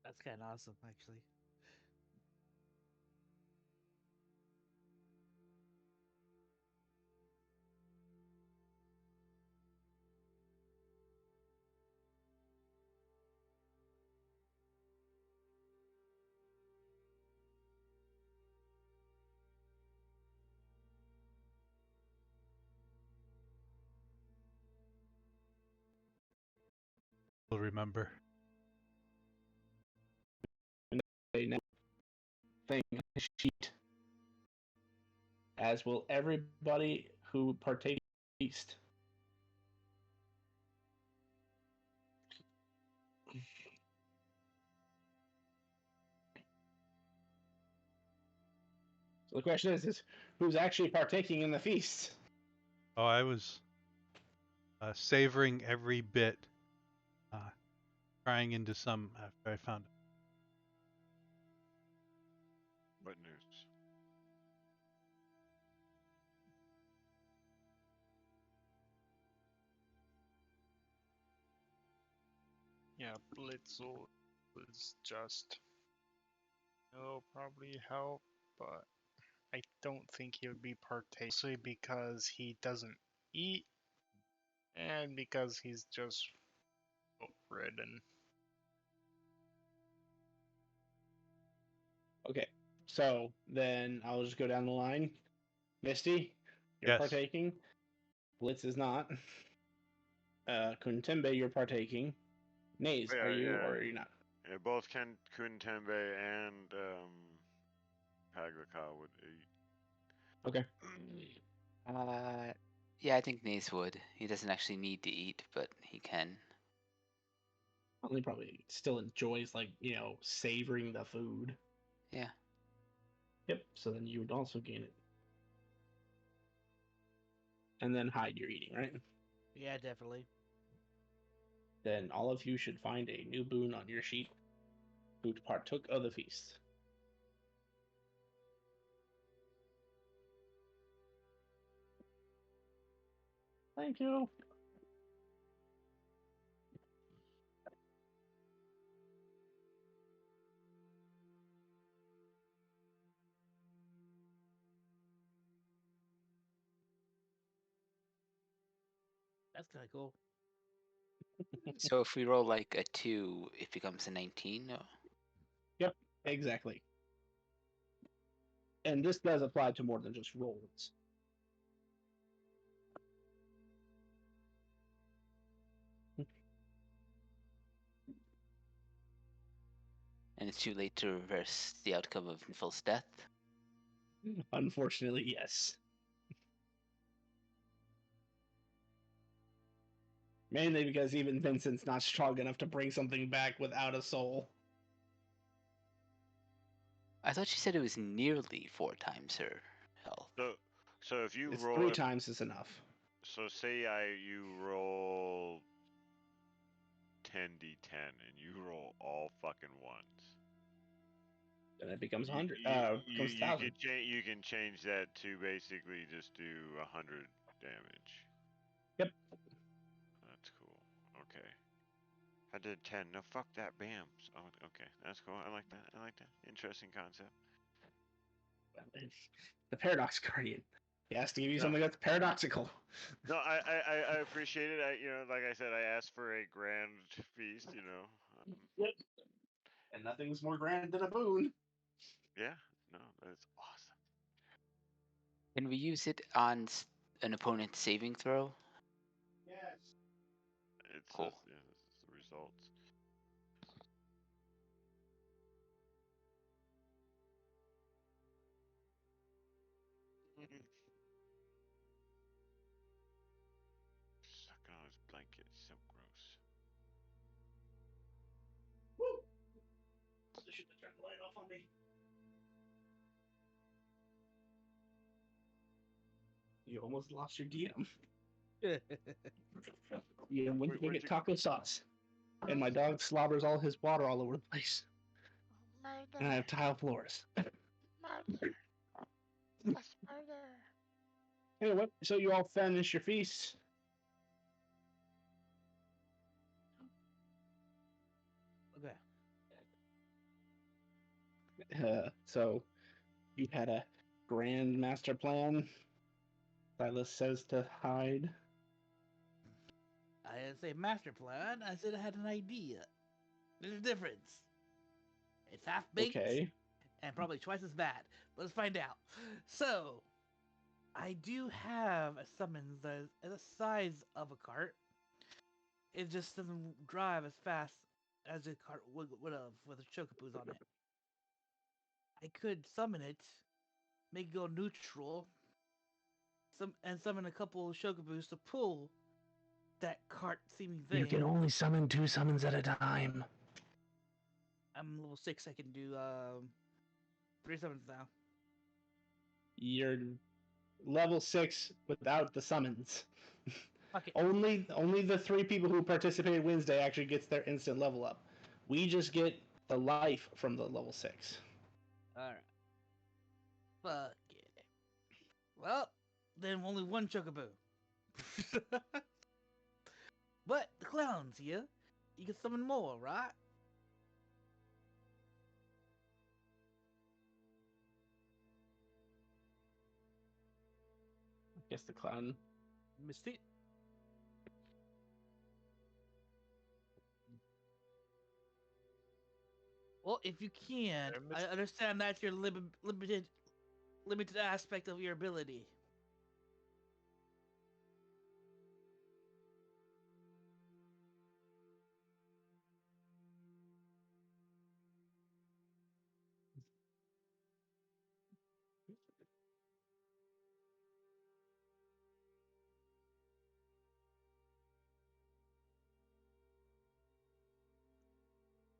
S9: That's kind of awesome, actually.
S2: We'll remember.
S4: Thing sheet, as will everybody who partake in the feast. So the question is who's actually partaking in the feast?
S2: Oh, I was savoring every bit, crying into some after I found it.
S1: What news?
S5: Yeah, Blitzel was just probably help, but I don't think he would be partaking because he doesn't eat and because he's just ridden.
S4: Okay, so then I'll just go down the line. Misty, you're
S2: Yes.
S4: partaking. Blitz is not. Kuntembe, you're partaking. Naze,
S1: Oh,
S4: are
S1: yeah,
S4: you
S1: yeah.
S4: or are you not?
S1: Yeah, both Kuntembe and Paglaka would eat.
S4: Okay.
S6: yeah, I think Nace would. He doesn't actually need to eat, but he can.
S4: Well, he probably still enjoys, savoring the food.
S6: Yeah.
S4: Yep, so then you would also gain it. And then hide your eating, right?
S9: Yeah, definitely.
S4: Then all of you should find a new boon on your sheet who partook of the feast. Thank you.
S9: That's kind of cool.
S6: So if we roll like a 2, it becomes a 19. No?
S4: Yep, exactly. And this does apply to more than just rolls.
S6: And it's too late to reverse the outcome of Nifl's death.
S4: Unfortunately, yes. Mainly because even Vincent's not strong enough to bring something back without a soul.
S6: I thought she said it was nearly 4 times her health.
S1: So if you
S4: It's
S1: roll
S4: 3 times is enough.
S1: So say you roll 10d10 and you roll all fucking ones.
S4: Then it becomes
S1: You
S4: 100.
S1: you you,
S4: Becomes
S1: you
S4: 1,000.
S1: you can change that to basically just do 100 damage.
S4: Yep.
S1: That's cool. Okay. I did 10. No, fuck that. Bam. Oh, okay. That's cool. I like that. I like that. Interesting concept.
S4: The Paradox Guardian. He has to give you
S1: No.
S4: something that's paradoxical.
S1: No, I appreciate it. Like I said, I asked for a grand feast.
S4: Yep. And nothing's more grand than a boon.
S1: Yeah. No, that's awesome.
S6: Can we use it on an opponent's saving throw?
S4: Yes.
S1: It
S6: Cool.
S1: says, yeah, this is the results. Sucking on his blanket, so gross.
S4: Woo! They should have turned the light off on me. You almost lost your DM. You went to go
S1: Where'd
S4: get
S1: you-
S4: taco sauce. And my dog slobbers all his water all over the place. And I have tile floors. Anyway, so you all finish your feast.
S9: Okay.
S4: So you had a grand master plan. Silas says to hide.
S9: I didn't say master plan. I said I had an idea. There's a difference. It's half baked
S4: Okay.
S9: and probably twice as bad. Let's find out. So, I do have a summons that is the size of a cart. It just doesn't drive as fast as a cart would have with the chocopoos on it. I could summon it, make it go neutral, and summon a couple of chocopoos to pull that cart seeming thing.
S4: You can only summon 2 summons at a time.
S9: I'm level 6. I can do 3 summons now.
S4: You're level 6 without the summons.
S9: Okay.
S4: Only the 3 people who participated Wednesday actually gets their instant level up. We just get the life from the level 6.
S9: Alright. Fuck it. Well, then only one chocoboo. But the clown's here. You can summon more, right?
S4: I guess the clown.
S9: Missed it. Well, if you can,
S5: Yeah,
S9: I understand that's your limited aspect of your ability.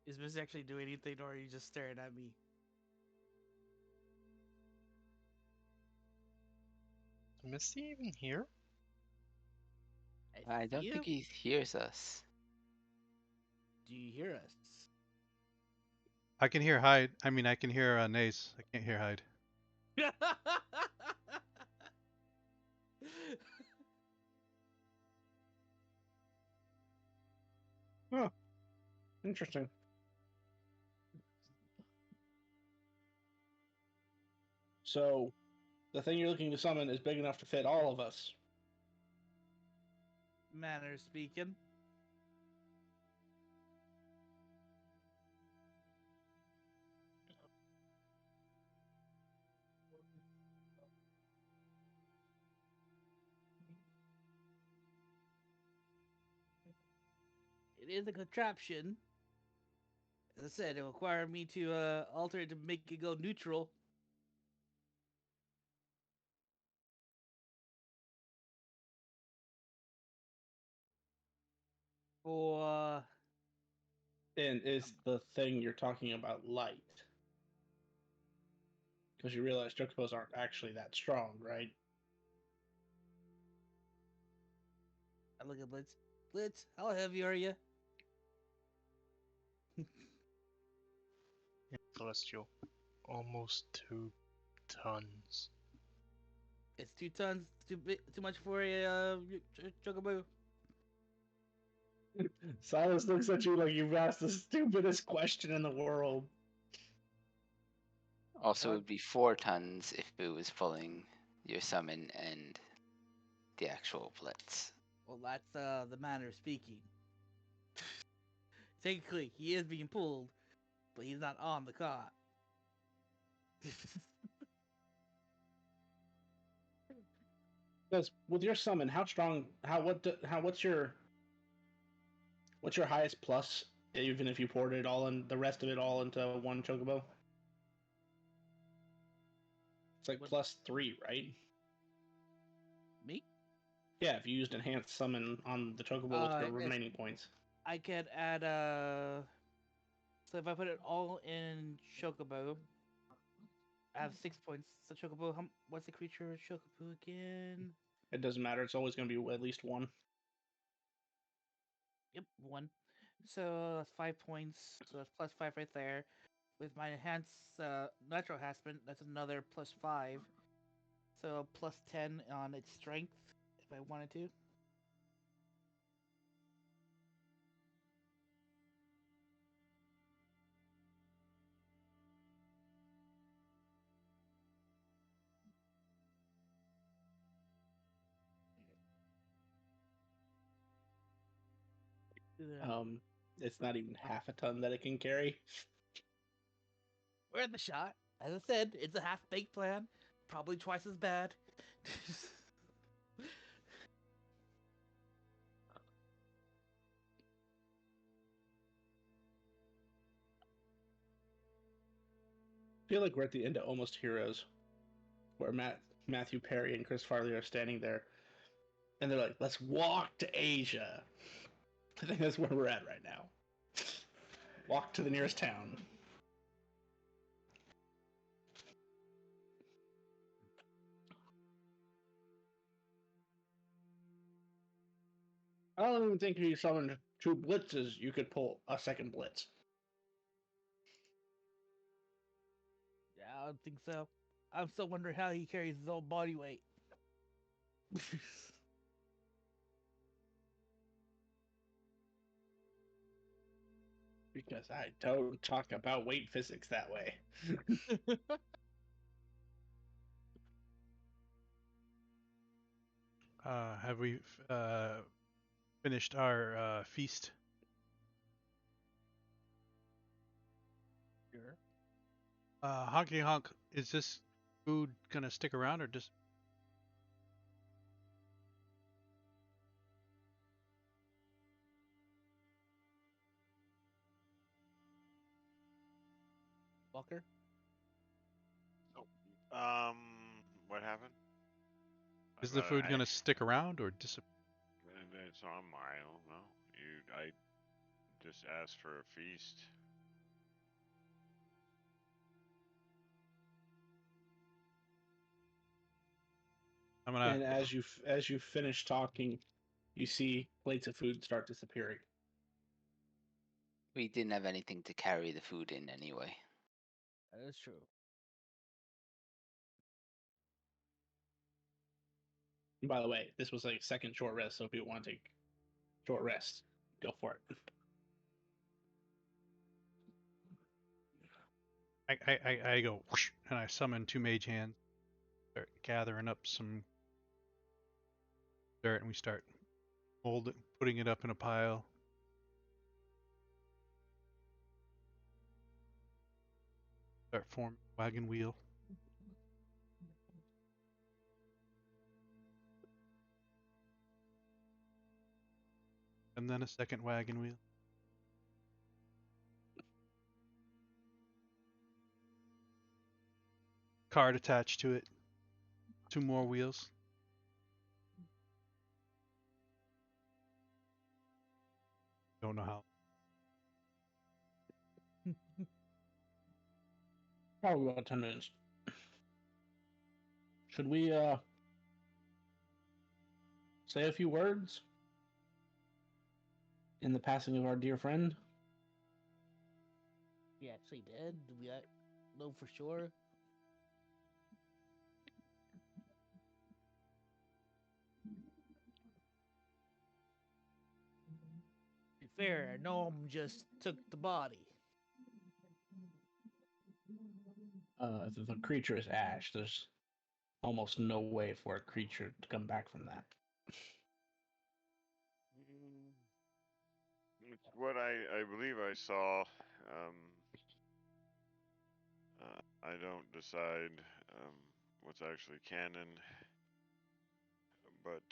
S9: Is Miss actually doing anything, or are you just staring at me?
S5: Is Misty even here?
S6: I don't think he hears us.
S9: Do you hear us?
S2: I can hear Hyde. I mean, I can hear Nace. I can't hear Hyde.
S4: Huh. Interesting. So, the thing you're looking to summon is big enough to fit all of us.
S9: Manner speaking. It is a contraption. As I said, it required me to alter it to make it go neutral. For
S4: And is the thing you're talking about light? Because you realize chocobos aren't actually that strong, right?
S9: I look at Blitz. Blitz, how heavy are you?
S5: Celestial. Almost 2 tons.
S9: It's 2 tons too much for a chocobo.
S4: Silas looks at you like you've asked the stupidest question in the world.
S6: Also, it would be 4 tons if it was pulling your summon and the actual blitz.
S9: Well, that's the manner of speaking. Technically, he is being pulled, but he's not on the cot.
S4: Because with your summon, how strong? What's your highest plus? Even if you poured it all in, the rest of it all into one chocobo. It's like
S9: What?
S4: +3, right?
S9: Me?
S4: Yeah, if you used enhanced summon on the chocobo with your
S9: Yes.
S4: remaining points.
S9: I can add So if I put it all in chocobo, I have 6 points. So chocobo, what's the creature chocobo again?
S4: It doesn't matter. It's always going to be at least one.
S9: Yep, 1. So that's 5 points. So that's +5 right there. With my enhanced natural harassment, that's another +5. So +10 on its strength if I wanted to.
S4: It's not even half a ton that it can carry.
S9: We're in the shot. As I said, it's a half-baked plan. Probably twice as bad.
S4: I feel like we're at the end of Almost Heroes, where Matthew Perry and Chris Farley are standing there, and they're like, "Let's walk to Asia." I think that's where we're at right now. Walk to the nearest town. I don't even think if you summoned 2 blitzes, you could pull a second blitz.
S9: Yeah, I don't think so. I'm still wondering how he carries his own body weight.
S4: Because I don't talk about weight physics that way.
S2: Have we finished our feast?
S9: Sure.
S2: Honky Honk, is this food gonna stick around or just?
S9: Walker?
S1: What happened?
S2: Is the food gonna stick around or disappear?
S1: It's on my own. No, I just asked for a feast.
S2: I'm gonna.
S4: And as you finish talking, you see plates of food start disappearing.
S6: We didn't have anything to carry the food in anyway.
S9: That is true.
S4: And by the way, this was a second short rest, so if you want to take short rest, go for it.
S2: I go whoosh, and I summon 2 mage hands, start gathering up some dirt, and we start putting it up in a pile. Start forming a wagon wheel. And then a second wagon wheel. cart attached to it. 2 more wheels. Don't know how.
S4: Probably about 10 minutes. Should we say a few words in the passing of our dear friend?
S9: He actually did. Do we know for sure? To be fair, Gnome just took the body.
S4: If the creature is ash, there's almost no way for a creature to come back from that.
S1: It's what I believe I saw. I don't decide what's actually canon, but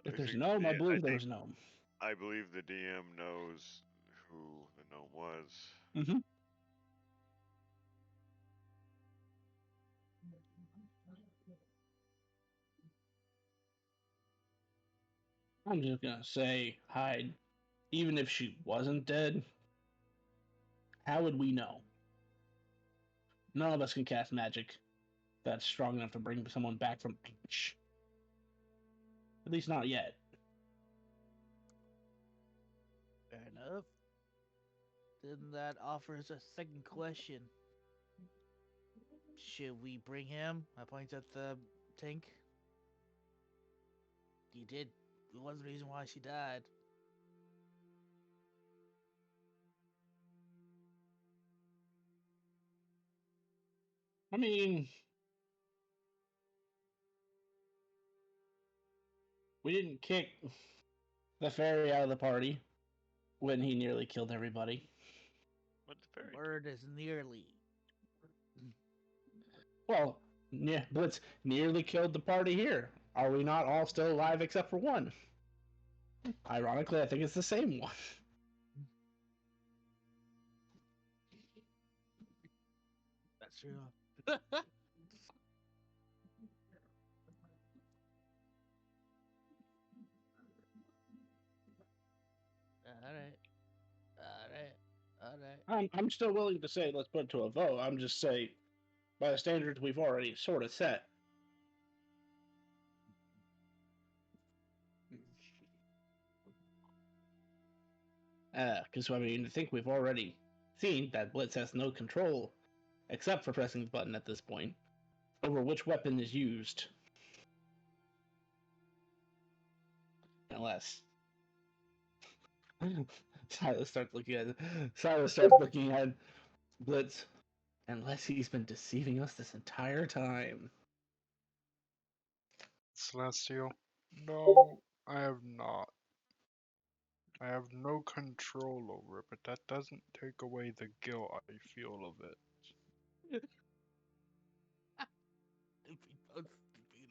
S4: If
S1: I
S4: there's a
S1: think
S4: gnome, I believe there's a gnome.
S1: I believe the DM knows who the gnome was.
S4: Mm-hmm. I'm just gonna say, Hyde, even if she wasn't dead, how would we know? None of us can cast magic that's strong enough to bring someone back from ash. At least not yet.
S9: Fair enough. Then that offers a second question. Should we bring him? I point at the tank. He did. It was the reason why she died.
S4: I mean, we didn't kick the fairy out of the party when he nearly killed everybody.
S1: What the fairy?
S9: Word is nearly.
S4: Well, yeah, Blitz nearly killed the party here. Are we not all still alive except for one? Ironically, I think it's the same one.
S9: That's true. Alright. Alright.
S4: I'm still willing to say let's put it to a vote. I'm just saying, by the standards we've already sort of set. Because I mean, I think we've already seen that Blitz has no control, except for pressing the button at this point, over which weapon is used. Unless Silas starts looking at Blitz. Unless he's been deceiving us this entire time.
S5: Celestial. No, I have not. I have no control over it, but that doesn't take away the guilt I feel of it.
S9: If we both beat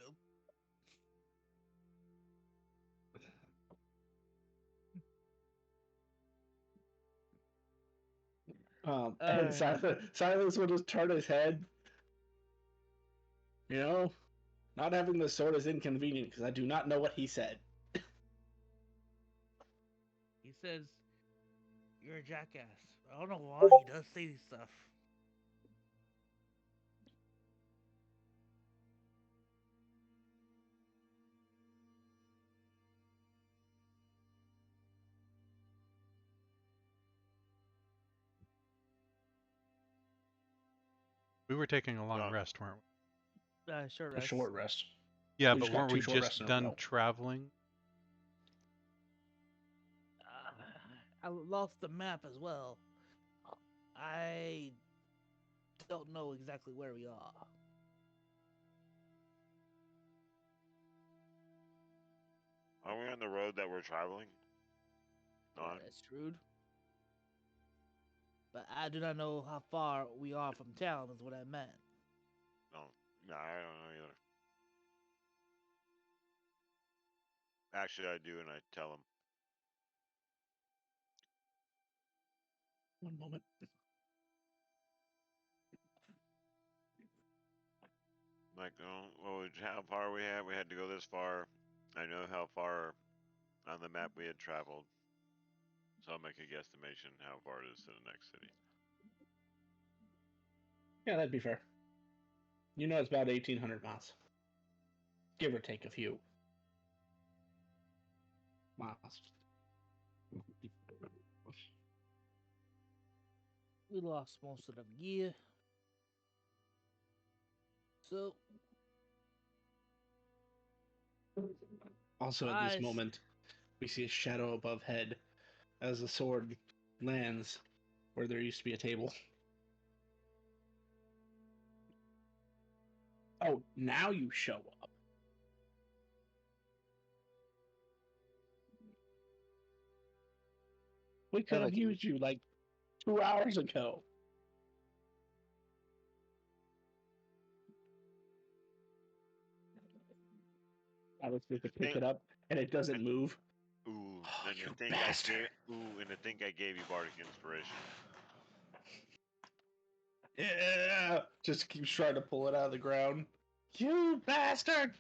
S9: him.
S4: And Silas will just turn his head. You know, not having the sword is inconvenient because I do not know what he said.
S9: He says, you're a jackass. I don't know why he does say this stuff.
S2: We were taking a long
S1: No.
S2: rest, weren't we?
S9: Short
S4: A
S9: rest.
S4: short rest.
S2: Yeah,
S4: We
S2: but
S4: just got
S2: weren't
S4: two
S2: we
S4: short rests
S2: just
S4: in a
S2: done
S4: row.
S2: traveling?
S9: I lost the map as well. I don't know exactly where we are.
S1: Are we on the road that we're traveling on?
S9: That's true. But I do not know how far we are from town, is what I meant.
S1: No, no, I don't know either. Actually, I do, and I tell him.
S4: One moment.
S1: Like, oh, well, how far we had? We had to go this far. I know how far on the map we had traveled, so I'll make a guesstimation how far it is to the next city.
S4: Yeah, that'd be fair. You know, it's about 1,800 miles, give or take a few miles.
S9: We lost most of the gear. So,
S4: Also, at this
S9: eyes.
S4: moment, we see a shadow above head as the sword lands where there used to be a table. Oh, now you show up. We could have used you like 2 hours ago. I was supposed to pick it up, and it doesn't move.
S1: Ooh,
S4: Oh,
S1: and
S4: you
S1: I think
S4: bastard!
S1: I think I gave you bardic inspiration.
S4: Yeah, just keeps trying to pull it out of the ground. You bastard!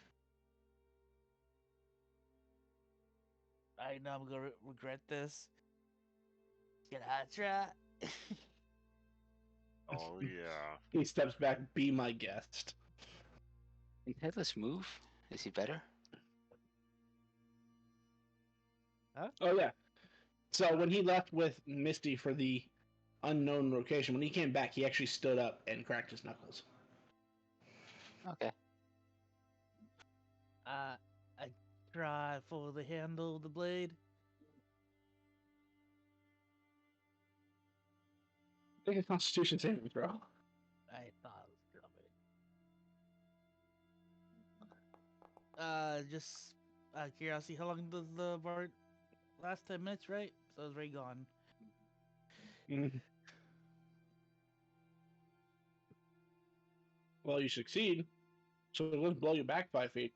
S9: I know I'm gonna regret this. Can I try?
S1: Oh yeah.
S4: He steps back. Be my guest.
S6: Can Headless move? Is he better?
S4: Oh yeah. So when he left with Misty for the unknown location, when he came back, he actually stood up and cracked his knuckles.
S6: Okay.
S9: I try for the handle of the blade.
S4: Make a Constitution saving throw.
S9: I thought it was coming. Just curiosity, how long does the bard last? 10 minutes, right? So it's right gone.
S4: Well, you succeed, so let's blow you back 5 feet.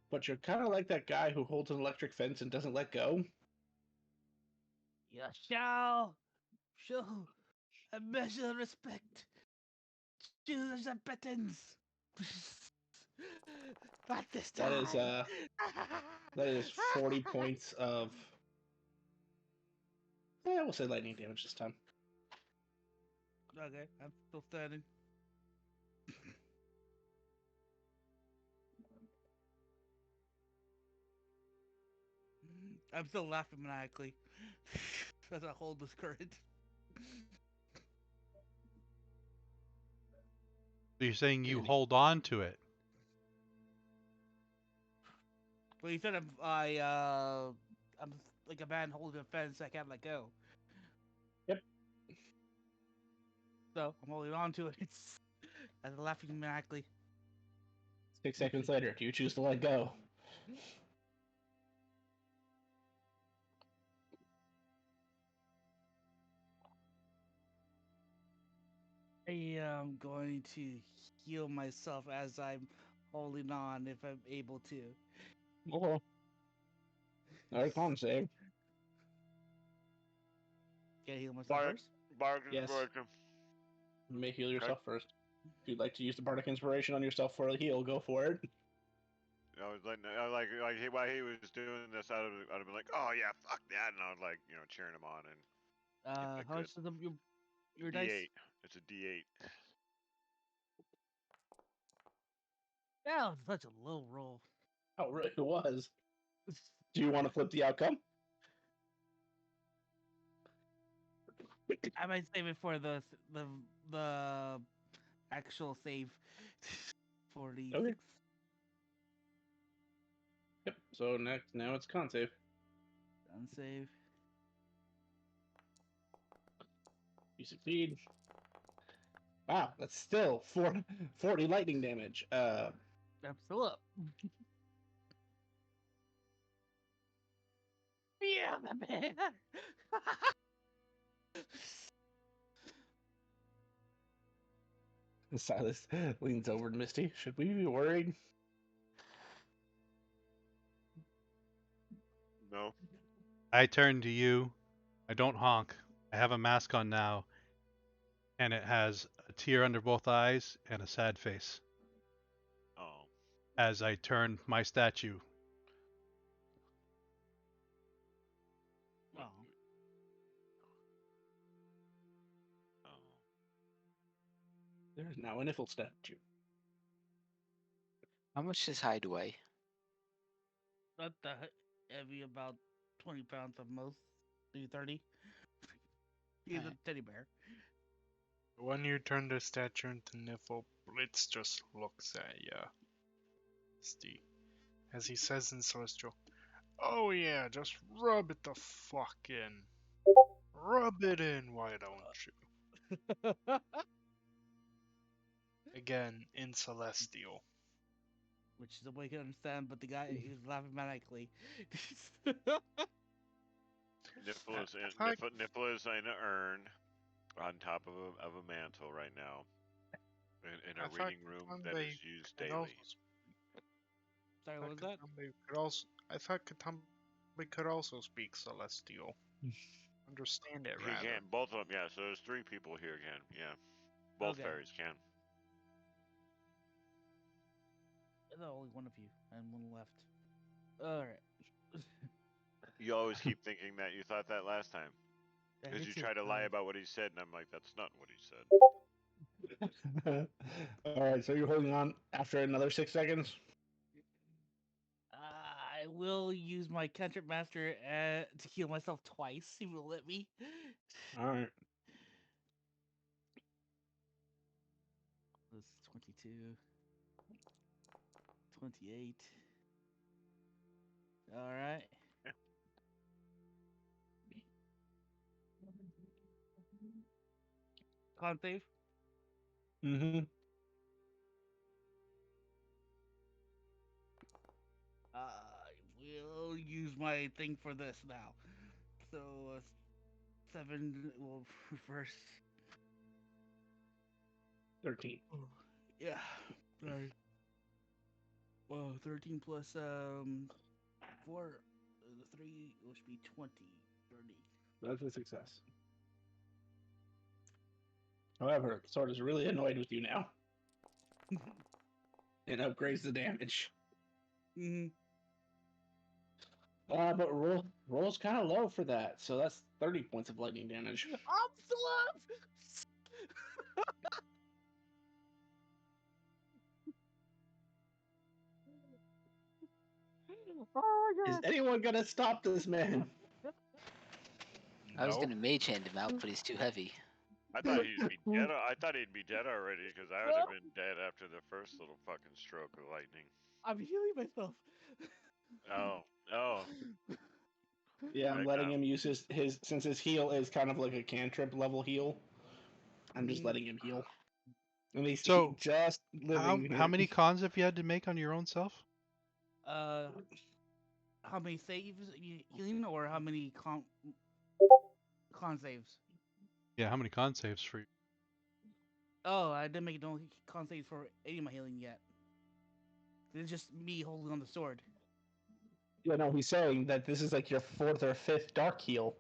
S4: But you're kind of like that guy who holds an electric fence and doesn't let go.
S9: You shall show a measure of respect. Choose the buttons. Not this time.
S4: That is 40 points of. Yeah, we'll say lightning damage this time.
S9: Okay, I'm still standing. I'm still laughing maniacally as I hold this current.
S2: So you're saying you
S4: Danny.
S2: hold on to it?
S9: Well, you said I'm like a man holding a fence. I can't let go.
S4: Yep.
S9: So I'm holding on to it. As I'm laughing maniacally.
S4: 6 seconds later, do you choose to let go?
S9: I am going to heal myself as I'm holding on if I'm able to.
S4: Okay. Alright, con save.
S9: Can I heal myself
S1: Bardic,
S9: first?
S1: bardic
S4: Yes.
S1: inspiration.
S4: You may heal
S1: Okay.
S4: yourself first. If you'd like to use the bardic inspiration on yourself for a heal, go for it.
S1: I was like, while he was doing this, I'd have been like, oh yeah, fuck that, and I was like, cheering him on, and if I
S9: How
S1: could.
S9: much is your
S1: D8.
S9: dice?
S1: It's a D8.
S9: That was such a low roll.
S4: Oh, really? It was. Do you want to flip the outcome?
S9: I might save it for the actual save. 46.
S4: Okay. Yep. So now it's con save.
S9: Unsave.
S4: You succeed. Wow, that's still 40 lightning damage.
S9: I'm still up. Yeah, man.
S4: Silas leans over to Misty. Should we be worried?
S1: No.
S2: I turn to you. I don't honk. I have a mask on now, and it has a a tear under both eyes, and a sad face
S1: Oh.
S2: as I turn my statue.
S1: What?
S9: Oh.
S1: Oh.
S4: There is now a Niffle statue.
S6: How much does hide weigh?
S9: Not that heavy, about 20 pounds at most, maybe 30. He's a
S6: Alright.
S9: teddy bear.
S5: When you turn the statue into Niffle, Blitz just looks at ya. As he says in Celestial, "Oh yeah, just rub it the fuck in. Rub it in, why don't you?" Again, in Celestial.
S9: Which is a way to understand, but the guy is laughing maniacally.
S1: Nipple is in,
S5: I-
S1: nipple is in an urn on top of a mantle right now in
S5: I
S1: a
S5: thought
S1: reading room that
S5: Katambe
S1: is used
S5: could
S1: daily.
S9: Sorry, what was that?
S5: I thought Katambe could also speak Celestial. Understand it,
S1: He
S5: rather.
S1: can, both of them, yeah. So there's 3 people here again, yeah. Both
S9: Okay.
S1: fairies can.
S9: There's only one of you, and one left. Alright.
S1: You always keep thinking that. You thought that last time. Because you try to lie about what he said, and I'm like, that's not what he said.
S4: All right, so you're holding on after another 6 seconds.
S9: I will use my cantrip master to heal myself twice. He will let me.
S4: All right.
S9: That's 22. 28. Alright.
S1: Yeah.
S9: Con save.
S4: Mm-hmm.
S9: I will use my thing for this now. So, 7 will reverse.
S4: 13.
S9: Yeah. Sorry. Well, 13 plus 4, 3, which would be 20, 30.
S4: That's a success. However, the sword is really annoyed with you now. It upgrades the damage.
S9: Mm-hmm.
S4: But roll's kind of low for that, so that's 30 points of lightning damage.
S9: I'm still up! Oh my
S4: Is
S9: god!
S4: anyone gonna stop this man?
S6: I was
S5: No.
S6: gonna mage hand him out, but he's too heavy.
S1: I thought he'd be dead. I thought he'd be dead already, because I would have been dead after the first little fucking stroke of lightning.
S9: I'm healing myself.
S1: Oh. Oh.
S4: Yeah, I'm
S1: That
S4: letting
S1: kind
S4: him use his since his heal is kind of like a cantrip level heal. I'm just letting him heal. And he's
S2: So,
S4: just living.
S2: how many cons have you had to make on your own self?
S9: How many saves healing, or how many con saves?
S2: Yeah, how many con saves for you?
S9: Oh, I didn't make no con saves for any of my healing yet. It's just me holding on the sword.
S4: Yeah, no, he's saying that this is like your 4th or 5th dark heal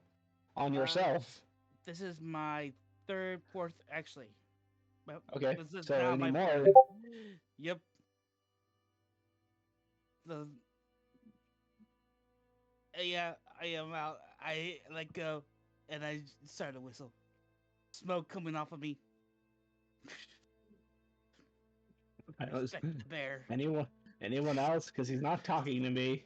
S4: on
S9: Uh,
S4: yourself.
S9: This is my 3rd, 4th, actually. Well,
S4: Okay,
S9: this is
S4: so
S9: now my
S4: anymore.
S9: 4th. Yep. The yeah, I am out. I let go, and I started to whistle. Smoke coming off of me. Respect the bear.
S4: Anyone else? Because he's not talking to me.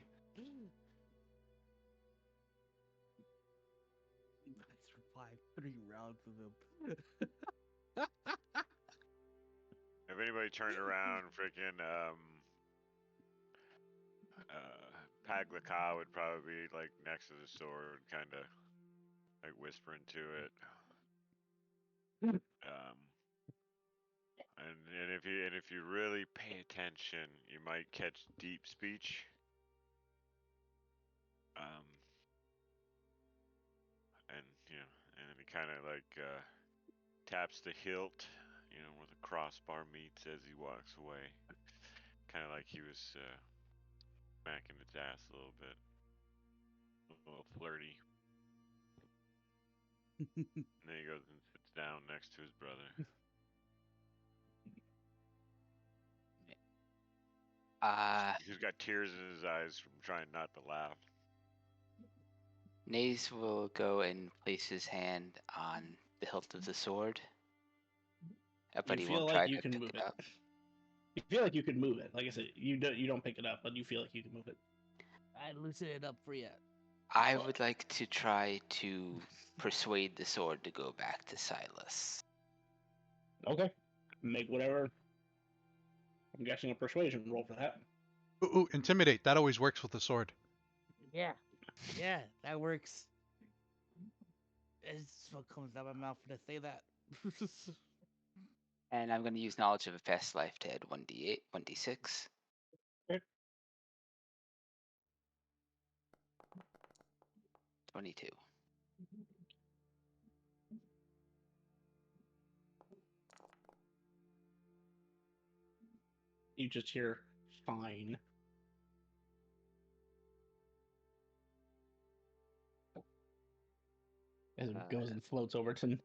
S9: I survived 3 rounds of him.
S1: If anybody turned around, freaking Paglaka would probably be like next to the sword, kind of like whispering to it. And if you really pay attention, you might catch deep speech. Um, and and then he kind of like taps the hilt, where the crossbar meets as he walks away. Kind of like he was smacking its ass a little bit, a little flirty. And then he goes and sits down next to his brother. He's got tears in his eyes from trying not to laugh.
S6: Naze will go and place his hand on the hilt of the sword, but
S4: You
S6: he
S4: feel
S6: won't
S4: like
S6: try
S4: you
S6: to
S4: can
S6: pick
S4: move
S6: it
S4: it.
S6: up.
S4: You feel like you can move it. Like I said, you don't pick it up, but you feel like you can move it.
S9: I loosen it up for you.
S6: I would like to try to persuade the sword to go back to Silas.
S4: Okay. Make whatever. I'm guessing a persuasion roll for that.
S2: Ooh, intimidate. That always works with the sword.
S9: Yeah, yeah, that works. It's what comes out of my mouth when I say that.
S6: And I'm going to use knowledge of a past life to add 1d8, 1d6.
S4: Okay.
S6: 22.
S4: You just hear fine. As it goes and floats over to,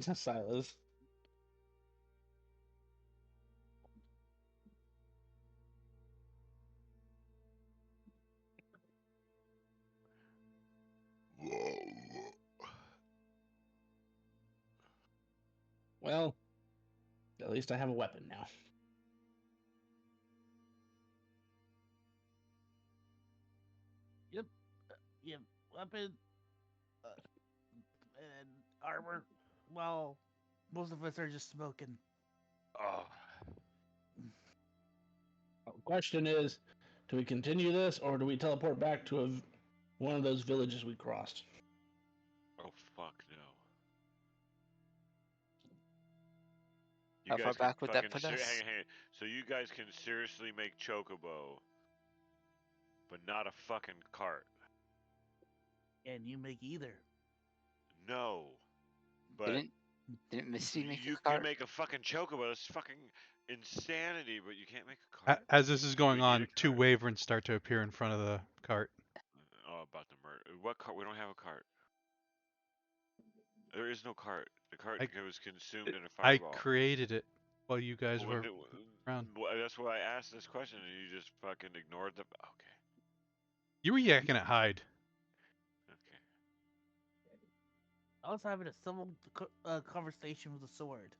S4: to Silas. Well, at least I have a weapon now.
S9: Yep, yep, weapon and armor. Well, most of us are just smoking.
S1: Oh,
S4: The question is, do we continue this or do we teleport back to one of those villages we crossed?
S1: oh fuck no. You
S6: How far
S1: guys can
S6: back would that
S1: fucking
S6: put us?
S1: hang. So you guys can seriously make chocobo, but not a fucking cart.
S9: And you make either.
S1: No, but
S6: Didn't Misty make
S1: you
S6: a
S1: can
S6: cart?
S1: make a fucking chocobo. That's fucking insanity. But you can't make a cart.
S2: As this is going
S1: We need
S2: on,
S1: a
S2: 2
S1: cart.
S2: wyverns start to appear in front of the cart.
S1: Oh, about the murder. What cart? We don't have a cart. There is no cart. The cart
S2: I-
S1: was consumed in a
S2: I
S1: fireball.
S2: created it while you guys
S1: Well,
S2: were around.
S1: that's why I asked this question, and you just fucking ignored the. Okay.
S2: You were yakking at Hyde.
S1: Okay.
S9: I was having a civil conversation with the sword.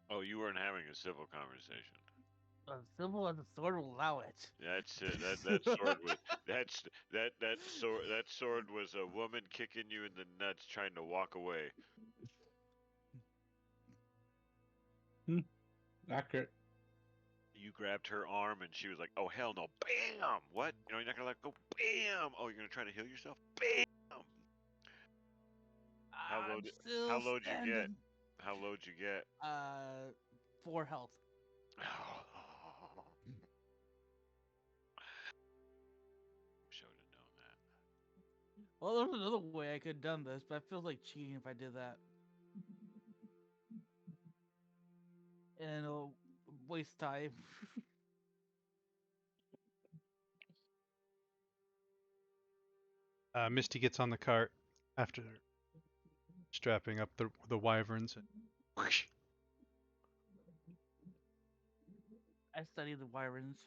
S1: Oh, you weren't having a civil conversation.
S9: Civil as the sword will allow it.
S1: That's it. That sword was that sword was a woman kicking you in the nuts, trying to walk away.
S4: Accurate.
S1: You grabbed her arm, and she was like, "Oh hell no!" Bam! What? You're not gonna let go? Bam! Oh, you're gonna try to heal yourself? Bam! How low?
S9: I'm
S1: Did, how
S9: still
S1: low did you get?
S9: standing.
S1: How low did you get?
S9: 4 health.
S1: Should have known that.
S9: Well, there's another way I could have done this, but I feel like cheating if I did that. And it'll waste time.
S2: Misty gets on the cart after strapping up the wyverns. And whoosh.
S9: I study the Wyrens.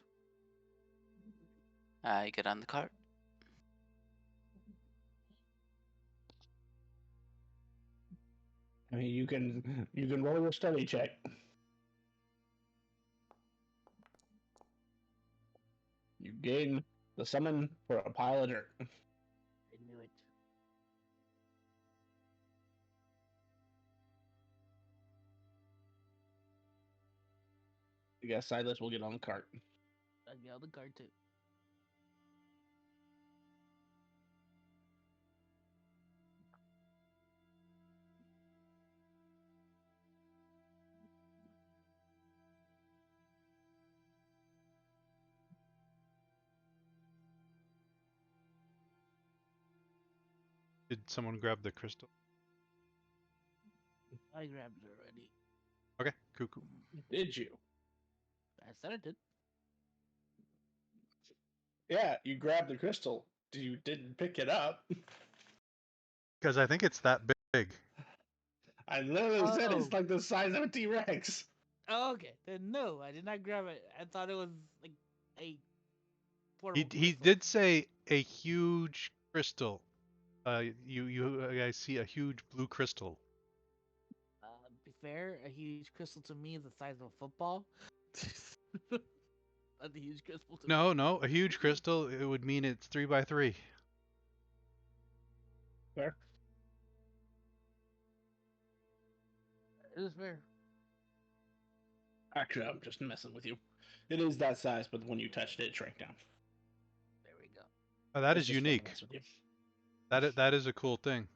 S6: I get on the cart.
S4: I mean, you can roll your study check. You gain the summon for a pile of dirt.
S9: I knew it.
S4: I guess Silas will get on the cart.
S9: I get on the card too.
S2: Did someone grab the crystal?
S9: I grabbed it already.
S2: Okay, cool.
S4: Did you?
S9: I said I did.
S4: Yeah, you grabbed the crystal. You didn't pick it up.
S2: Because I think it's that big.
S4: I literally said it's
S9: Oh.
S4: like the size of a T-Rex.
S9: Oh, okay. Then no, I did not grab it. I thought it was like a portable
S2: He
S9: crystal.
S2: did say a huge crystal. You guys see a huge blue crystal.
S9: Be fair, a huge crystal to me is the size of a football. Not a huge crystal to me.
S2: No, a huge crystal. It would mean it's 3x3.
S4: Fair.
S9: It is fair.
S4: Actually, I'm just messing with you. It is that size, but when you touched it, it shrank down.
S9: There we go.
S2: That
S4: It's
S2: is
S4: just fun to
S2: unique.
S4: mess with you.
S2: That is a cool thing.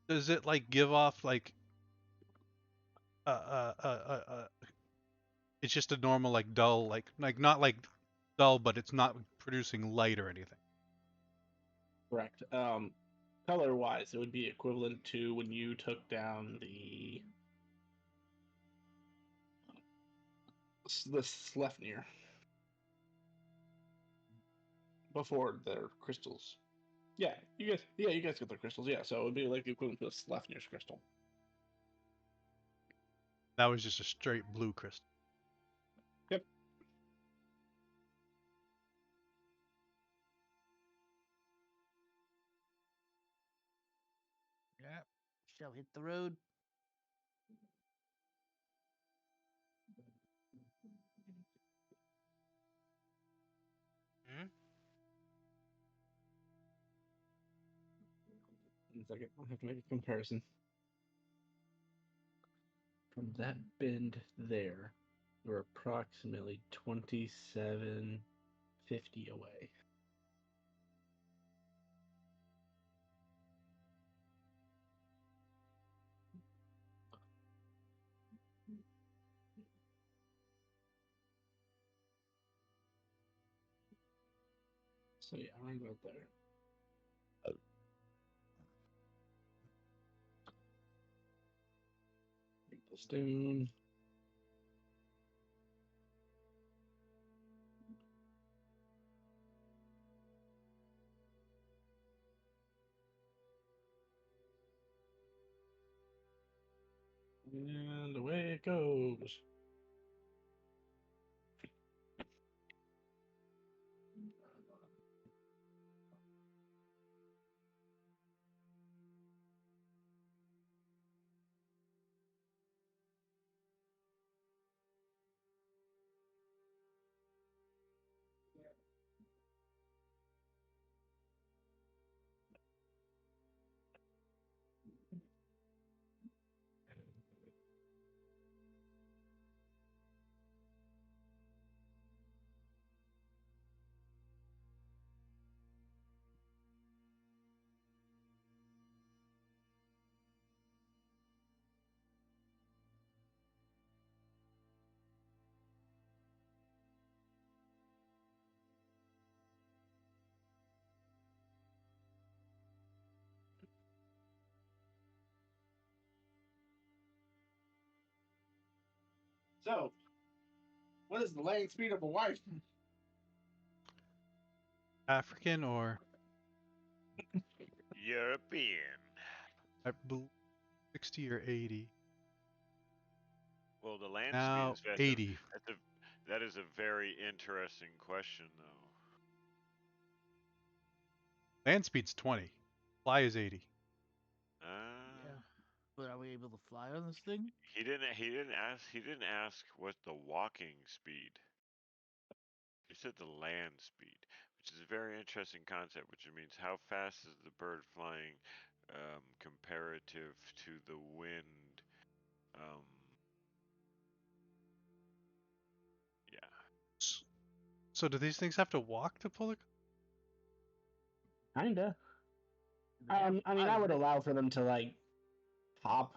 S2: Does it like give off like it's just a normal like dull like not like dull, but it's not producing light or anything.
S4: Correct. Color-wise, it would be equivalent to when you took down the Slefnir before their crystals. Yeah, you guys get their crystals. Yeah, so it would be like the equivalent to a Slefnir's crystal.
S2: That was just a straight blue crystal.
S4: Yep.
S9: Yeah. Shall hit the road.
S5: Hmm?
S4: 1 second, I have to make a comparison. From that bend there, we're approximately 2750 away. So yeah, right about there. Make the stone. And away it goes. So, what is the land speed of a wife?
S2: African or
S1: European.
S2: I believe 60 or 80.
S1: Well, the land speed
S2: Now
S1: is fast.
S2: 80.
S1: That is a very interesting question, though.
S2: Land speed's 20. Fly is 80.
S9: Yeah. But are we able to fly on this thing?
S1: He didn't ask what the walking speed. He said the land speed, which is a very interesting concept. Which means how fast is the bird flying, comparative to the wind? Um, yeah.
S2: So do these things have to walk to pull it?
S4: Kinda.
S9: They have
S4: I mean, I would
S9: pilot.
S4: allow for them to like hop.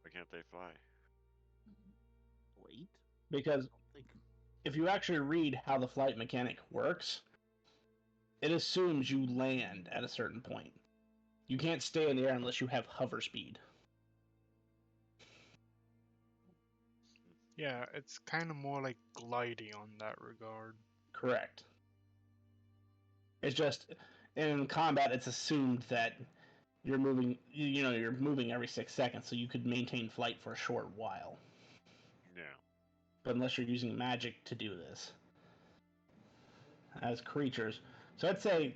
S1: Why can't they fly?
S9: Wait.
S4: Because
S9: I think.
S4: if you actually read how the flight mechanic works, it assumes you land at a certain point. You can't stay in the air unless you have hover speed.
S5: Yeah, it's kind of more like gliding on that regard.
S4: Correct. It's just in combat, it's assumed that you're moving. You're moving every 6 seconds, so you could maintain flight for a short while.
S1: Yeah.
S4: But unless you're using magic to do this as creatures, so I'd say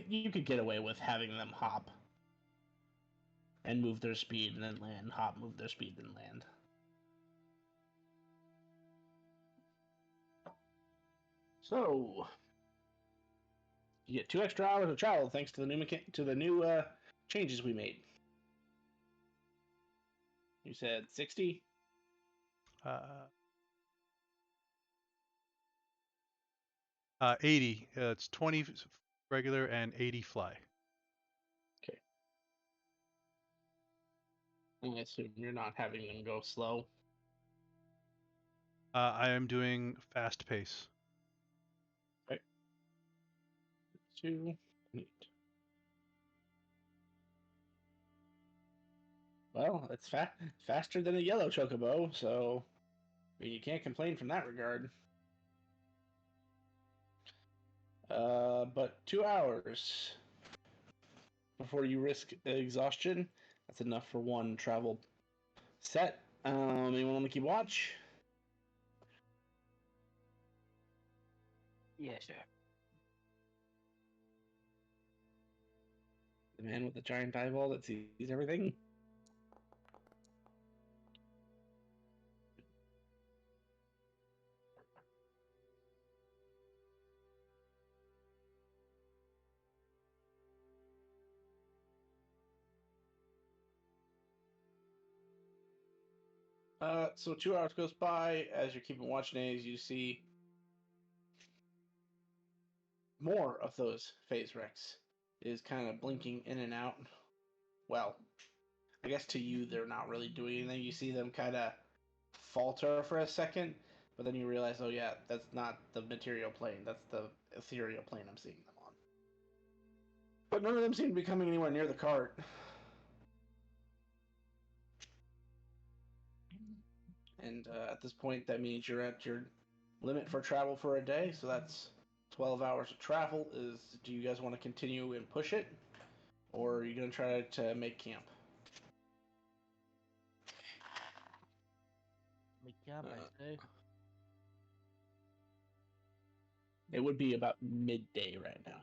S4: you could get away with having them hop and move their speed and then land, hop, move their speed, then land. So you get 2 extra hours of travel thanks to the new changes we made. You said 60.
S2: 80. It's 20 regular and 80 fly.
S4: Okay. I assume you're not having them go slow.
S2: I am doing fast pace.
S4: Okay. 2, 8. Well, it's faster than a yellow chocobo, so you can't complain from that regard. But 2 hours before you risk exhaustion. That's enough for one travel set. Anyone want to keep watch?
S6: Yeah, sure.
S4: The man with the giant eyeball that sees everything. So 2 hours goes by. As you're keeping watch days, you see more of those phase wrecks is kind of blinking in and out. Well, I guess to you they're not really doing anything. You see them kind of falter for a second, but then you realize, oh yeah, that's not the material plane. That's the ethereal plane I'm seeing them on. But none of them seem to be coming anywhere near the cart. And at this point, that means you're at your limit for travel for a day. So that's 12 hours of travel. Do you guys want to continue and push it, or are you going to try to make camp?
S9: Make camp, I say.
S4: It would be about midday right now.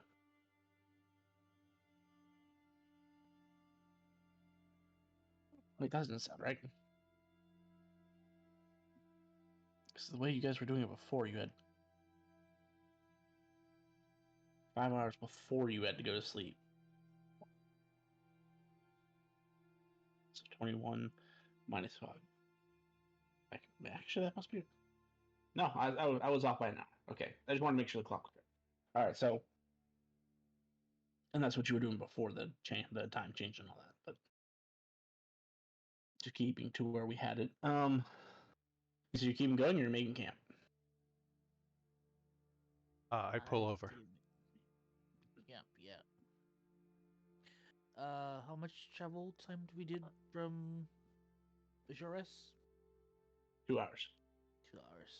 S4: Wait, that doesn't sound right. Because the way you guys were doing it before, you had 5 hours before you had to go to sleep. So 21 minus 5. Actually, that must be. No, I was off by an hour. Okay, I just want to make sure the clock was correct. All right, so. And that's what you were doing before the time change and all that, but just keeping to where we had it. So you keep going, or you're making camp.
S2: I pull over.
S9: Camp, yeah. How much travel time we did from HRS?
S4: 2 hours.
S9: 2 hours.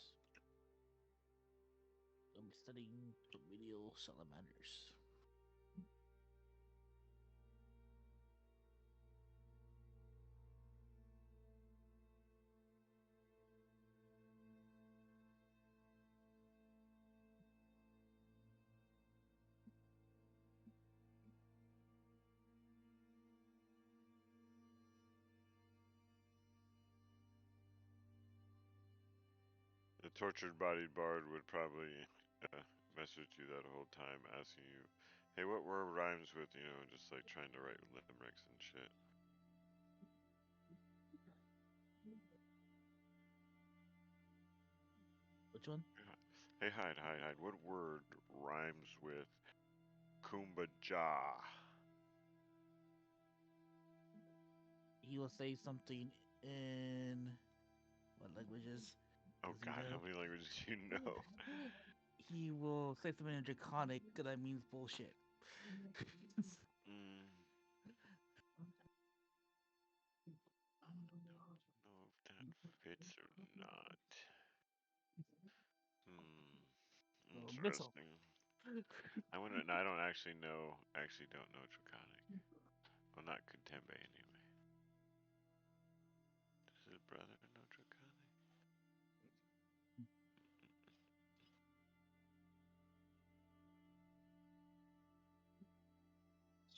S9: I'm studying primordial salamanders.
S1: The tortured bodied bard would probably message you that whole time, asking you, "Hey, what word rhymes with just like trying to write limericks and shit."
S9: Which one?
S1: Hey, hide. What word rhymes with Kumbaya?
S9: He will say something in what languages?
S1: Oh
S9: Does he
S1: God, how
S9: know?
S1: many languages do you know?
S9: He will say something in Draconic that means bullshit.
S1: Mm, I don't know if that fits or not.
S9: Missile.
S1: Interesting. I wouldn't. I don't actually know. Actually, don't know Draconic. Tembe anyway. Does his brother know Draconic?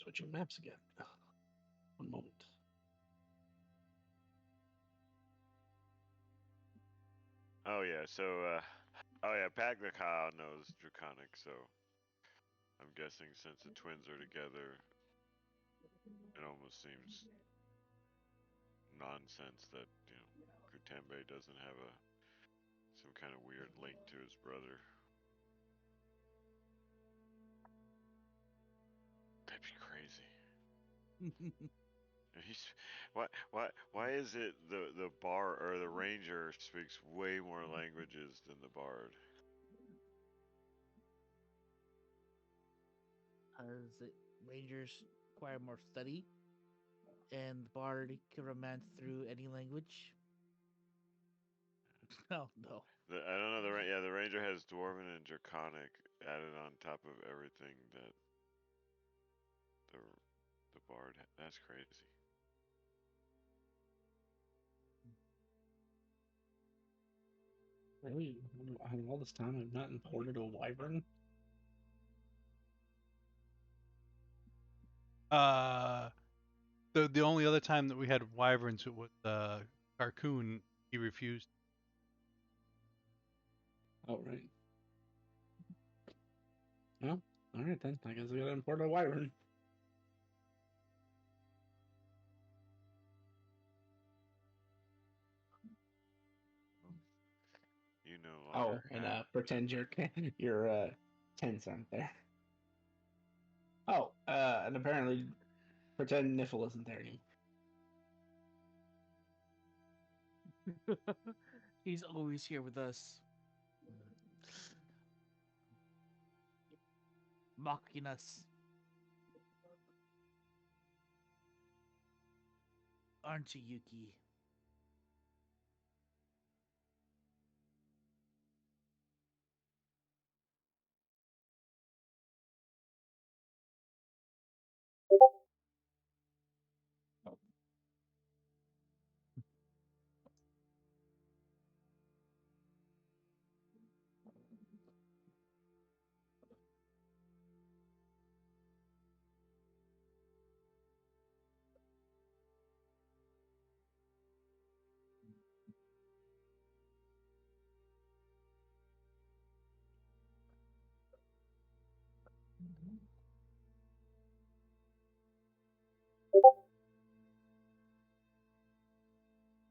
S4: Switching maps again. One moment.
S1: Oh yeah, so Paglica knows Draconic, so I'm guessing since the twins are together, it almost seems nonsense that Kutembe doesn't have some kind of weird link to his brother. That'd be crazy. He's why is it the bar or the ranger speaks way more languages than the bard?
S9: As rangers require more study, and the bard can romance through any language. Oh no.
S1: I don't know the ranger has dwarven and draconic added on top of everything that the the bard. That's crazy.
S4: Really? All this time I've not imported a wyvern?
S2: The only other time that we had wyverns, it was Carcoon. He refused.
S4: Oh, right. Well, alright then. I guess I gotta import a wyvern.
S1: You no
S4: Oh,
S1: longer
S4: and
S1: have
S4: pretend your tents aren't there. Oh, and apparently pretend Niffle isn't there anymore.
S9: He's always here with us, mocking us. Aren't you, Yuki?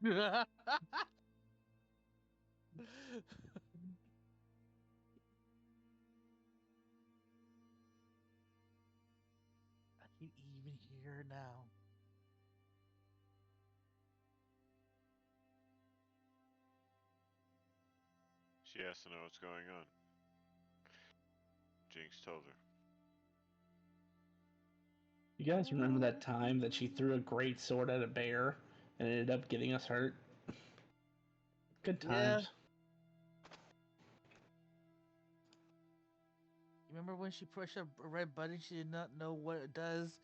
S9: Are you even here now?
S1: She has to know what's going on. Jinx told her.
S4: You guys remember that time that she threw a great sword at a bear and ended up getting us hurt? Good
S9: Yeah.
S4: times.
S9: You remember when she pushed a red button? She did not know what it does.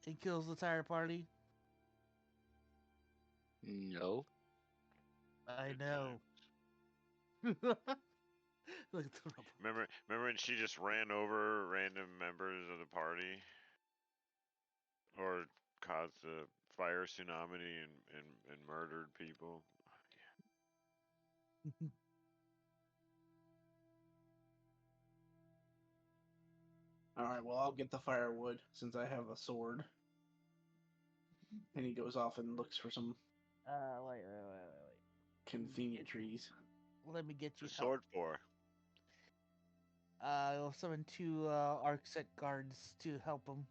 S9: It kills the entire party.
S6: No.
S9: I
S1: Good
S9: know.
S1: times.
S9: Look at the rubble.
S1: Remember when she just ran over random members of the party, or caused a fire tsunami and murdered people?
S4: Alright, well, I'll get the firewood since I have a sword. And he goes off and looks for some
S9: Wait.
S4: convenient trees.
S9: Let me get
S1: What's
S9: you
S1: a
S9: help.
S1: sword for?
S9: I'll summon two arc set guards to help him.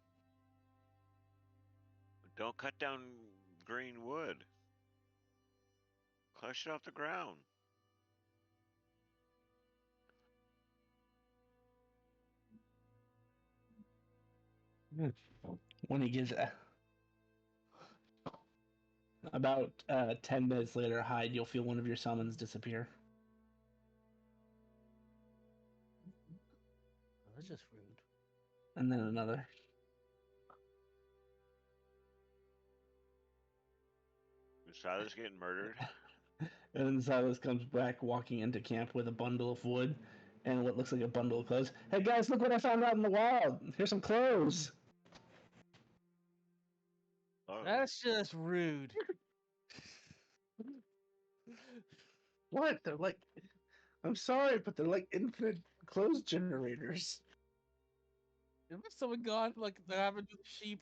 S1: Don't cut down green wood. Clutch it off the ground.
S4: When he gets about 10 minutes later, Hyde, you'll feel one of your summons disappear.
S9: Oh, that's just rude.
S4: And then another.
S1: Is Silas getting murdered?
S4: And then Silas comes back walking into camp with a bundle of wood and what looks like a bundle of clothes. Hey guys, look what I found out in the wild. Here's some clothes.
S1: Oh,
S9: That's just rude.
S4: What? They're like, I'm sorry, but they're like infinite clothes generators.
S9: Is someone gone? Like that happened to the sheep?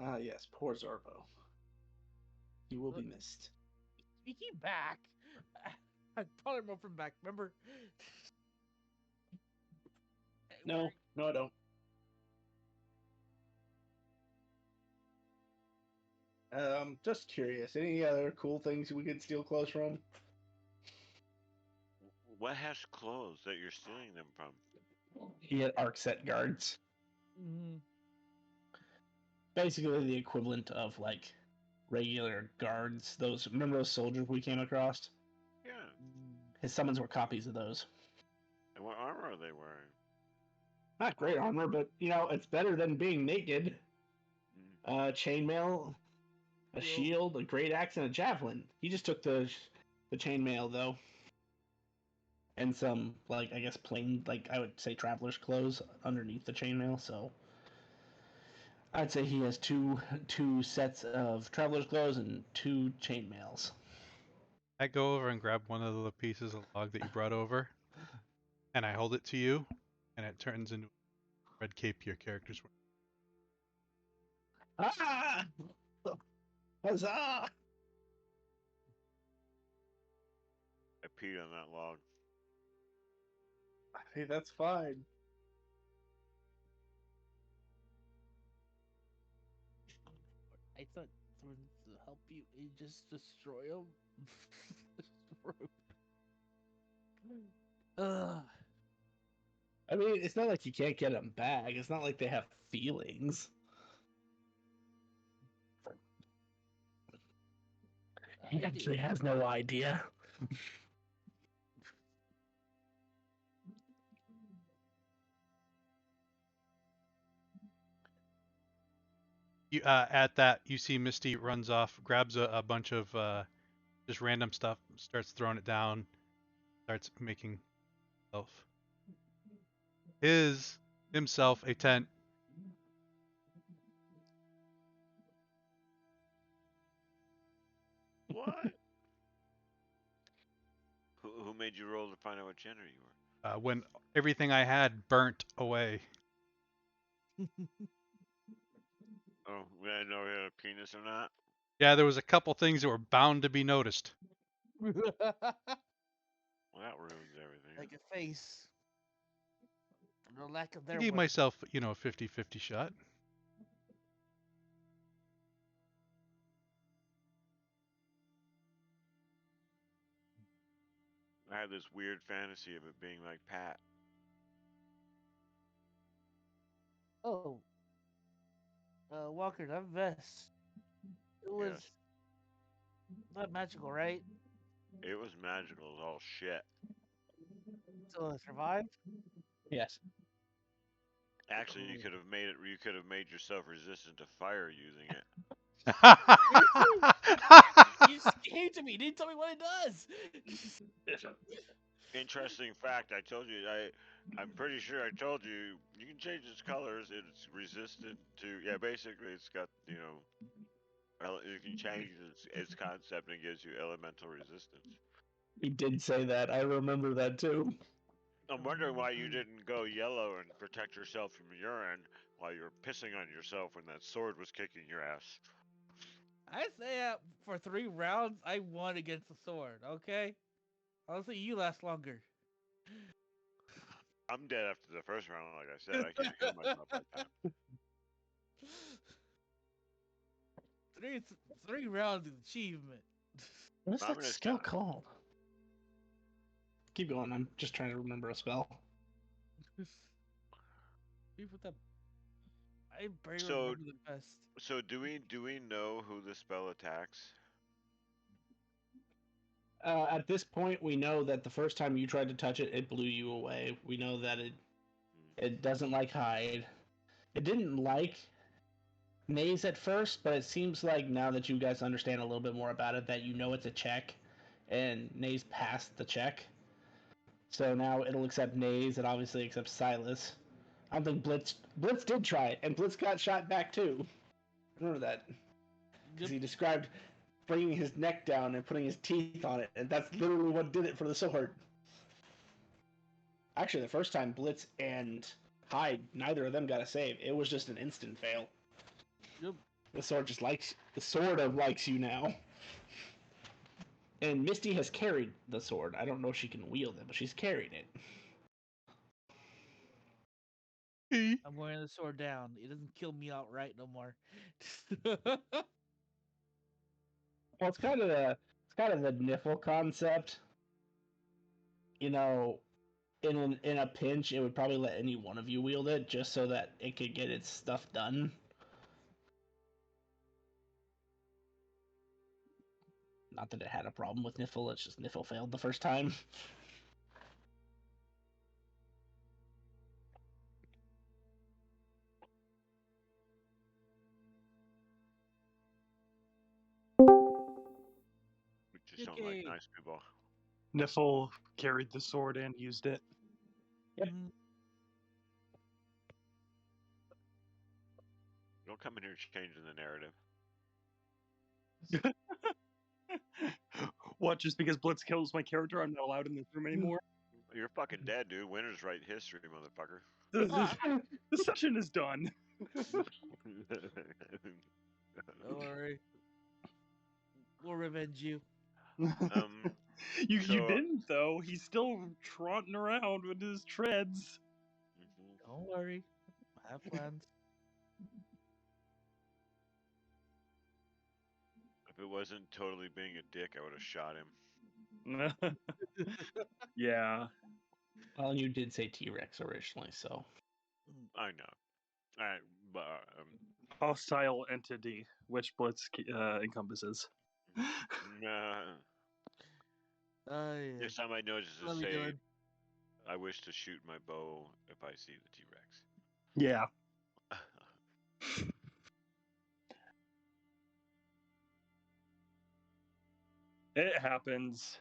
S4: Ah, yes, poor Zorbo. He will be missed.
S9: Speaking back, I probably remember from back. Remember?
S4: No, no, I don't. Just curious. Any other cool things we could steal clothes from?
S1: what has clothes that you're stealing them from?
S4: He had arc set guards.
S9: Mm-hmm.
S4: Basically the equivalent of like regular guards. Those remember those soldiers we came across?
S1: Yeah.
S4: His summons were copies of those.
S1: And what armor are they wearing?
S4: Not great armor, but you know, it's better than being naked.
S1: Mm.
S4: Chainmail, a shield, a great axe, and a javelin. He just took the chainmail though, and some like I guess plain like I would say traveler's clothes underneath the chainmail. So I'd say he has two sets of traveler's clothes and two chainmails.
S2: I go over and grab one of the pieces of log that you brought over, and I hold it to you, and it turns into a red cape your character's wearing.
S4: Ah! Huzzah!
S1: I peed on that log.
S4: Hey, that's fine.
S9: I thought someone to help you and just destroy them. Ugh.
S4: I mean, it's not like you can't get them back. It's not like they have feelings. He actually has no idea.
S2: You at that you see Misty runs off, grabs a bunch of just random stuff, starts throwing it down, starts making himself a tent.
S1: What? Who made you roll to find out what gender you were?
S2: When everything I had burnt away.
S1: Oh, we didn't know he had a penis or not?
S2: Yeah, there was a couple things that were bound to be noticed.
S1: Well, that ruins everything.
S9: Like a face. No lack of
S2: I
S9: their
S2: gave
S9: one.
S2: myself, a 50-50 shot.
S1: I had this weird fantasy of it being like Pat.
S9: Oh, Walker, that vest. It was
S1: Yes.
S9: not magical, right?
S1: It was magical as all shit.
S9: So it survived.
S4: Yes.
S1: Actually, you could have made it. You could have made yourself resistant to fire using it.
S9: You just came to me. You didn't tell me what it does.
S1: Interesting fact. I told you. I'm pretty sure I told you. You can change its colors. It's resistant to. Yeah, basically, it's got. You can change its concept and it gives you elemental resistance.
S4: He did say that. I remember that too.
S1: I'm wondering why you didn't go yellow and protect yourself from urine while you were pissing on yourself when that sword was kicking your ass.
S9: I say for 3 rounds, I won against the sword. Okay, honestly, you last longer.
S1: I'm dead after the first round, like I said. I can't heal myself like that.
S9: three, 3 rounds is achievement.
S4: What's
S1: I'm
S4: that
S1: gonna
S4: spell
S1: stop.
S4: called? Keep going. I'm just trying to remember a spell.
S9: People that I barely
S1: So,
S9: remember the best.
S1: so do we know who the spell attacks?
S4: At this point, we know that the first time you tried to touch it, it blew you away. We know that it
S1: Hmm.
S4: it doesn't like hide. It didn't like Nays at first, but it seems like now that you guys understand a little bit more about it, that you know it's a check, and Nays passed the check. So now it'll accept Nays. It obviously accepts Silas. I don't think Blitz did try it, and Blitz got shot back too. Remember that? Because he described bringing his neck down and putting his teeth on it, and that's literally what did it for the sword. Actually, the first time Blitz and Hyde, neither of them got a save. It was just an instant fail.
S9: Yep.
S4: The sword just likes, the sword of likes you now. And Misty has carried the sword. I don't know if she can wield it, but she's carried it.
S9: I'm wearing the sword down. It doesn't kill me outright no more.
S4: Well, it's kind of the Niffle concept. You know, in a pinch, it would probably let any one of you wield it just so that it could get its stuff done. Not that it had a problem with Niffle, it's just Niffle failed the first time.
S1: We just don't like
S9: Okay.
S1: nice people.
S3: Niffle carried the sword and used it.
S4: Yep.
S9: Mhm.
S1: Don't come in here changing the narrative.
S3: What? Just because Blitz kills my character, I'm not allowed in this room anymore?
S1: You're fucking dead, dude. Winners write history, motherfucker.
S3: The session is done.
S9: Don't worry. We'll revenge you.
S3: You
S1: So-
S3: didn't though. He's still trotting around with his treads.
S9: Don't worry. I have plans.
S1: If it wasn't totally being a dick, I would have shot him.
S3: Yeah.
S4: Well, you did say T-Rex originally, so.
S1: I know. I, but
S3: Hostile entity, which Blitz encompasses.
S1: nah.
S9: Yeah.
S1: Next time I know just to
S9: What are we
S1: say,
S9: doing?
S1: I wish to shoot my bow if I see the T-Rex.
S3: Yeah. It happens.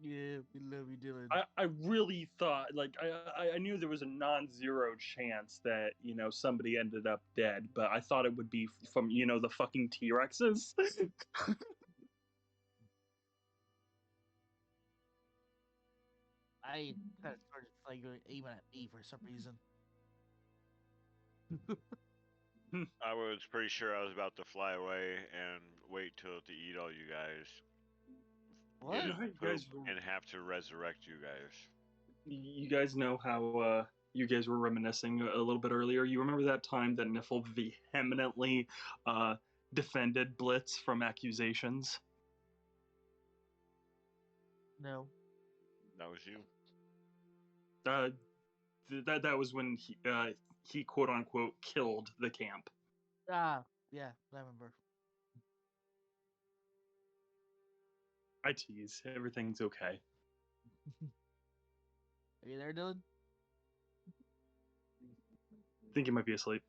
S9: Yeah, we love you, Dylan.
S3: I really thought, like, I knew there was a non-zero chance that, somebody ended up dead, but I thought it would be from, the fucking T-Rexes.
S9: I kind of started like aiming at me for some reason.
S1: I was pretty sure I was about to fly away and wait till to eat all you guys.
S9: What?
S1: Get
S3: You
S1: in
S3: know, you
S1: poop
S3: guys
S1: and have to resurrect you guys.
S3: You guys know how you guys were reminiscing a little bit earlier. You remember that time that Niffle vehemently defended Blitz from accusations?
S9: No.
S1: That was you.
S3: That was when he quote unquote killed the camp.
S9: Ah, yeah, I remember.
S3: I tease. Everything's okay.
S9: Are you there, Dylan?
S3: I think he might be asleep.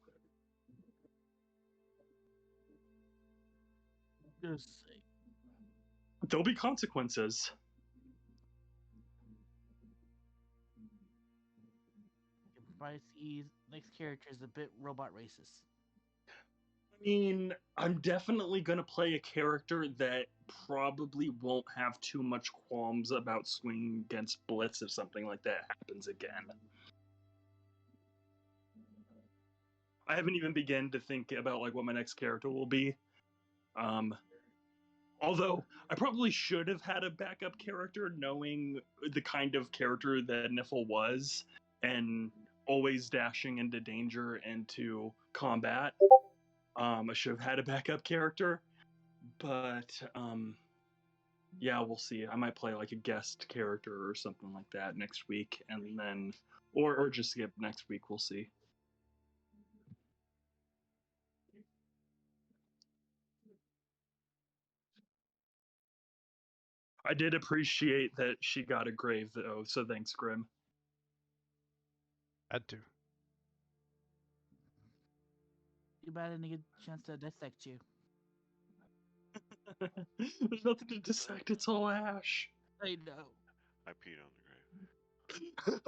S9: Just say.
S3: There'll be consequences.
S9: Bryce's next character is a bit robot racist.
S3: I mean, I'm definitely going to play a character that probably won't have too much qualms about swinging against Blitz if something like that happens again. I haven't even begun to think about like what my next character will be. Although I probably should have had a backup character, knowing the kind of character that Niffle was, and always dashing into danger and to combat. I should have had a backup character, but yeah, we'll see. I might play like a guest character or something like that next week, and then or just skip next week. We'll see. I did appreciate that she got a grave though, so thanks, Grim.
S2: Had to.
S9: Too bad I didn't get a chance to dissect you.
S3: There's nothing to dissect. It's all ash.
S9: I know.
S1: I peed on the grave.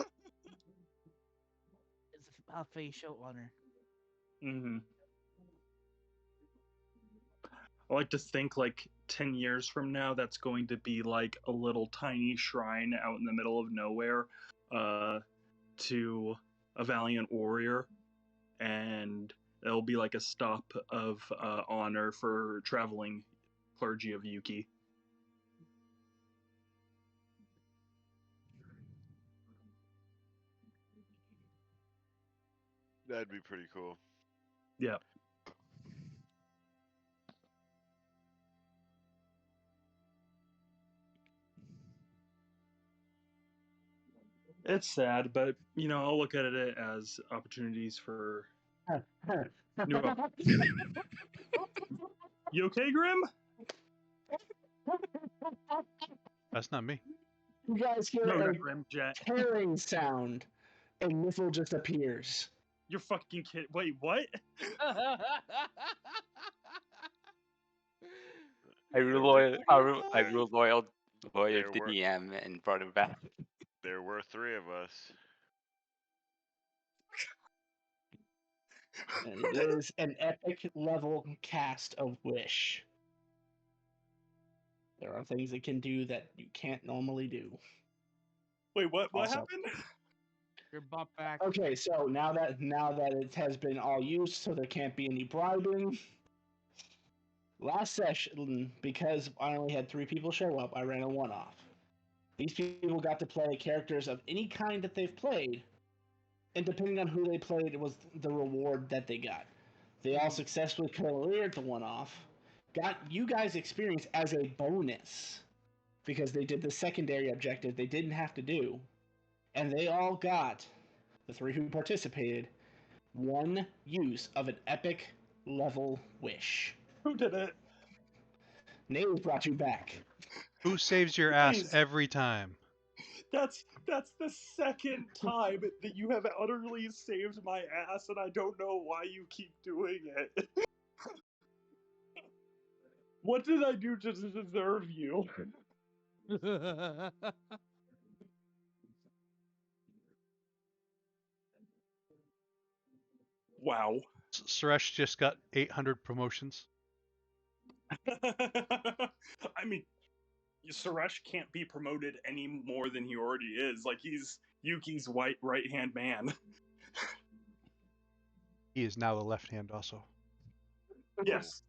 S9: It's a facial honor.
S3: Mm-hmm. I like to think like 10 years from now, that's going to be like a little tiny shrine out in the middle of nowhere to a valiant warrior. And it'll be like a stop of honor for traveling clergy of Yuki.
S1: That'd be pretty cool.
S3: Yeah. It's sad, but you know, I'll look at it as opportunities for new. You okay, Grim?
S2: That's not me.
S4: You guys hear
S3: No,
S4: a
S3: not Grim. Jet.
S4: tearing sound, and Niffle just appears.
S3: You're fucking kidding. Wait, what?
S6: I
S1: There
S6: real
S1: were-
S6: loyal
S1: There
S6: to
S1: were-
S6: DM and brought him back.
S1: There were 3 of us.
S4: And it is an epic level cast of Wish. There are things it can do that you can't normally do.
S3: Wait, what? What
S4: Also-
S3: happened?
S9: You're bought back.
S4: Okay, so now that it has been all used, so there can't be any bribing. Last session, because I only had 3 people show up, I ran a one-off. These people got to play characters of any kind that they've played, and depending on who they played, it was the reward that they got. They all successfully cleared the one-off, got you guys experience as a bonus, because they did the secondary objective they didn't have to do, and they all got, the 3 who participated, 1 use of an epic level wish.
S3: Who did it?
S4: Nails brought you back.
S2: Who saves your ass
S3: Please.
S2: every time?
S3: That's the second time that you have utterly saved my ass, and I don't know why you keep doing it. What did I do to deserve you? Wow.
S2: Suresh just got 800 promotions.
S3: I mean, Suresh can't be promoted any more than he already is. Like, he's Yuki's right-hand man.
S2: He is now the left hand also.
S3: Yes.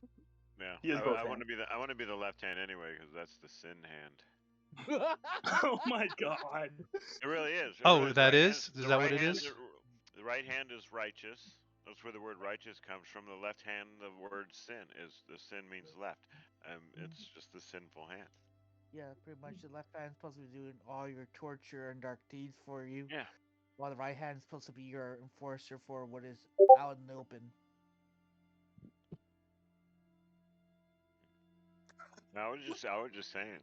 S1: Yeah.
S3: He is both
S1: I want
S3: hands.
S1: to be the left hand anyway because that's the sin hand.
S3: Oh my god.
S1: It really is. It
S2: Oh,
S1: really is.
S2: that
S1: Right
S2: is?
S1: hand-
S2: Is
S1: the
S2: that
S1: right
S2: what it
S1: hand
S2: is?
S1: The right hand is righteous. That's where the word righteous comes from. The left hand, the word sin is the sin means left. It's just the sinful hand.
S9: Yeah, pretty much the left hand's supposed to be doing all your torture and dark deeds for you,
S1: Yeah.
S9: while the right hand's supposed to be your enforcer for what is out in the open.
S1: I was just saying.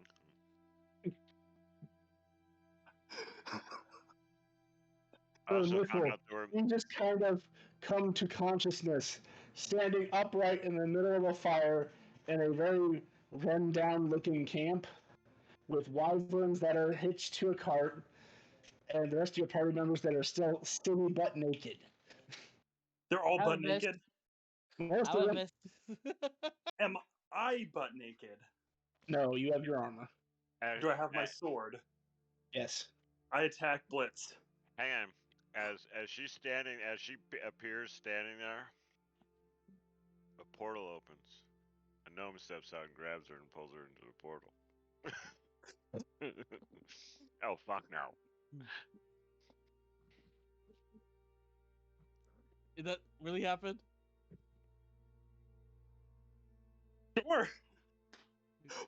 S1: Also found out there were
S4: You just kind of come to consciousness, standing upright in the middle of a fire in a very run-down looking camp with wyverns that are hitched to a cart and the rest of your party members that are still skinny butt naked.
S3: They're all
S9: I
S3: butt
S9: would miss-
S3: naked?
S4: Most
S9: I
S4: of
S9: would
S4: them,
S9: miss.
S3: Am I butt naked?
S4: no, you have your armor.
S3: Do I have my sword?
S4: Yes.
S3: I attack Blitz.
S1: hang on. As she appears standing there, a portal opens. A gnome steps out and grabs her and pulls her into the portal. Oh fuck no.
S9: Did that really happen?
S3: Sure.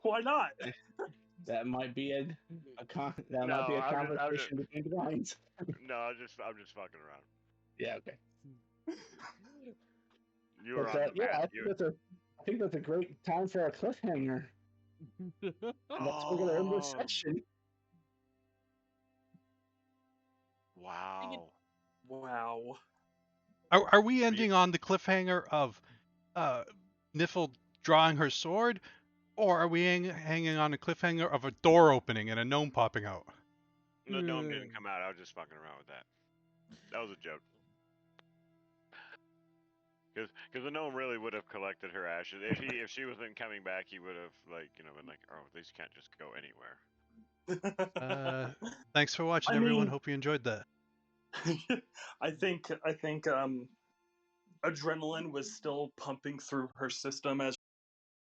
S3: Why not?
S4: That might be a
S1: No,
S4: might be a
S1: I'm just-
S4: conversation between the lines.
S1: No, I'm just fucking around.
S4: Yeah, okay.
S1: You were
S4: But,
S1: on the
S4: yeah,
S1: map.
S4: I think that's a great time for a cliffhanger. That's where we're gonna end this session.
S1: Wow.
S3: Wow.
S2: Are we ending on the cliffhanger of Niffle drawing her sword, or are we hanging on the cliffhanger of a door opening and a gnome popping out?
S1: The gnome didn't come out. I was just fucking around with that. That was a joke. Because the gnome really would have collected her ashes. If she wasn't coming back, he would have been like, oh, these can't just go anywhere.
S2: Thanks for watching,
S3: I
S2: everyone.
S3: mean-
S2: Hope you enjoyed that.
S3: I think adrenaline was still pumping through her system as